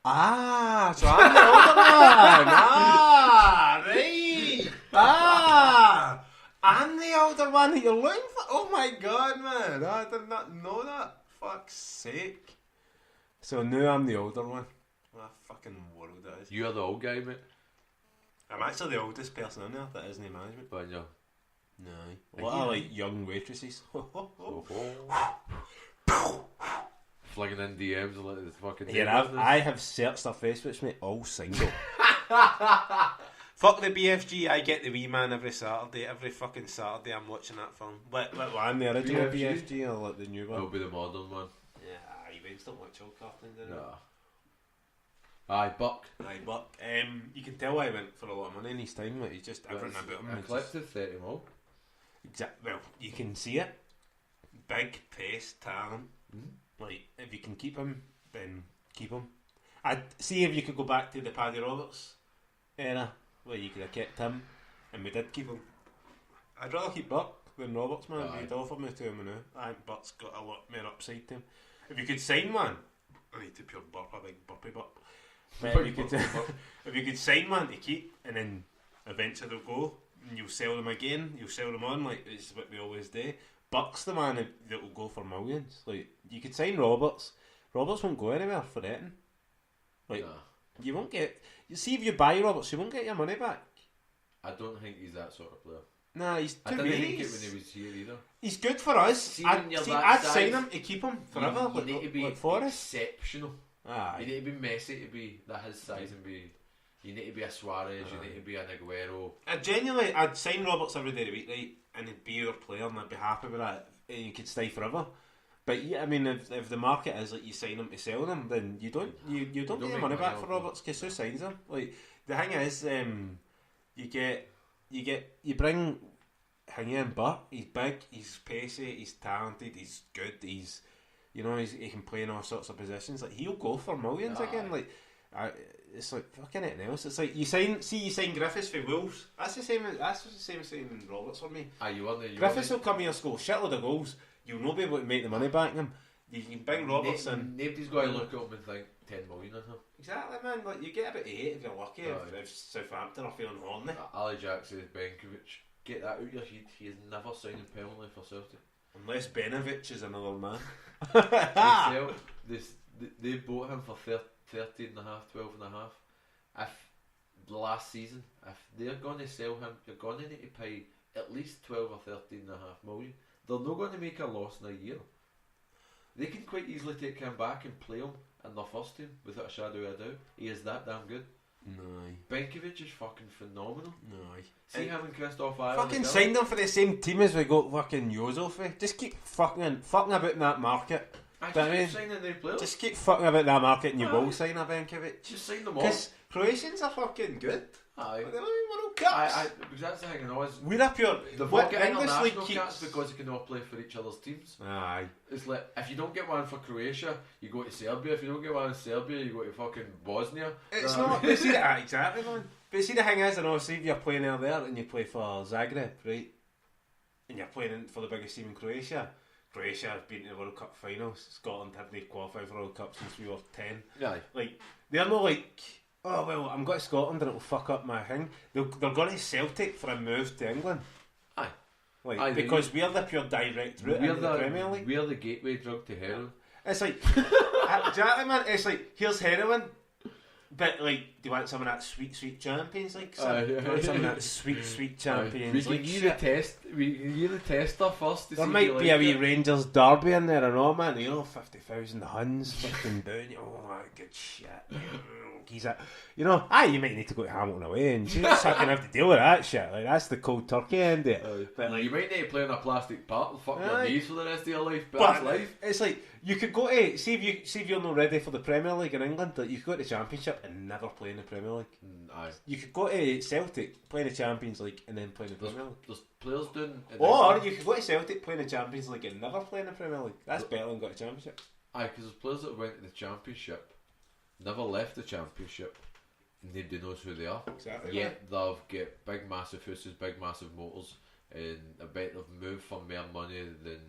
Ah, so I'm the older one. Ah, right. Ah, I'm the older one that you're looking for. Oh my god, man! I did not know that. Fuck's sake. So now I'm the older one. What a fucking world that is. You're the old guy, mate. I'm actually the oldest person in there that isn't in management. But you're... No. What are like young waitresses? Flinging in DMs and letting the fucking... Here, I have searched their Facebooks, mate, all single. Fuck the BFG, I get the wee man every Saturday. Every fucking Saturday I'm watching that film. What one, the original BFG or like the new one? It'll be the modern one. Yeah, you Wayne's don't watch old cartoons, do you? No. Aye, Buck. Aye, Buck. You can tell I went for a lot of money in his time, like, he's just everything about him. I collected 30 mil. Well, you can see it. Big pace, talent. Like, if you can keep him, then keep him. I'd see if you could go back to the Paddy Roberts era, where you could have kept him, and we did keep him. I'd rather keep Buck than Roberts, man. If you'd offered me to him now, I think Buck's got a lot more upside to him. If you could sign one, I need to pure burp, a big burpy burp. But if you could sign one to keep, and then eventually they'll go, and you'll sell them again, you'll sell them on, like it's what we always do. Buck's the man that will go for millions. Like, you could sign Roberts. Roberts won't go anywhere for anything. Like, you won't get... You see, if you buy Roberts, you won't get your money back. I don't think he's that sort of player. Nah, he's too I didn't big. think it when he was here either. He's good for us. I'd sign him to keep him forever. You need to be exceptional. Aye. You need to be Messi to be that his size and be... You need to be a Suarez, you need to be an Aguero. I'd sign Roberts every day of the week, right? And he'd be your player and I'd be happy with that. And you could stay forever. But yeah, I mean, if the market is like you sign him to sell them, then you don't get your money back for Roberts, because who signs him? Like, the thing is, you bring Hiya and Buck. He's big, he's pacey, he's talented, he's good, he can play in all sorts of positions. Like, he'll go for millions again. Like, it's like fucking anything else. It's like you sign Griffiths for Wolves. That's the same as saying Roberts for me. Griffiths will come here, score shitload of goals. You'll not be able to make the money back in him. You can bring Roberts in. Nobody's got to look at him and think 10 million on him. Exactly, man. Like, you get about 8 if you're lucky. If Southampton are feeling horny. Ali Jack says Benkovic. Get that out your head. He is never signing permanently for Celtic. Unless Benovich is another man. They bought him for 13 and a half, 12 and a half. If last season, if they're going to sell him, you're going to need to pay at least 12 or 13 and a half million. They're not going to make a loss in a year. They can quite easily take him back and play him in their first team without a shadow of a doubt. He is that damn good. No. Benkovic is fucking phenomenal. No. See him and Christoph Ireland. Fucking sign them for the same team as we got fucking Jozef for. Just keep fucking about in that market. Keep signing new players. Just keep fucking about that market and you will sign a Benkovic. Just sign them all. Because Croatians are fucking good. Aye. They're not even World Cups. Because that's the thing, I know, is we're up here. they've all got international caps because they can all play for each other's teams. Aye. It's like, if you don't get one for Croatia, you go to Serbia. If you don't get one in Serbia, you go to fucking Bosnia. It's not. But see that exactly, man. But see, the thing is, I know, see if you're playing out there and you play for Zagreb, right? And you're playing for the biggest team in Croatia. Croatia have been to the World Cup finals. Scotland haven't qualified for World Cup since we were 10. Aye. Like, they're not like, oh well, I'm going to Scotland and it'll fuck up my thing. They're going to Celtic for a move to England. Aye. Like, Aye, because we're the pure direct route into the Premier League. We're the gateway drug to heroin. It's like, exactly, man. It's like, here's heroin. But like, do you want some of that sweet Champions League? Do you want some of that sweet Champions League? We can give the tester first. There might be a wee Rangers derby in there and all, man. 50,000 Huns fucking down. Oh my good shit. You might need to go to Hamilton away and you just fucking have to deal with that shit. Like, that's the cold turkey end of it. But like, you might need to play on a plastic part and fuck your knees for the rest of your life. But that's life. It's like, you could go to, see if you're not ready for the Premier League in England, that you could go to the Championship and never play in the Premier League. Aye. You could go to Celtic, play in the Champions League and then play in the Premier League. There's players doing... Or you could go to Celtic, play in the Champions League and never play in the Premier League. That's better than going to the Championship. Aye, because there's players that went to the Championship, never left the Championship, nobody knows who they are. Exactly. Yet they've got big massive houses, big massive motors, and I bet they've moved for more money than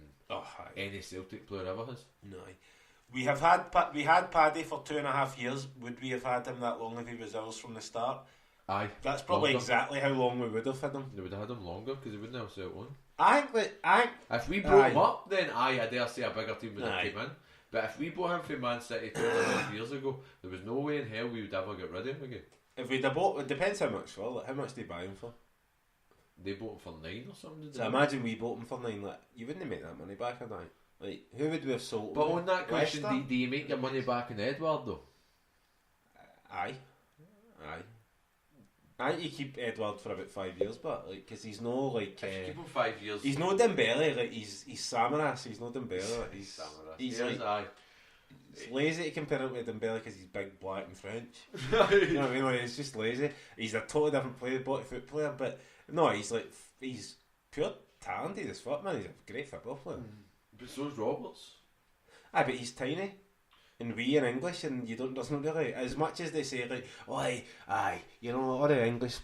any Celtic player ever has. No. we had Paddy for 2.5 years. Would we have had him that long if he was ours from the start? Aye. That's probably Longer. exactly how long we would have had him. They would have had him longer because they wouldn't have set one. I think If we brought Aye. him up, then I dare say a bigger team would have Aye. came in. But if we bought him from Man City 2.5 years ago, there was no way in hell we would ever get rid of him again. if we'd have bought, it depends how much for. Like, how much do you buy him for? They bought him for 9 or something. Did So they? imagine we bought him for 9. Like, you wouldn't make that money back, would I? Like, who would we have sold? But him? on that question, Leicester? do you make your money back in Edward though? Aye. I think you keep Edward for about 5 years, but like, because he's no like. If you keep him 5 years, He's no Dembele, like he's Samaras. He's no Dembele. Like, he's He's like aye. it's lazy to compare him to Dembele because he's big, black, and French. You know what I mean? Like, he's just lazy. He's a totally different player, body foot player, but no, he's pure talented as fuck, man. He's a great football player. But so's Roberts. Aye, but he's tiny. And we in English, and you don't. There's not really as much as they say like, oh, aye, you know, all the English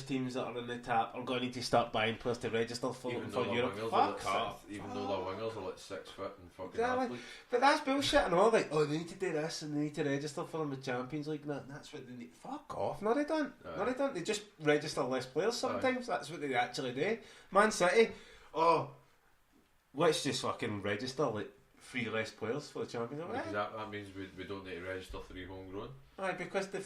teams that are in the tap are going to need to start buying players to register for Even though for their Europe. wingers are Fuck like off. even though their wingers are like 6 foot and fucking Exactly. athletes. But that's bullshit and all. Like, oh, they need to do this and they need to register for them with Champions League. And that's what they need. Fuck off. No, they don't. No, they don't. They just register less players sometimes. That's what they actually do. Man City, oh, let's just fucking register like 3 less players for the Champions League. Because that means we don't need to register 3 homegrown. Aye, because the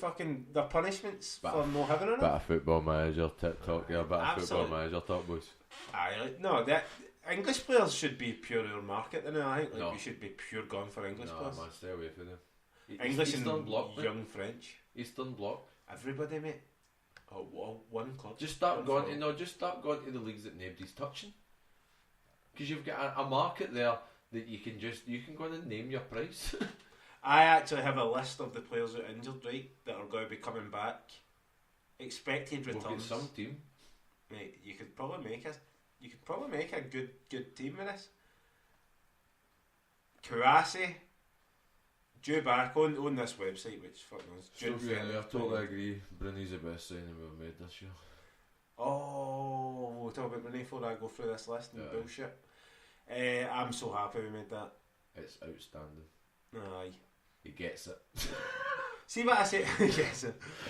punishments But- for not having enough. Bit of football manager TikTok, yeah, bit of Absolutely. football manager talk, boys. Aye, like, no, that English players should be pure our market. Then I think like No. we should be pure gone for English No, players. man, stay away from them. English Eastern and Bloc, mate. young French. Eastern Bloc. Everybody, mate. Oh, well, one club. Just start One going club. just start going to the leagues that nobody's touching. Because you've got a market there that you can go in and name your price. I actually have a list of the players that are injured, right, that are going to be coming back. Expected We've got returns. some team. Mate, you could probably make a good team with this. Kouassi, due back on this website, which fuck knows. June So, yeah, 30th, I totally agree. Bruni's the best signing we've made this year. Oh, we'll talk about Rooney before I go through this list and Yeah. bullshit. I'm so happy we made that. It's outstanding. Aye. He gets it. See what I said? Yes.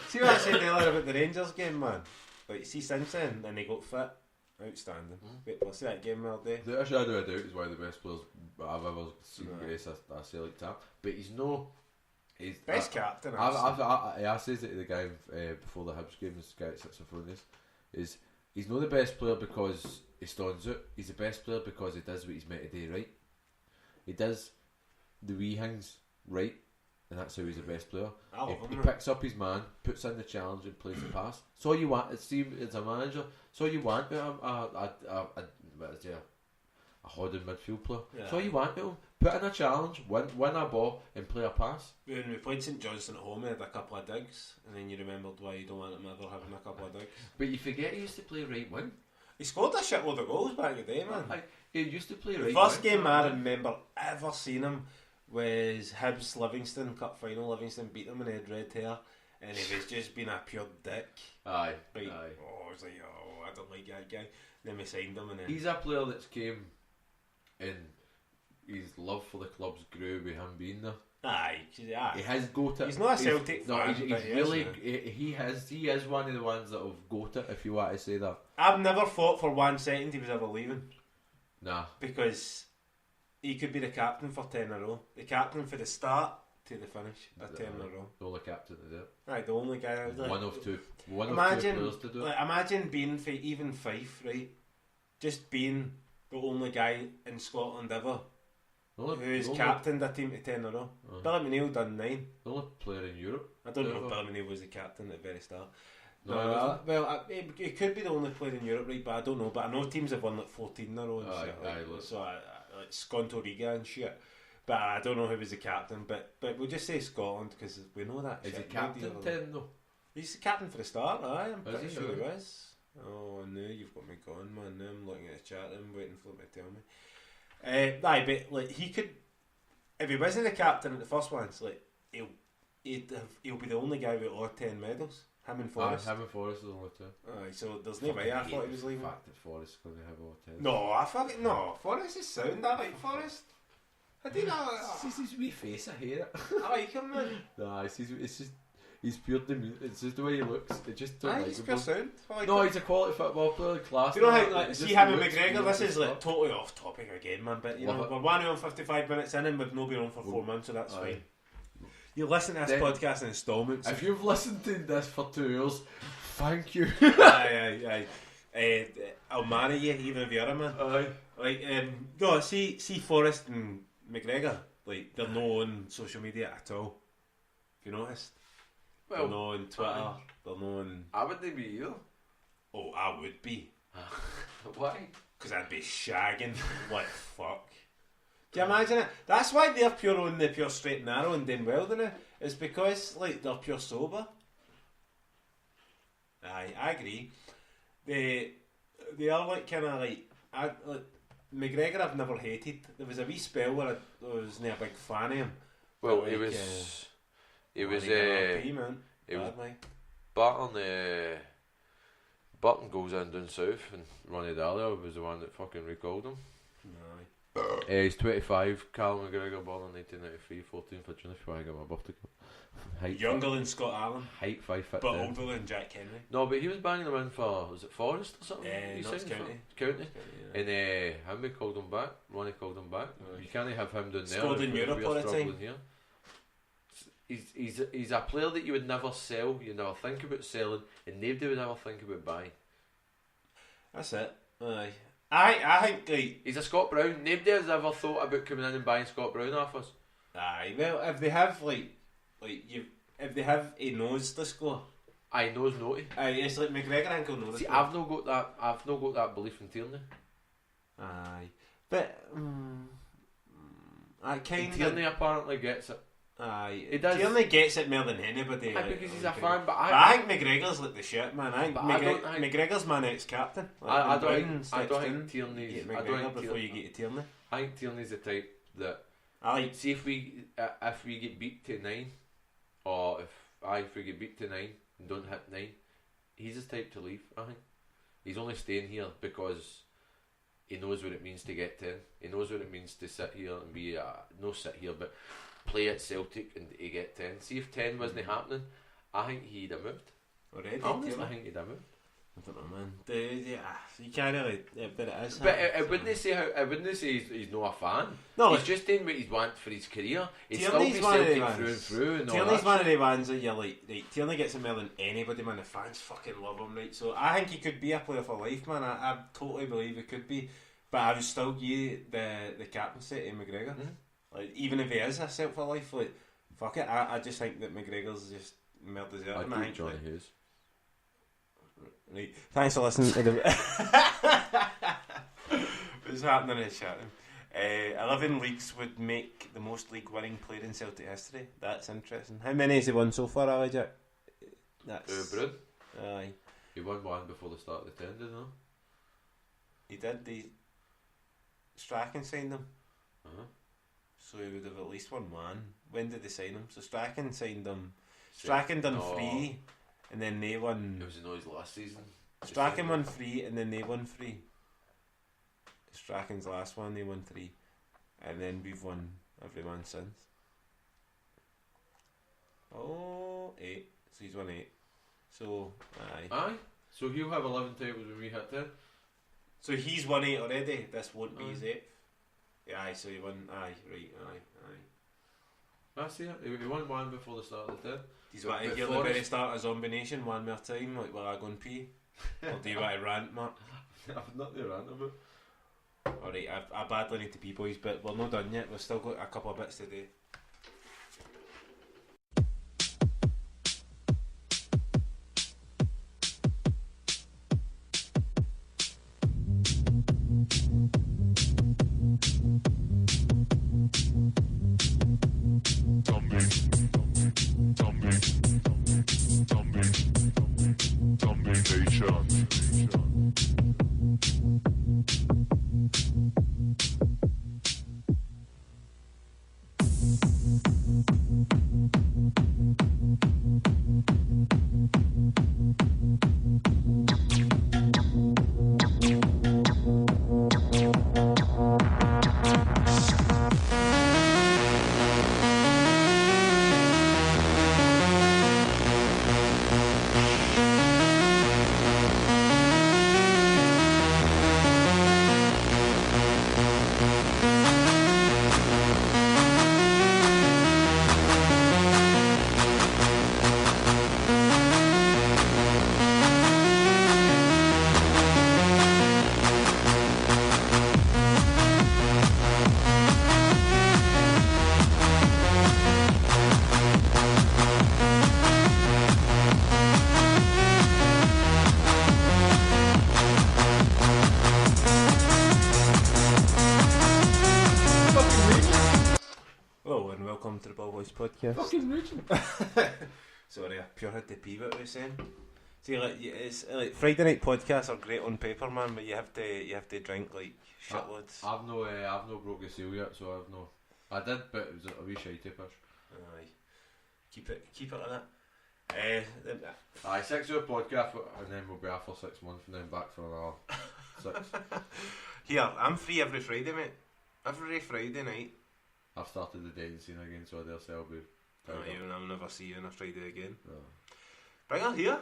See what I said earlier about the Rangers game, man. Like, see Simpson and he got fit. Outstanding. Wait, we'll see that game all day. The shadow of a doubt is one of the best players I've ever seen Right. grace a Celtic tap. But he's no. He's Best captain. I says it to the guy before the Hibs game. This guy that sits in front of us is he's not the best player because he stands out. He's the best player because he does what he's meant to do right. He does the wee things right, and that's how he's the best player. I love He him. picks up his man, puts in the challenge, and plays the pass. So you want, see, as a manager, so you want a holding midfield player. Yeah. So you want to put in a challenge, win a ball, and play a pass. When we played St Johnstone at home, he had a couple of digs, and then you remembered why you don't want him ever having a couple of digs. But you forget he used to play right wing. He scored a shitload of goals back in the day, man. Like, he used to play The right first wing. game I remember ever seeing him was Hibs Livingston Cup final. Livingston beat him and he had red hair, and he was just being a pure dick. Aye, Right. aye. Oh, I was like, oh, I don't like that guy. Then we signed him, and then He's a player that's came and his love for the club's grew with him being there. aye, He aye. has got it. He's not a Celtic No, fan, he's but he is, really. man. He is one of the ones that have got it. If you want to say that. I've never thought for 1 second he was ever leaving, Nah. because he could be the captain for 10 in a row. The captain for the start to the finish, a 10 in a row. The only captain to do it. Aye, the only guy. I was like, One of two imagine, players to do it. like, imagine being for even Fife, right? Just being the only guy in Scotland ever who's captained a team to 10 in a row. Billy McNeil done 9. The only player in Europe. I don't know if Ever. Billy McNeil was the captain at the very start. No, No, he wasn't. well, it could be the only player in Europe, right? But I don't know. But I know teams have won like 14 in a row and Aye, shit. aye, Like, look. so like Sconto-Riga and shit. But I don't know who was the captain. But we'll just say Scotland because we know that. Is he shit. captain 10 though? He's the captain for the start. Aye, I'm Is pretty he sure he really? was. Oh no, you've got me gone, man. Now I'm looking at the chat. I'm waiting for him to tell me. Aye, but like he could, if he wasn't the captain at the first ones, like he'll be the only guy with all 10 medals. Him and Forrest. Him and Forrest are the only two. Aye, so there's no way I thought he was leaving. The fact that Forrest is going to have all 10. No, I fucking no. Forrest is sound. I like Forrest. I do know. It's his wee face, I hate it. I like him, man. Nah, it's just he's pure demeanor. It's just the way he looks. It just don't Aye, like he's him. pure sound. I like No, him. he's a quality football player, class. Do you know how, It's like, just see the him and looks, McGregor, the this is like stuff. totally off topic again, man, but you know, Love it. we're 1 hour and 55 minutes in and we've not been on for 4 months, so that's Aye. fine. You listen to this Then- podcast in installments. If you've listened to this for 2 hours, thank you. aye. I'll marry you, even if you're a man. Aye. Like, no, see Forrest and McGregor, like, they're no on social media at all. Have you noticed? Well, they're no on Twitter, aye. they're no on... I wouldn't be either. Oh, I would be. Why? Because I'd be shagging like fuck. Can you imagine it? That's why they're pure on the pure straight and narrow and doing well, don't it? It's because, like, they're pure sober. Aye, I agree. They are like kind of like McGregor. I've never hated. There was a wee spell where I wasn't a big fan of him. Well, But, he like, was man. he was Bad, mate. Burton goes in down south, and Ronnie Dahlia was the one that fucking recalled him. Aye. He's 25. Callum McGregor, born in 1993, 14th of June. If I get my birthday. Height Younger than Scott Allen, height 5 foot but 10. older than Jack Henry. No, but he was banging him in for, was it Forest or something? He No, it's signed for? County. County. Yeah. And Henry called him back. Ronnie called him back. Aye. You can't have him down there. Scored in if Europe we're all the struggling time. Here. He's a player that you would never sell. You never think about selling, and nobody would ever think about buying. That's it. Aye. I think like. He's a Scott Brown. Nobody has ever thought about coming in and buying Scott Brown off us. Aye, well, if they have if they have a nose to score, I knows naughty. aye, it's like McGregor. I think he'll know. See, I've not got that belief in Tierney. Aye, but I kind Tierney of. apparently gets it. Aye, He does. Tierney gets it more than anybody. Aye, because he's a okay. fan, but I think McGregor's like the shit, man. I think But I don't think- McGregor's my next captain. Like, I when don't Brown think steps in, Tierney's. you get I don't McGregor think before you Tierney. get to Tierney. I think Tierney's the type that. I like. See if we get beat to 9, or if we get beat to 9 and don't hit 9, he's his type to leave. I think he's only staying here because he knows what it means to get 10. He knows what it means to sit here and be no sit here, but play at Celtic and to get 10. See if 10 wasn't happening, I think he'd have moved. Already, Honestly, Tierney? I think he'd have moved. I don't know, man. You can't really, but it is. But happening, I so. wouldn't say he's not a fan. No, He's just doing what he's want for his career. He's still Tierney's be one of the Celtic ones. through and through. And all Tierney's that one shit. of the ones that you're like Tierney gets him more than anybody, man. The fans fucking love him, right? So I think he could be a player for life, man. I totally believe he could be. But I would still give the captaincy to McGregor. Like, even if he is a set for life, like, fuck it. I just think that McGregor's just more deserving. I'd I take think, Johnny like, Hughes. right. Thanks for listening to the. What's happening in chatting? 11 leagues would make the most league winning player in Celtic history. That's interesting. How many has he won so far, Ali Jack? That's. Brun. Aye. He won one before the start of the 10, didn't he? He did. Strachan signed him. Uh-huh. So he would have at least won one. When did they sign him? So Strachan signed him. Strachan done No. 3, and then they won. It was in his last season. Strachan won 3, and then they won 3. Strachan's last one, they won 3, and then we've won every one since. Oh, 8. So he's won 8. So aye. Aye. So he'll have 11 tables when we hit 10. So he's won 8 already. This won't be his Aye. 8th. Yeah, aye. So he won. Aye, right. Aye. I see it. He won one before the start of the 10. Do you want to But hear the Forrest- very start of Zombie Nation one more time, like while I go and pee? Or do you want to rant, Mark? I've not the rant about. Alright, I badly need to pee, boys, but we're not done yet. We've still got a couple of bits to do. Zombie Nation. podcast. Fucking Nugent. Sorry, I pure had to pee what we were saying. See, like, it's like Friday night podcasts are great on paper, man, but you have to drink like shitloads. I've no broke a seal yet, so I've no. I did, but it was a wee shitey pitch. Aye, keep it like that. Aye, 6 hour podcast, and then we'll be off for 6 months, and then back for another 6. Here, I'm free every Friday, mate. Every Friday night. I've started the dating scene again, so I dare say I'll be. I'll never see you on a Friday again. No. Bring her here.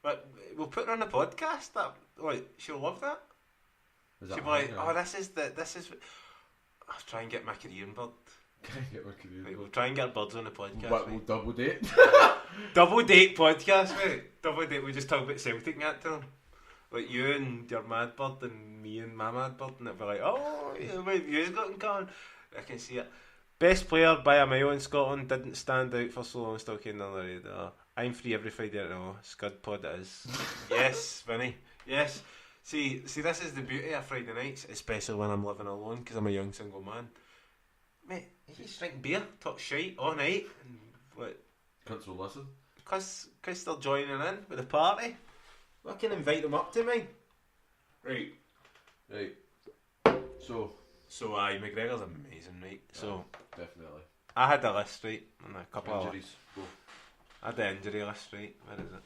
But we'll put her on the podcast. That she'll love that. She'll be like, oh, this is. I'll try and get my Korean bird. Can I get my career? Right, we'll try and get birds on the podcast. What, mate. we'll double date? Double date podcast, mate. Double date. We just talk about Celtic and that to them. Like you and your mad bird and me and my mad bird, and it'll be like, oh, what have you got in common? I can see it. Best player by a mile in Scotland, didn't stand out for so long, still came on the radar. I'm free every Friday at all. Scud pod it is. Yes, Vinny. Yes. See, this is the beauty of Friday nights, especially when I'm living alone, because I'm a young single man. Mate, you just drink beer, talk shite all night, and what? Cunts will listen. Because they're joining in with the party. I can invite them up to me. Right. So aye, McGregor's amazing, right? So Definitely. I had a list, right, and a couple Injuries. Go. I had the injury list, right? Where is it?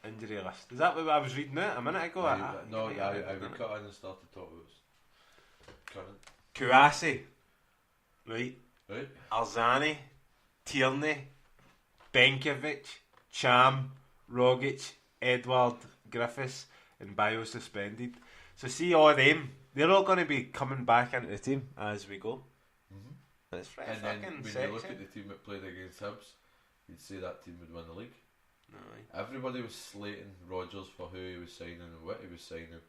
Injury list. Is that what I was reading out a minute ago? I would cut in and start to talk about current. Kouassi, right? Right? Arzani, Tierney, Benkovic, Cham, Rogic, Edward, Griffiths, and Bio suspended. So see all them, they're all going to be coming back into the team as we go. Mm-hmm. That's pretty And then fucking when sexy. you look at the team that played against Hibs, you'd say that team would win the league. Aye. Everybody was slating Rodgers for who he was signing and what he was signing,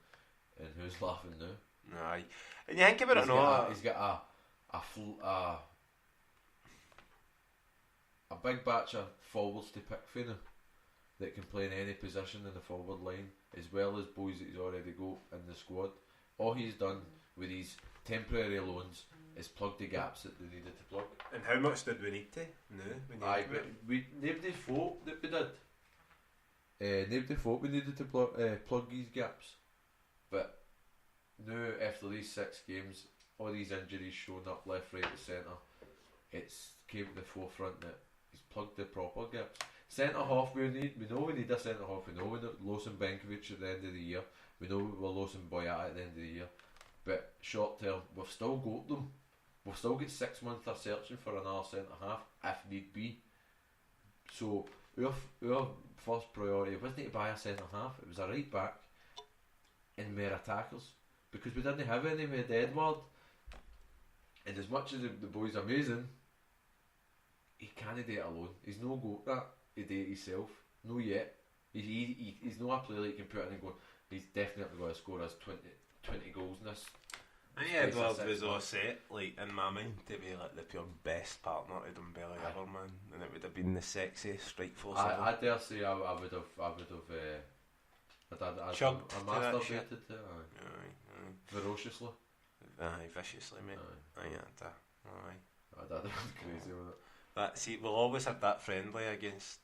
and who's laughing now? Aye. And you think about it now. He's got a big batch of forwards to pick for him that can play in any position in the forward line, as well as boys that he's already got in the squad. All he's done with these temporary loans is plug the gaps that they needed to plug. And how much did we need to? No, Aye, but nobody thought that we did. Nobody thought we needed to plug these gaps. But now, after these 6 games, all these injuries showing up left, right, and centre, it's came to the forefront that he's plugged the proper gaps. Centre half we know we need a centre half. We know we're losing Benkovic at the end of the year. We know we're losing Boyata at the end of the year. But short term, we've still got them. We've still got 6 months of searching for another centre half if need be. So our first priority wasn't to buy a centre half. It was a right back and more attackers, because we didn't have any with Edward. And as much as the boy's amazing, he can't do it alone. He's no got that. He do it himself. No yet. He's not a player that you can put in and go, he's definitely going to score us 20 goals in this. I think Edward was all set, like, in my mind, to be like the pure best partner to Dumbelly ever, man. And it would have been the sexiest strike force ever. I dare say I would have Chugged I to that masturbated shit. to it, Aye. ferociously. Aye, viciously, mate. Aye. I'd have crazy with it. That, see, we'll always have that friendly against.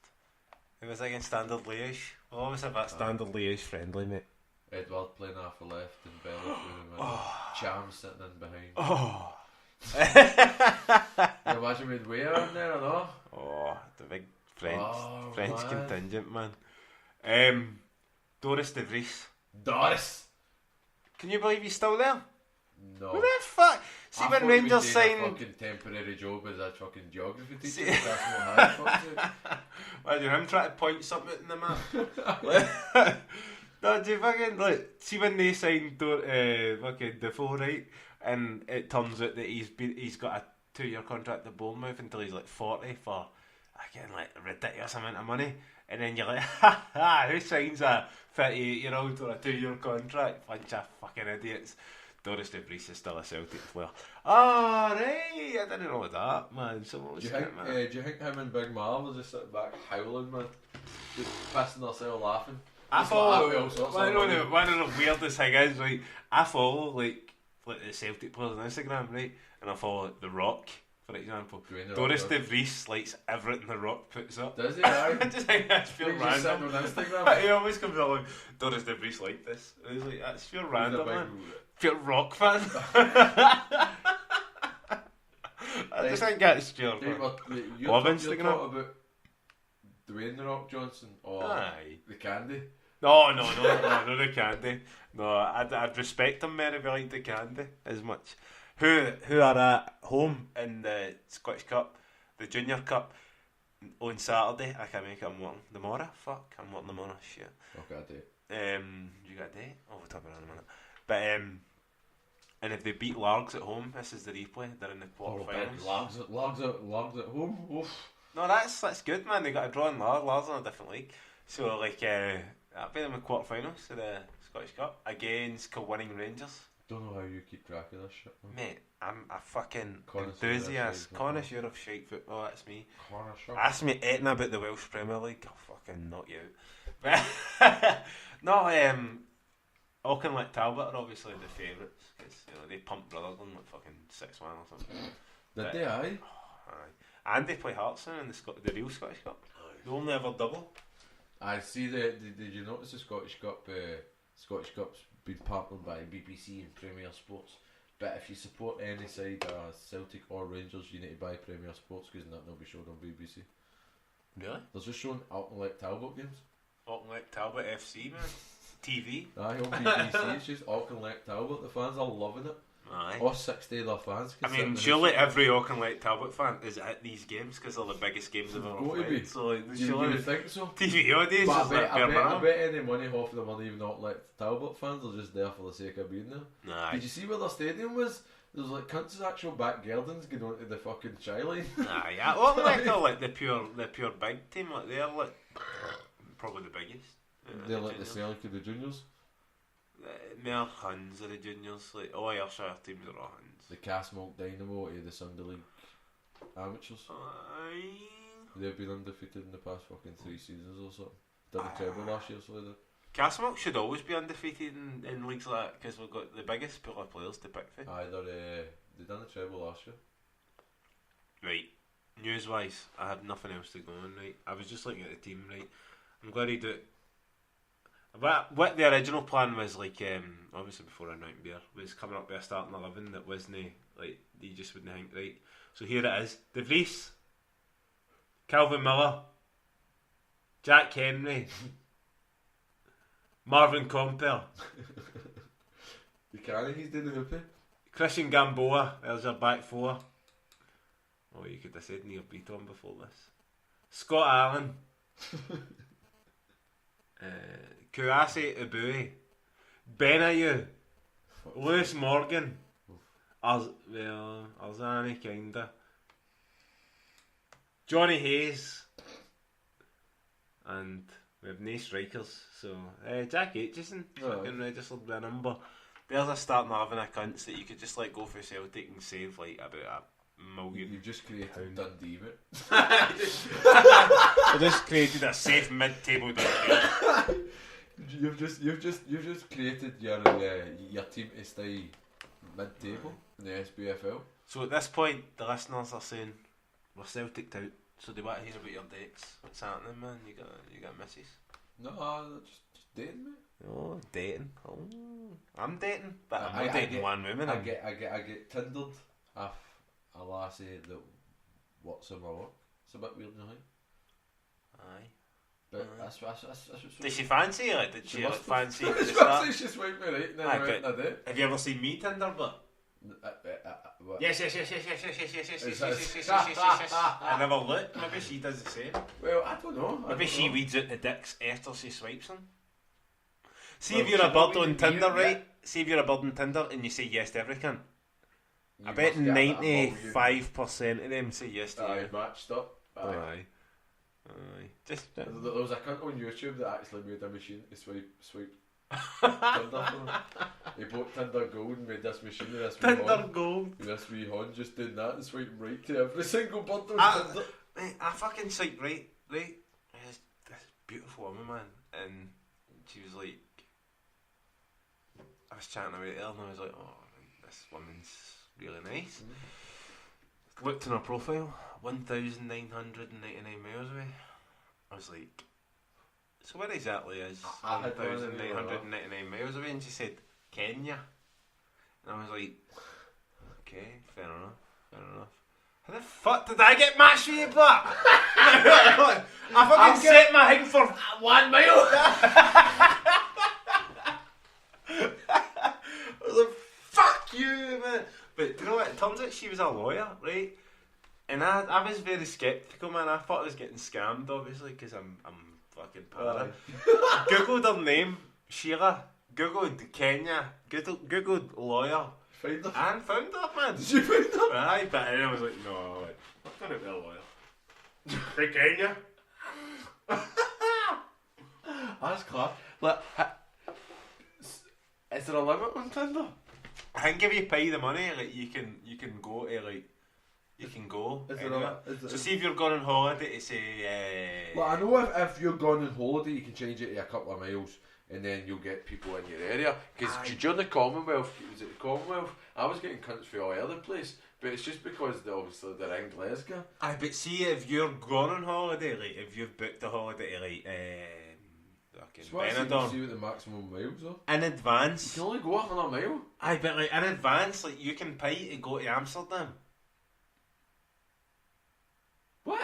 It was against Standard Liège. We'll always have that Standard Liège friendly, mate. Edward playing half the left and Bella through the middle. Cham sitting in behind. Oh. You imagine we'd wear in there or not? Oh, the big French Man. contingent, man. Doris de Vries. Doris! Can you believe he's still there? No. What the fuck? See, I when thought he was Rangers doing a signed. fucking temporary job as a fucking geography teacher. See- That's what I thought. Imagine him trying to point something in the map. No, do you fucking like see when they signed fucking Defoe, right? And it turns out that he's got a 2-year contract at Bournemouth until he's like 40 for again like a ridiculous amount of money. And then you're like, who signs a 38-year-old on a 2-year contract? Bunch of fucking idiots. Doris de Vries is still a Celtic player. Oh, right, I didn't know that, man. Do you think him and Big Mar was just sitting back howling, man? Just pissing themselves laughing? I follow. One One of the weirdest thing is, right, I follow like the Celtic players on Instagram, right, and I follow The Rock, for example. Dwayne The Doris Rock De Vries likes everything The Rock puts up. Does he? Aye. I just think that's pure He's just sitting random. on Instagram. He always comes along, Doris De Vries like this. And he's like, that's pure He's a random, big- man. Pure Rock fan. I just think that's pure. Dave, you're Love you're Instagram. talking about Dwayne The Rock Johnson or Aye. the Candy. No, not the Candy. No, I'd respect him more if he liked the Candy as much. Who are at home in the Scottish Cup, the Junior Cup, on Saturday? I can't make it, I'm working tomorrow. Fuck, I'm working tomorrow, shit. Okay, Dave. You got a date? Oh, we'll talk about it in a minute. But, and if they beat Largs at home, this is the replay, they're in the quarterfinals. Logs at home. Oof. No, that's good, man. They got a draw in Largs. Largs on a different league. So, like, I'll be in the quarterfinals of the Scottish Cup against winning Rangers. Don't know how you keep track of this shit, man. Mate, I'm a fucking Connoisseur enthusiast. of shite Connoisseur of shite football, that's me. Corner Ask me anything about the Welsh Premier League, I'll fucking knock you out. But, no, Auchinleck Talbot are obviously the favourites, because they pumped Rutherglen like fucking 6-1 or something. Did they? Aye. Aye. And they play Hearts soon in the real Scottish Cup. They only ever double. I see. Did you notice the Scottish Cup? Scottish Cup's been partnered by BBC and Premier Sports. But if you support any side, Celtic or Rangers, you need to buy Premier Sports because that will be shown on BBC. Really? They're just showing Auchinleck Talbot games. Auchinleck Talbot FC, man. TV. Aye, on BBC. It's just Auchinleck Talbot. The fans are loving it. Aye. All 60 of their fans. I mean, surely every Auchinleck Talbot fan is at these games because they're the biggest games they've ever Got to be. played. So, like, You surely would think so. TV audience But is like bare I minimum. bet any money half of them aren't even Auchinleck Talbot fans. They're just there for the sake of being there. Aye. Did you see where their stadium was? There's like cunts' actual back gardens going onto the fucking shy line. Aye, yeah. Auchinleck are like the pure big team. Like they're like probably the biggest. They're like the juniors. Celtic of the juniors. Mere Huns are the juniors. Like all Ayrshire teams are all Huns. The Castmilk Dynamo of the Sunday League amateurs. Aye. They've been undefeated in the past fucking 3 seasons or something. Did the treble last year, so they did. Castlemilk should always be undefeated in leagues like that because we've got the biggest pool of players to pick from. Aye, they done the treble last year. Right. News wise, I had nothing else to go on, right? I was just looking at the team, right? I'm glad he did. What the original plan was, like, obviously before I went beer, was coming up with a starting 11 that wasn't, like, you just wouldn't think, right? So here it is. De Vries, Calvin Miller, Jack Henry, Marvin Compper, The Carnegie's doing the hoopy. Christian Gamboa, there's your back four. Oh, you could have said Neil Beaton before this. Scott Allen. Kouassi Abui. Benayoun. Lewis Morgan. Arzani kinda. Johnny Hayes. And we have no strikers. So Jack Aitchison fucking registered with a number. There's a starting 11 of cunts that you could just like go for Celtic and save like about a million. You've just created Dundee, mate. I just created a safe mid-table Dundee. You've just created your team to stay mid-table in the SBFL. So at this point, the listeners are saying we're Celtic out. So they want to hear about your dates. What's happening, man? You got misses? No, just dating, mate. Oh, dating. Oh, I'm dating, but I'm I not dating get- one woman. I get tindered off a lassie that works in my work. It's a bit weird, you know. Aye. But that's Did she fancy you? Like, did she like, must have. fancy you at the Especially start? she swiped me right and then Aye, I went but- and I did. Have you ever seen me Tinder? But What? yes. I never look. Maybe she does the same. Well, I don't know. Maybe she weeds out the dicks after she swipes them. See Well, if you're a she bird will on weed Tinder, you, right? See if you're a bird on Tinder and you say yes to everything. I You bet must get that 95% of them say yes to Aye, you. matched up. Aye. Aye. Just There was a cunt on YouTube that actually made a machine to swipe Tinder for him. He bought Tinder Gold and made this machine with this wee Tinder horn. gold. With this wee horn just doing that and swiping right to every single bird on I, Tinder. mate, I fucking psyched right. This beautiful woman, man, and she was like, I was chatting about her and I was like, oh, this woman's really nice. looked in her profile, 1,999 miles away. I was like, so where exactly is I had one of them 1,999 miles away? And she said, Kenya. And I was like, okay, fair enough. How the fuck did I get matched with you, but I fucking set my thing for 1 mile. I was like, fuck you, man. But do you know what? It turns out she was a lawyer, right? And I was very sceptical, man. I thought I was getting scammed, obviously, because I'm fucking para. Googled her name, Sheila. Googled Kenya. Googled lawyer. Find her. And found her, man. Did you find her? Aye, but I was like, no, I'm gonna be a lawyer. For Kenya. That's class. Like, is there a limit on Tinder? I think if you pay the money, like you can go to like you can go. Is there anywhere. a, So see if you're going on holiday to say. Well, I know if you're going on holiday, you can change it to a couple of miles, and then you'll get people in your area. Because during the Commonwealth, was it the Commonwealth? I was getting cunts for all over the place, but it's just because obviously they're in Glasgow. Aye, but see if you're going on holiday, like if you've booked a holiday to like So I see Benidorm what the maximum miles are. in advance. You can only go 100 mile. Aye, but like in advance, like you can pay to go to Amsterdam. What?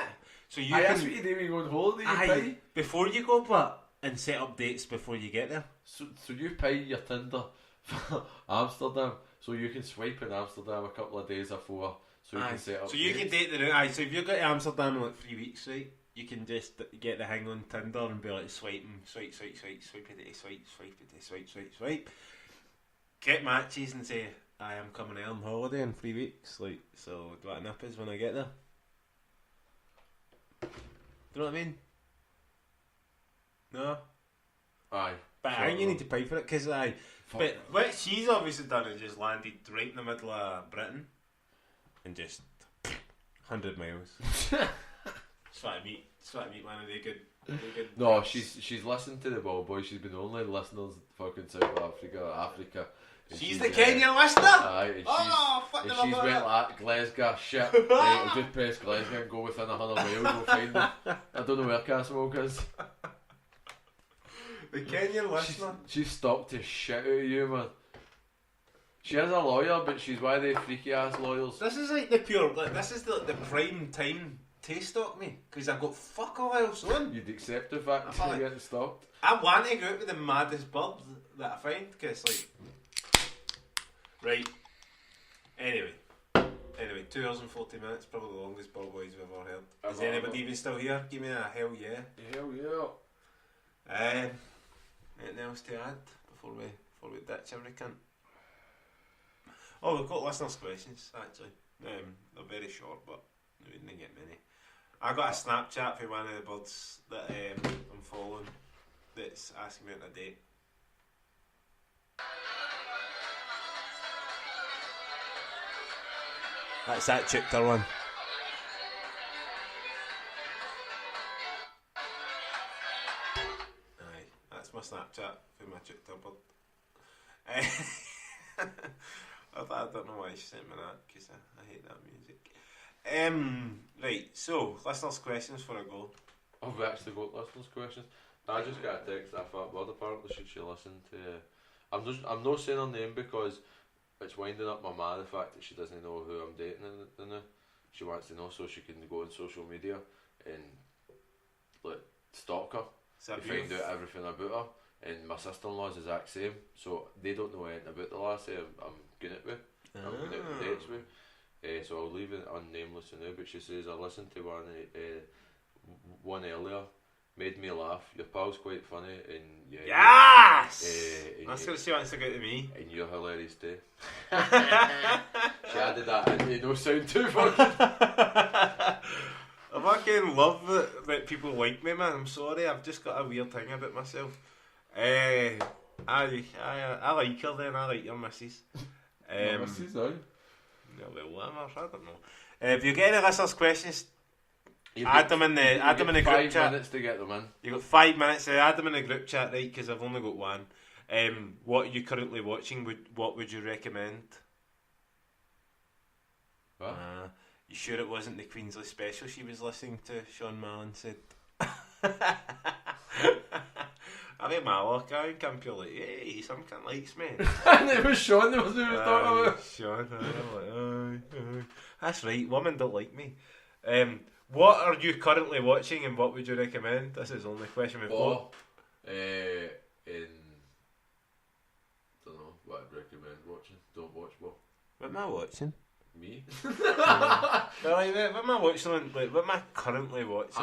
So you Aye, can. that's what you do when you go on holiday. You Aye, pay. before you go, but and set up dates before you get there. So you pay your Tinder for Amsterdam, so you can swipe in Amsterdam a couple of days before, so you Aye. can set up. So you can dates. date the route. Aye, so if you go to Amsterdam in like 3 weeks, right? You can just get the hang on Tinder and be like swiping, swipe, swipe, swipe, swipe it to swipe, swipe it to swipe, swipe, swipe. Get matches and say, I am coming out on holiday in 3 weeks. Like, so do what nip is when I get there. Do you know what I mean? No. Aye. But I think you need to pay for it because I. But what she's obviously done is just landed right in the middle of Britain and just 100 miles. That's what I meet. That's what I meet, man. Are they good? No, she's listened to the Ballbhoys. She's been the only listeners fucking South Africa. And She's the Kenyan listener. Aye, and Fuck she's them up. went like Glasgow shit. Right, I'll just press Glasgow and go within 100 miles. Go find them. I don't know where Castlemilk is. The Kenyan listener. She's stopped to shit out of you, man. She is a lawyer, but she's one of the freaky ass lawyers. This is like the pure. Like this is the prime time taste stock me because I've got fuck all else on. You'd accept the fact I you're like- getting stopped. I want to go out with the maddest bird that I find because like. Right. Anyway, 2 hours and 40 minutes, probably the longest Ballbhoys we've ever heard. Is anybody even still here? Give me a hell yeah. Hell yeah. Anything else to add before we ditch every cunt? Oh, we've got listeners' questions actually. They're very short, but we didn't get many. I got a Snapchat from one of the birds that I'm following that's asking me on a date. That's that Chipter one. Aye, that's my Snapchat for my Chipter bird. I don't know why she sent me that because I hate that music. Right, so listeners' questions for a go. I've actually got listeners' questions. I just got a text that fat bird apparently should she listen to. I'm not saying her name because it's winding up my ma the fact that she doesn't know who I'm dating in now. She wants to know so she can go on social media and like stalk her So to find out everything about her. And my sister-in-law's the exact same, so they don't know anything about the lassie I'm going out with. I'm going out with dates with. So I'll leave it unnameless for now, but she says I listened to one earlier, made me laugh. Your pal's quite funny, and Yes! and That's what she wants to go to me. and you're hilarious too. She added that into no sound too fucking. I fucking love that people like me, man. I'm sorry, I've just got a weird thing about myself. I like her then, I like your missus. Missus, aye. No, well, whatever, I don't know. If you get any listeners' questions, You've add got- them in the you've got group 5 chat. minutes to get them in. You got 5 minutes. Add them in the group chat, right? Because I've only got one. What are you currently watching? What would you recommend? What? You sure it wasn't the Queensley special she was listening to? Sean Mallon said. I think my luck, I think I'm pure like, hey, some cunt likes me. And it was Sean that was talking about. Sean, I'm like, aye. That's right, women don't like me. What are you currently watching and what would you recommend? This is the only question we've got. In don't know what I'd recommend watching. Don't watch what? What am I watching? Me? Well, like, what am I watching? Like, what am I currently watching?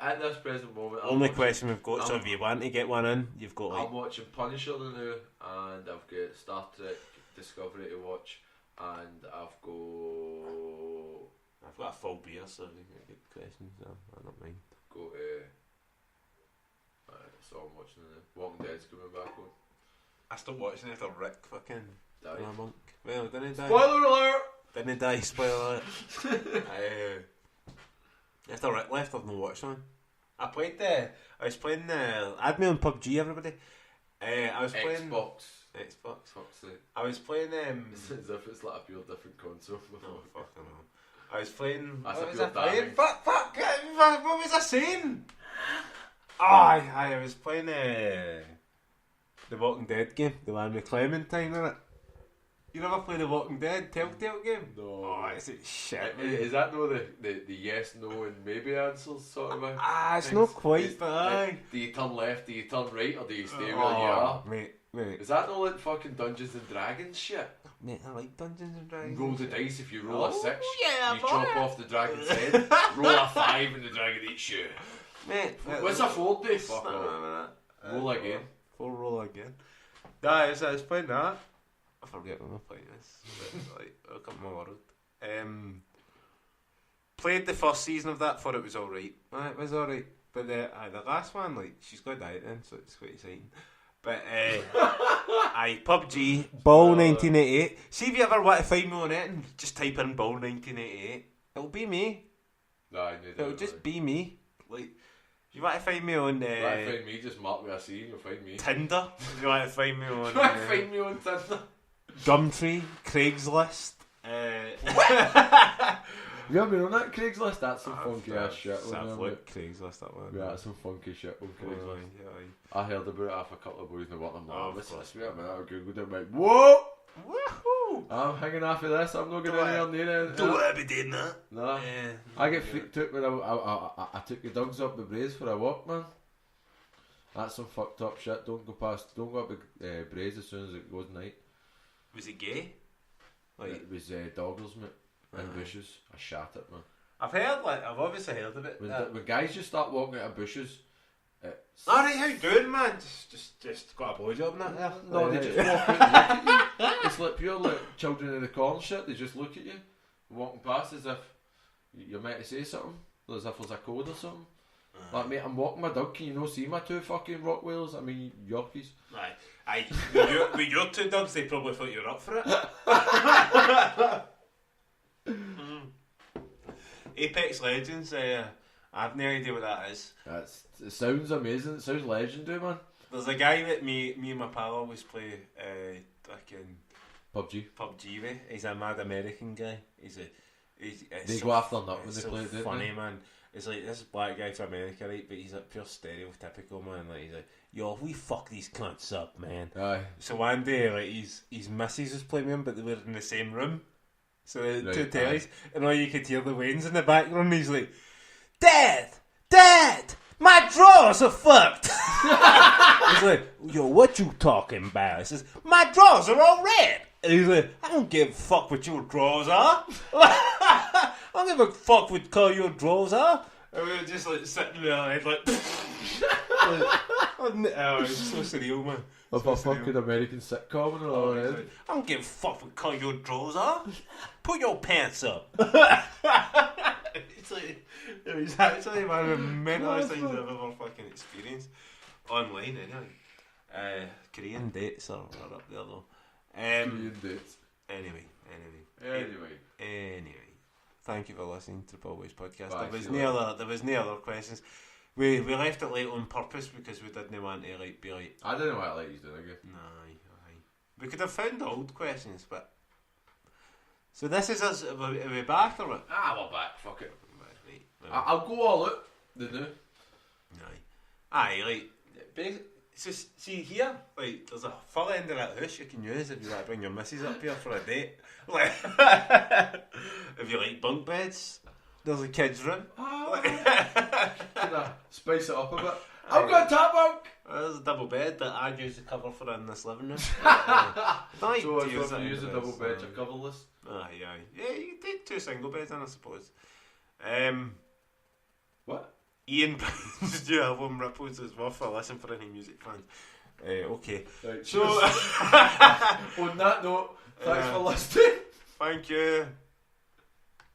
At this present moment, Only question we've got, so if you want to get one in, you've got like... I'm watching Punisher now, and I've got Star Trek Discovery to watch, and I've got a full beer, so you can get questions. I don't mind. Go to... that's all I'm watching now. Walking Dead's coming back on. I stopped watching after Rick fucking... Died. Monk. Well, didn't he die? Spoiler alert! Didn't he die? Spoiler alert. After Rick left, I've not watched one. I was playing add me on PUBG, everybody. I was playing... Xbox. Fuck's sake. I was playing... It's as if it's like a pure different console. Oh, fucking hell. I was playing... That's what a was pure I playing? damning. Fuck! What was I saying? I was playing the Walking Dead game, the one with Clementine in it. You never play the Walking Dead Telltale game? No. Oh, it's shit. Is that no the yes, no and maybe answers sort of a It's things? not quite, but aye. Do you turn left, do you turn right, or do you stay where you are? Mate. Is that no like fucking Dungeons and Dragons shit? Mate, I like Dungeons and You Dragons. roll the dice, if you roll a 6, yeah, you chop off the dragon's head, roll a 5 and the dragon eats you. Mate, What's a 4 do? Fuck off. Roll again. Roll again. I was playing that. I forget when I playing this. But, like, look at my world. Played the first season of that, thought it was alright. It was alright. But the last one, like, she's got diet in, so it's quite exciting. But, PUBG, Ball 1988. See if you ever want to find me on it and just type in Ball 1988. It'll be me. Nah, It'll just be me. Like, if you want to find me on if you want to find me, just mark where I see you, you'll find me. Tinder, if you want to find me on You want to find me on Tinder? Gumtree, Craigslist. You ever been on that Craigslist? That's some funky ass shit. Craigslist, that one. Yeah, that's some funky shit on Craigslist. Yeah. I heard about it off a couple of boys in the work. I'm like, Oh, what's fuck. this? Wait a minute, I googled it. I'm like, whoa! Woohoo! I'm hanging off of this. I'm not going anywhere near it. Don't want to be doing that. No. I get freaked out when I took the dogs up the braes for a walk, man. That's some fucked up shit. Don't go up the braes as soon as it goes night. Was he gay? Like, It was doggles, mate. And bushes. I shat it, man. I've obviously heard of it. When guys just start walking out of bushes, Alright, how you doing, man? Just got a blowjob and that there. no, they just walk out and look at you. It's like pure like children in the corn shit. They just look at you, walking past as if you're meant to say something, as if there's a code or something. Like, mate, I'm walking my dog. Can you not see my 2 fucking Rottweilers? I mean, Yorkies. Aye. With your 2 dogs, they probably thought you were up for it. Apex Legends, I've no idea what that is. It sounds amazing. It sounds legendary, man. There's a guy that me and my pal always play fucking PUBG. with. He's a mad American guy. They go after nut when they play it, don't funny, they? man. It's like this black guy from America, right? But he's like pure stereotypical, man. Like, he's like, yo, we fuck these cunts up, man. Aye. So one day, like, his missus was playing with him, but they were in the same room. So the Right, 2 tellies, and all you could hear the Waynes in the background. He's like, Dad, my drawers are fucked. He's like, yo, what you talking about? He says, my drawers are all red. And he's like, I don't give a fuck what your drawers are. I don't give a fuck what colour your drawers are. And we were just like sitting there, and like, oh, it's so surreal, man. Of a fucking American sitcom and all He's that. like, I don't give a fuck what colour your drawers are. Put your pants up. It's like, it was actually one of the mentalist things I've ever fucking experienced. Online, anyway. Korean dates are up there, though. Korean dates. Anyway. Thank you for listening to the Ballbhoys podcast. Bye, There was no other questions. We left it late on purpose because we didn't want to be like. I don't know what like he's doing again. Nah, aye. We could have found old questions, but So this is us. Are we back or what? We're back, fuck it. Right. I'll go all out, the new. Aye, like, so see here, like, there's a full end of that house you can use if you want to bring your missus up here for a date. Like, if you like bunk beds, there's a kids' room. Can I spice it up a bit? I've got a top bunk! There's a double bed that I use the cover for in this living room. So if you use a double bed, you're coverless? Aye. Yeah, you can take 2 single beds in, I suppose. What? Ian Pines, do you have one ripples as well for a listen for any music fans? Okay. Right, So, on that note, thanks for listening. thank you.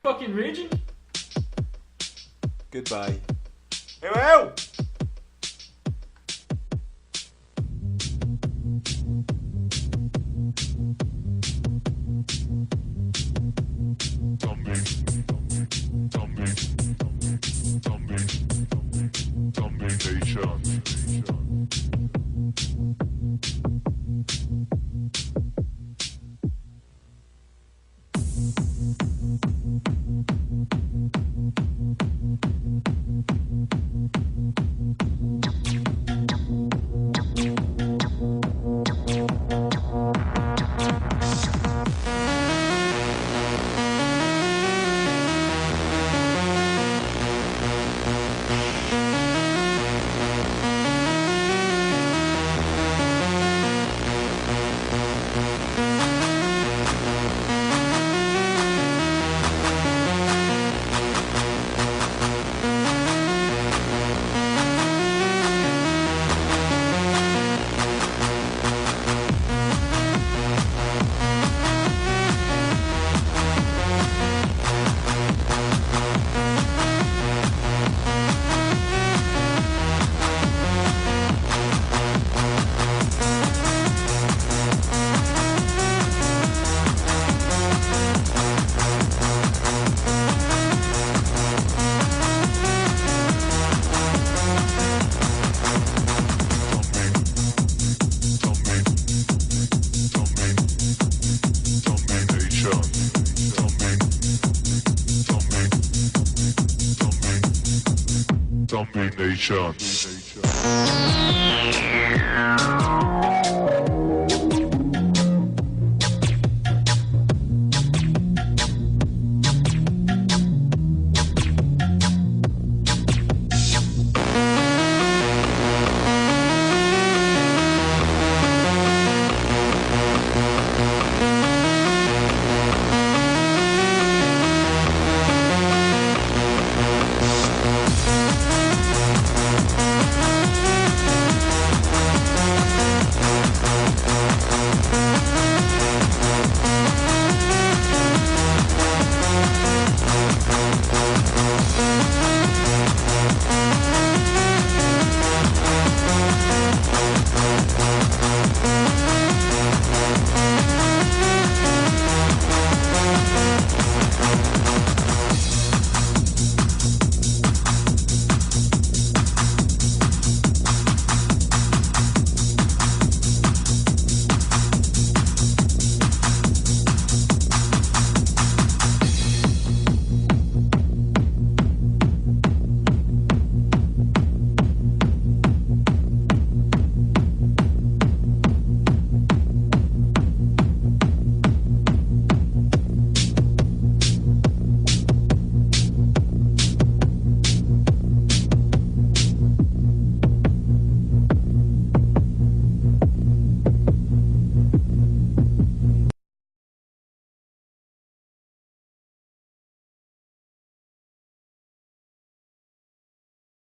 Fucking raging. Goodbye. Hey, well. Domination.